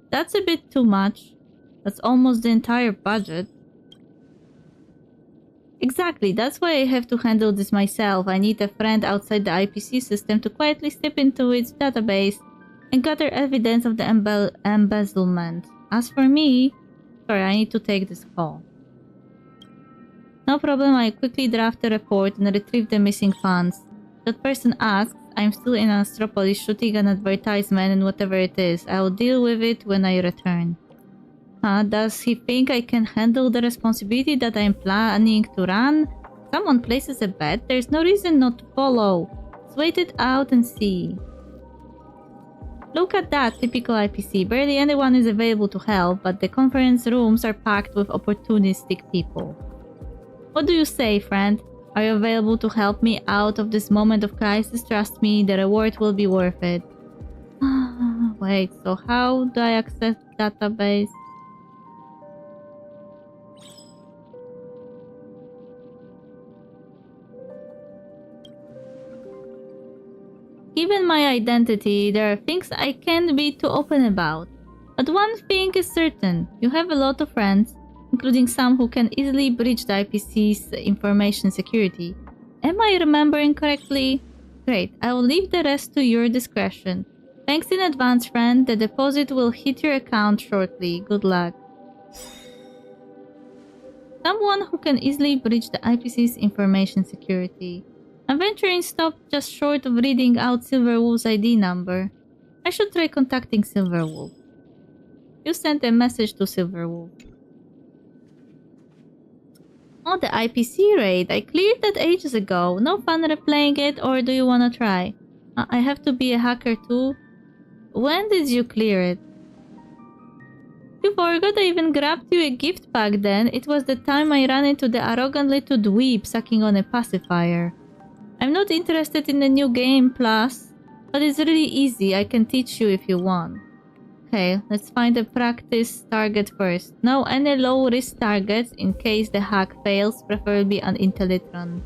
That's a bit too much. That's almost the entire budget. Exactly, that's why I have to handle this myself. I need a friend outside the IPC system to quietly step into its database and gather evidence of the embezzlement. As for me, sorry, I need to take this call. No problem, I quickly draft a report and retrieve the missing funds. That person asks, I'm still in Astropolis shooting an advertisement and whatever it is. I'll deal with it when I return. Does he think I can handle the responsibility that I'm planning to run? Someone places a bet, there's no reason not to follow. Let's wait it out and see. Look at that, typical IPC. Barely anyone is available to help, but the conference rooms are packed with opportunistic people. What do you say, friend? Are you available to help me out of this moment of crisis? Trust me, the reward will be worth it. Wait, so how do I access database? Given my identity, there are things I can't be too open about. But one thing is certain, you have a lot of friends, including some who can easily breach the IPC's information security. Am I remembering correctly? Great, I will leave the rest to your discretion. Thanks in advance, friend. The deposit will hit your account shortly. Good luck. Someone who can easily breach the IPC's information security. Adventuring stopped just short of reading out Silverwolf's ID number. I should try contacting Silverwolf. You sent a message to Silverwolf. Oh, the IPC raid. I cleared that ages ago. No fun replaying it, or do you wanna try? I have to be a hacker too? When did you clear it? You forgot I even grabbed you a gift back then. It was the time I ran into the arrogant little dweeb sucking on a pacifier. I'm not interested in the new game plus, but it's really easy. I can teach you if you want. Okay, let's find a practice target first. No any low-risk targets in case the hack fails, preferably an Intellitron.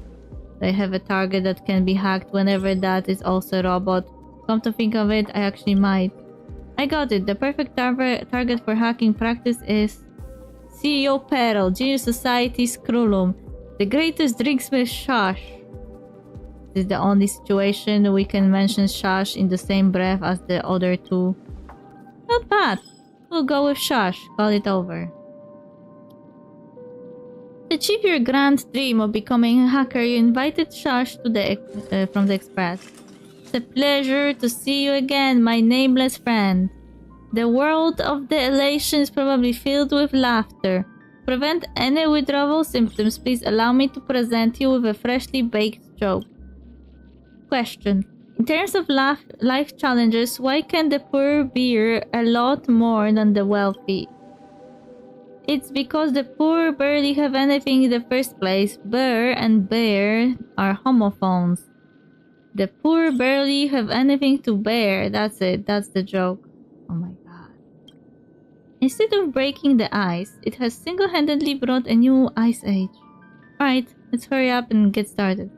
They have a target that can be hacked whenever that is also a robot. Come to think of it, I actually might. I got it. The perfect target for hacking practice is CEO Peril, Genius Society's Krulum, the greatest drinksmith Shash. This is the only situation we can mention Shash in the same breath as the other two. Not bad. We'll go with Shash. Call it over. To achieve your grand dream of becoming a hacker, you invited Shash to the from the Express. It's a pleasure to see you again, my nameless friend. The world of the elation is probably filled with laughter. To prevent any withdrawal symptoms, please allow me to present you with a freshly baked joke. Question. In terms of life challenges, why can the poor bear a lot more than the wealthy? It's because the poor barely have anything in the first place. Bear and bear are homophones. The poor barely have anything to bear. That's it. That's the joke. Oh my god. Instead of breaking the ice, it has single-handedly brought a new ice age. Alright, let's hurry up and get started.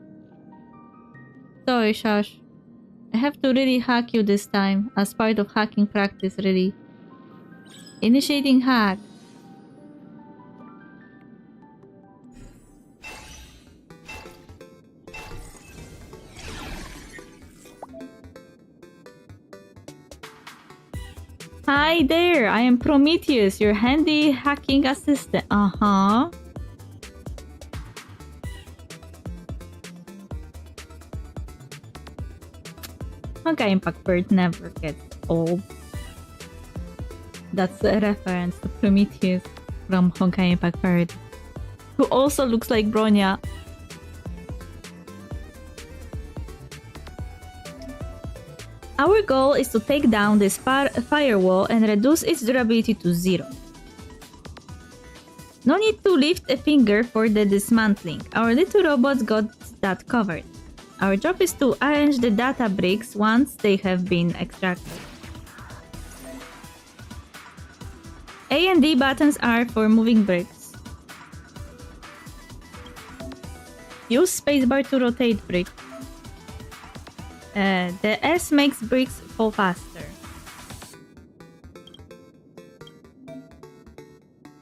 Sorry, Shash. I have to really hack you this time, as part of hacking practice, really. Initiating hack. Hi there, I am Prometheus, your handy hacking assistant. Uh-huh. Honkai Impact Bird never gets old. That's a reference to Prometheus from Honkai Impact Bird, who also looks like Bronya. Our goal is to take down this firewall and reduce its durability to 0. No need to lift a finger for the dismantling. Our little robots got that covered. Our job is to arrange the data bricks once they have been extracted. A and D buttons are for moving bricks. Use spacebar to rotate bricks. The S makes bricks fall faster.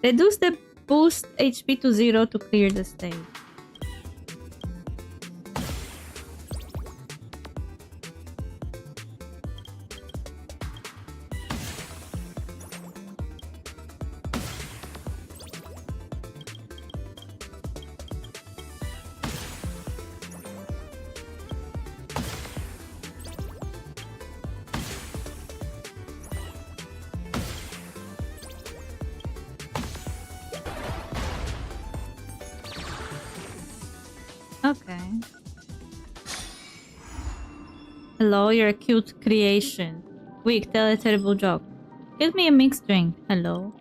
Reduce the boost HP to 0 to clear the stage. Okay. Hello, you're a cute creation. Weak, tell a terrible joke. Give me a mixed drink. Hello.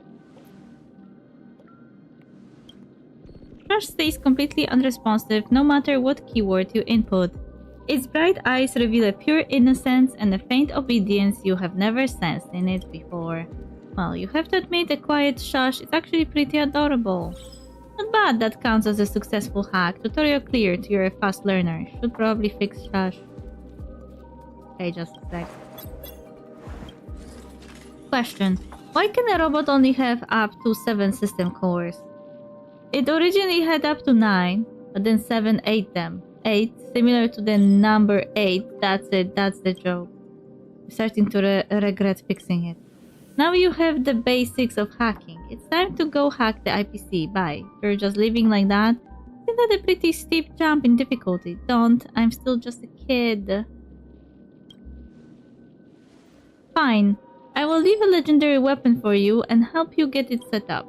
Trash stays completely unresponsive no matter what keyword you input. Its bright eyes reveal a pure innocence and a faint obedience you have never sensed in it before. Well, you have to admit the quiet shush is actually pretty adorable. Not bad, that counts as a successful hack. Tutorial cleared, you're a fast learner. Should probably fix shush. Okay, just a sec. Question. Why can a robot only have up to 7 system cores? It originally had up to 9, but then 7 ate them. 8, similar to the number 8, that's it, that's the joke. I'm starting to regret fixing it. Now you have the basics of hacking. It's time to go hack the IPC. Bye. You're just living like that? Isn't that a pretty steep jump in difficulty? Don't. I'm still just a kid. Fine. I will leave a legendary weapon for you and help you get it set up.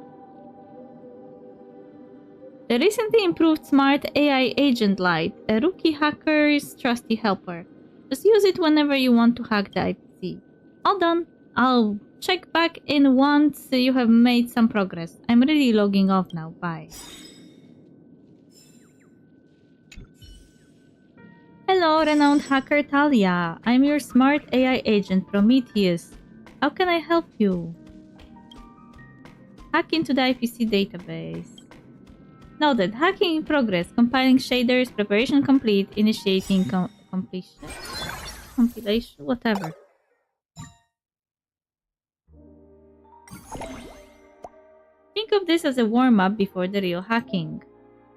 The recently improved smart AI agent Light, a rookie hacker's trusty helper. Just use it whenever you want to hack the IPC. All done. I'll check back in once you have made some progress. I'm really logging off now. Bye. Hello, renowned hacker Talia. I'm your smart AI agent Prometheus. How can I help you? Hack into the IPC database. Noted. Hacking in progress. Compiling shaders. Preparation complete. Initiating completion. Compilation. Whatever. Think of this as a warm-up before the real hacking.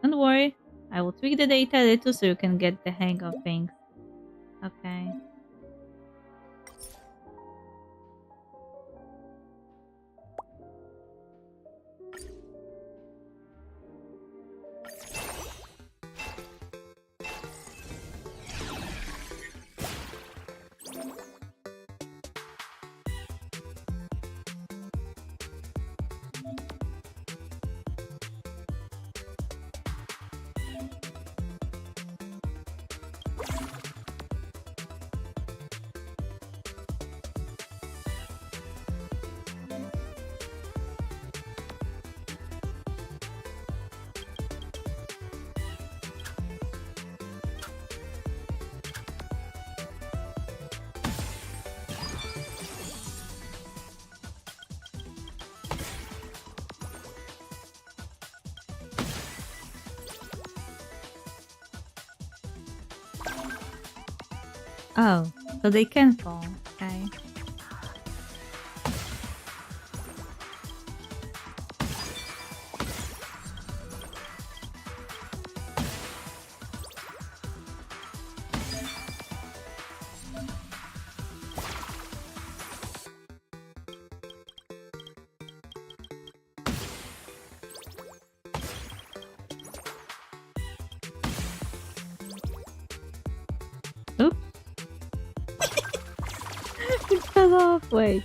Don't worry. I will tweak the data a little so you can get the hang of things. Okay. Oh, so they can fall. Okay. Oops. It fell off. Wait.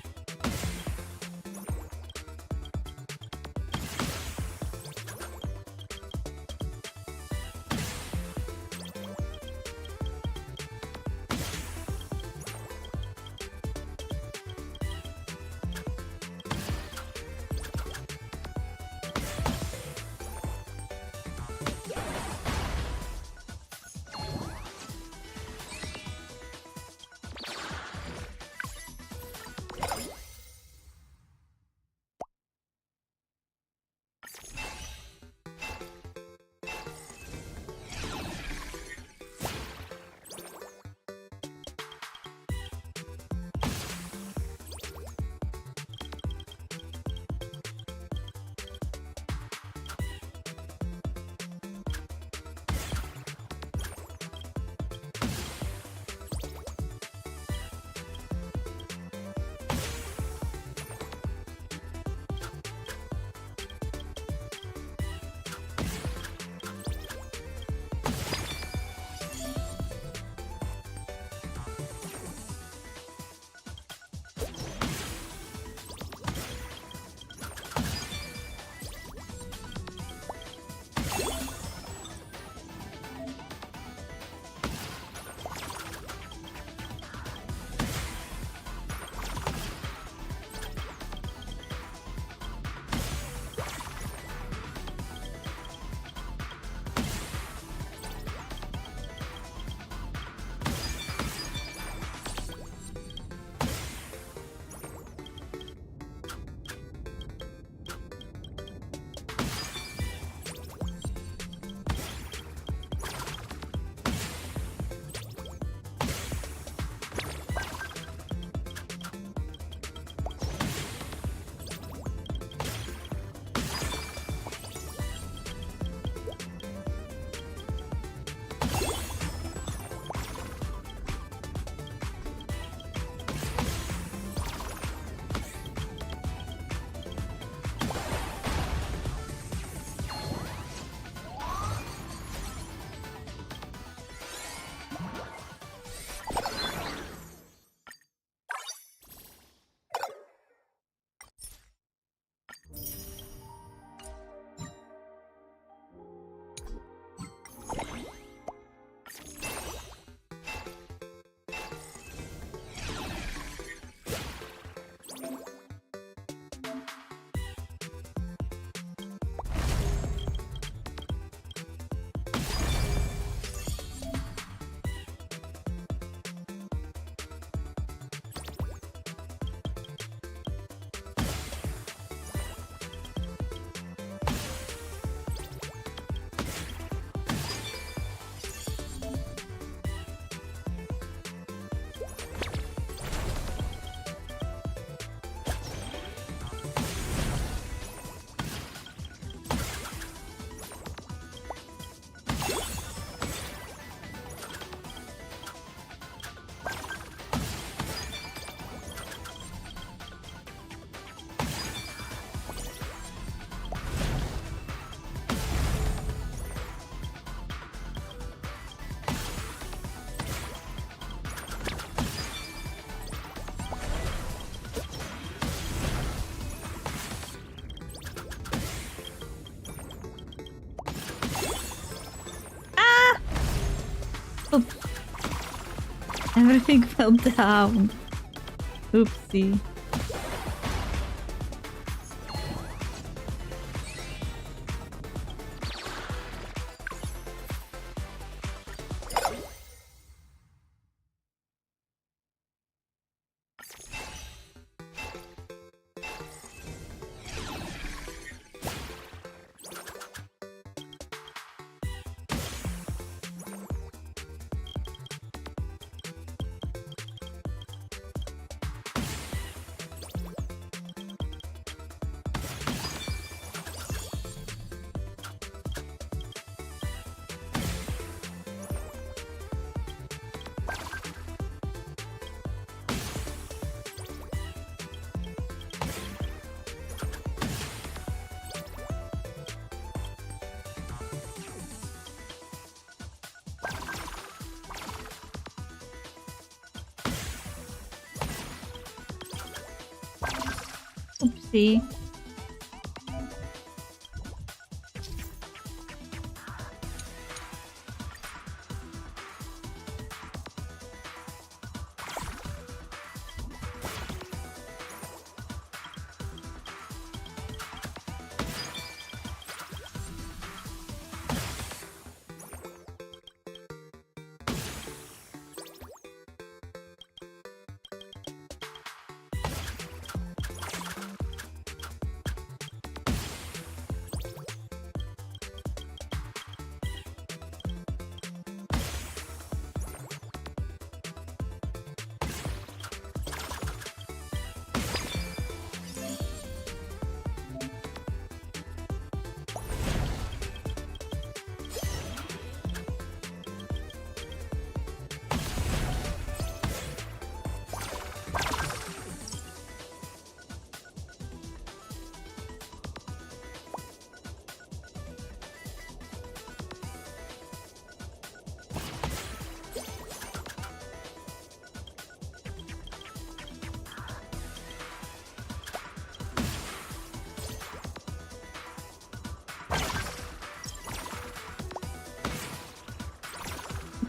Everything fell down. Oopsie. Oopsie.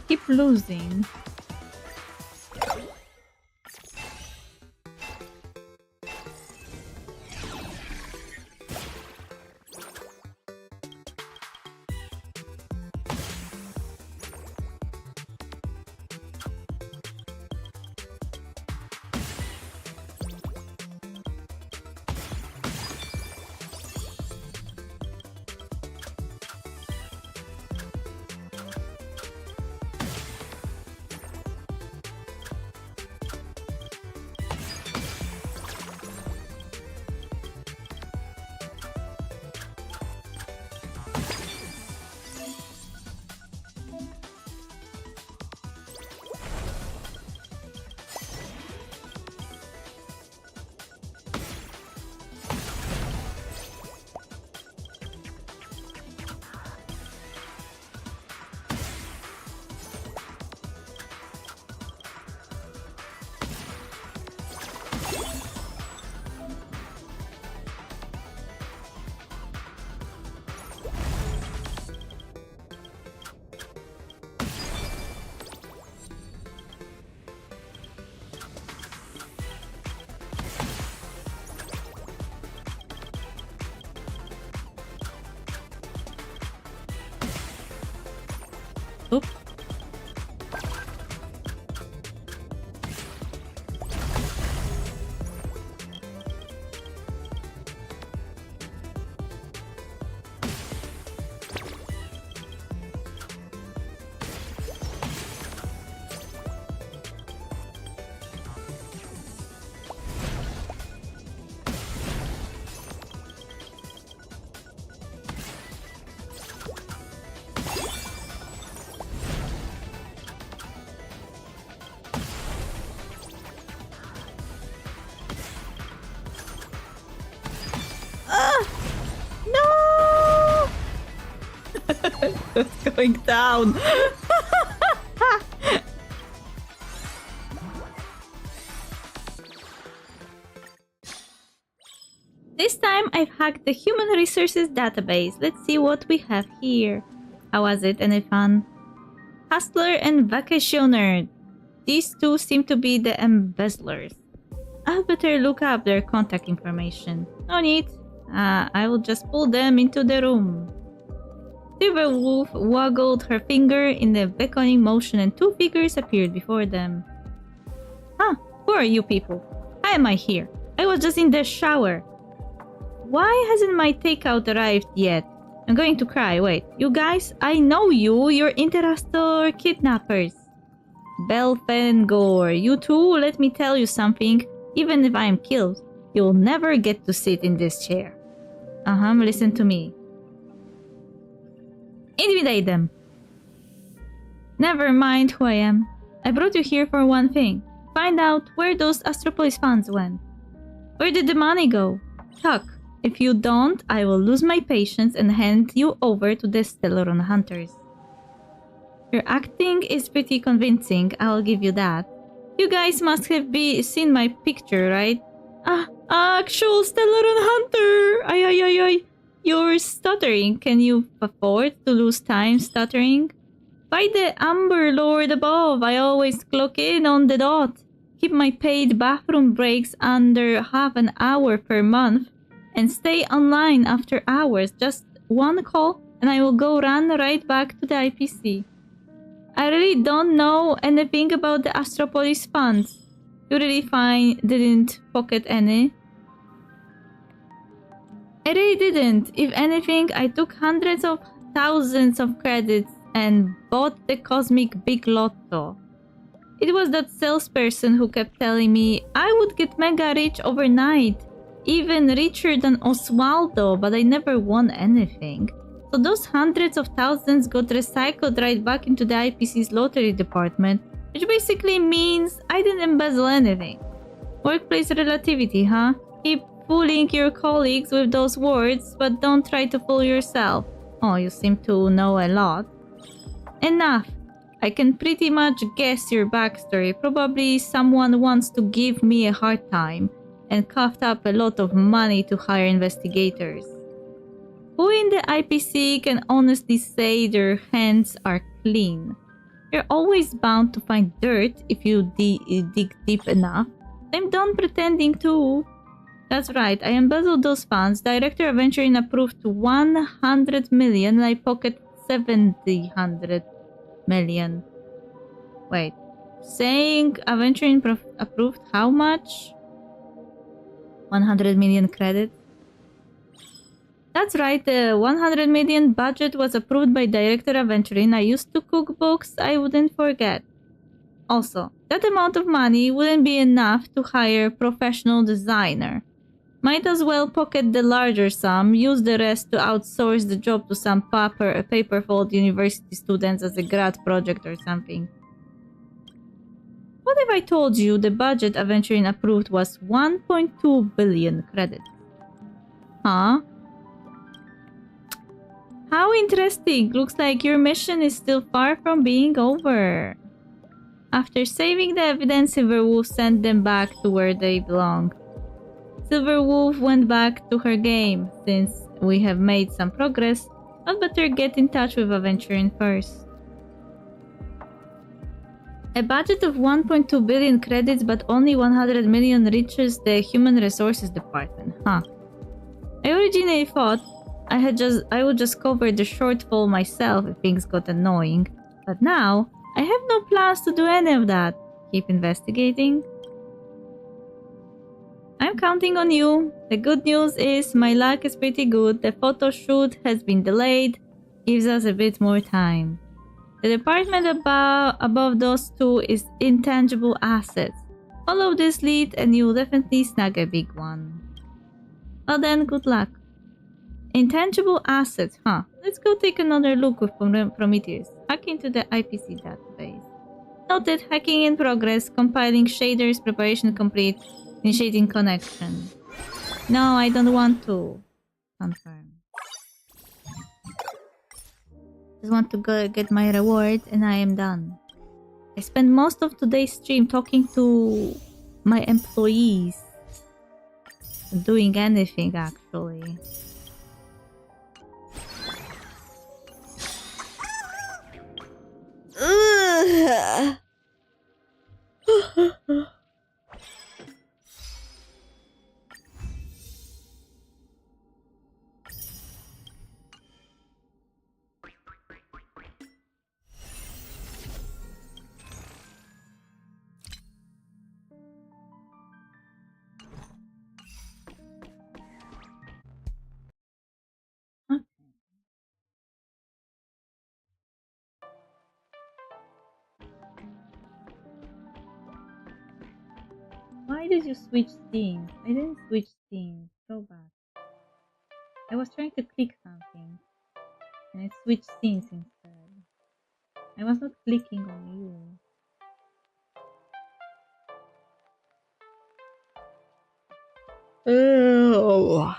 Keep losing. Oop. No! It's going down. This time I've hacked the human resources database. Let's see what we have here. How was it? Any fun? Hustler and vacationer. these two seem to be the embezzlers. I'll better look up their contact information. No need. I will just pull them into the room. Silverwolf waggled her finger in a beckoning motion and two figures appeared before them. Huh, who are you people? Why am I here? I was just in the shower. Why hasn't my takeout arrived yet? I'm going to cry. Wait, you guys, I know you. You're Interastor kidnappers. Belfengor, you two, let me tell you something. Even if I am killed, you'll never get to sit in this chair. Listen to me. Intimidate them. Never mind who I am. I brought you here for one thing. Find out where those Astropolis funds went. Where did the money go? Talk. If you don't, I will lose my patience and hand you over to the Stellaron hunters. Your acting is pretty convincing, I'll give you that. You guys must have seen my picture, right? Actual Stellaron hunter! Ay. You're stuttering. Can you afford to lose time stuttering? By the Amber Lord above, I always clock in on the dot. Keep my paid bathroom breaks under half an hour per month. And stay online after hours. Just one call and I will go run right back to the IPC. I really don't know anything about the Astropolis funds. You really didn't pocket any? I really didn't. If anything, I took hundreds of thousands of credits and bought the Cosmic Big Lotto. It was that salesperson who kept telling me I would get mega rich overnight. Even richer than Oswaldo, but I never won anything. So those hundreds of thousands got recycled right back into the IPC's lottery department, which basically means I didn't embezzle anything. Workplace relativity, huh? Keep fooling your colleagues with those words, but don't try to fool yourself. Oh, you seem to know a lot. Enough. I can pretty much guess your backstory. Probably someone wants to give me a hard time and coughed up a lot of money to hire investigators. Who in the IPC can honestly say their hands are clean? You're always bound to find dirt if you dig deep enough. I'm done pretending too. That's right, I embezzled those funds. Director Aventurin approved 100 million and I pocketed 700 million. Wait, saying Aventurin approved how much? 100 million credits? That's right, the 100 million budget was approved by Director Aventurin. I used to cook books I wouldn't forget. Also, that amount of money wouldn't be enough to hire a professional designer. Might as well pocket the larger sum, use the rest to outsource the job to some paper-fold university students as a grad project or something. What if I told you the budget Aventurin approved was 1.2 billion credits? Huh? How interesting! Looks like your mission is still far from being over. After saving the evidence, Silverwolf sent them back to where they belong. Silverwolf went back to her game. Since we have made some progress, I'd better get in touch with Aventurin first. A budget of 1.2 billion credits but only 100 million reaches the Human Resources Department. Huh. I originally thought I would just cover the shortfall myself if things got annoying. But now, I have no plans to do any of that. Keep investigating. I'm counting on you. The good news is my luck is pretty good. The photo shoot has been delayed. Gives us a bit more time. The department above those two is intangible assets. Follow this lead and you'll definitely snag a big one. Well then, good luck. Intangible assets, huh? Let's go take another look with Prometheus. Hack into the IPC database. Noted, hacking in progress, compiling shaders, preparation complete, initiating connection. No, I don't want to. Confirm. Just want to go get my reward and I am done. I spent most of today's stream talking to my employees. Doing anything actually. Ugh. Why did you switch scenes? I didn't switch scenes. Go back. I was trying to click something and I switched scenes instead. I was not clicking on you. Oh.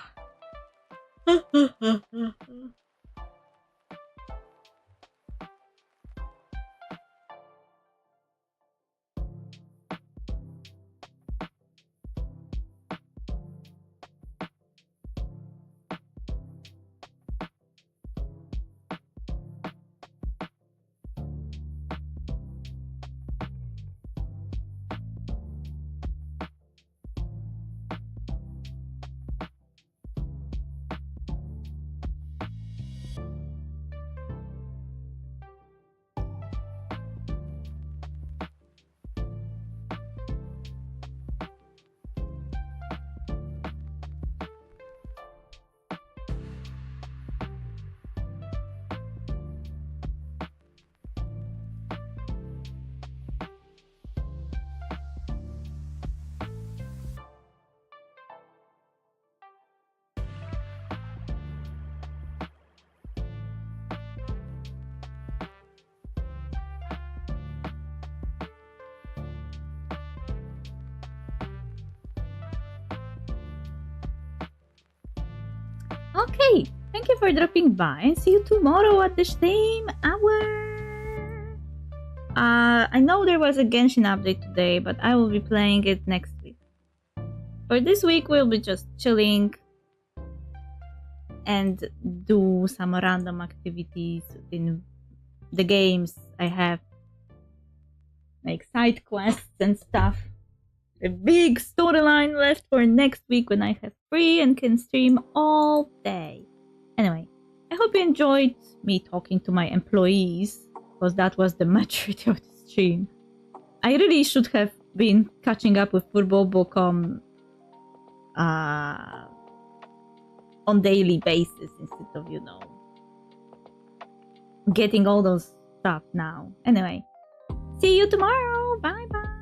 Okay, thank you for dropping by and see you tomorrow at the same hour. I know there was a Genshin update today, but I will be playing it next week. For this week, we'll be just chilling and do some random activities in the games I have, like side quests and stuff. A big storyline left for next week when I have free and can stream all day. Anyway, I hope you enjoyed me talking to my employees, because that was the majority of the stream. I really should have been catching up with Furbo.com on daily basis instead of, you know, getting all those stuff now. Anyway, see you tomorrow. Bye bye.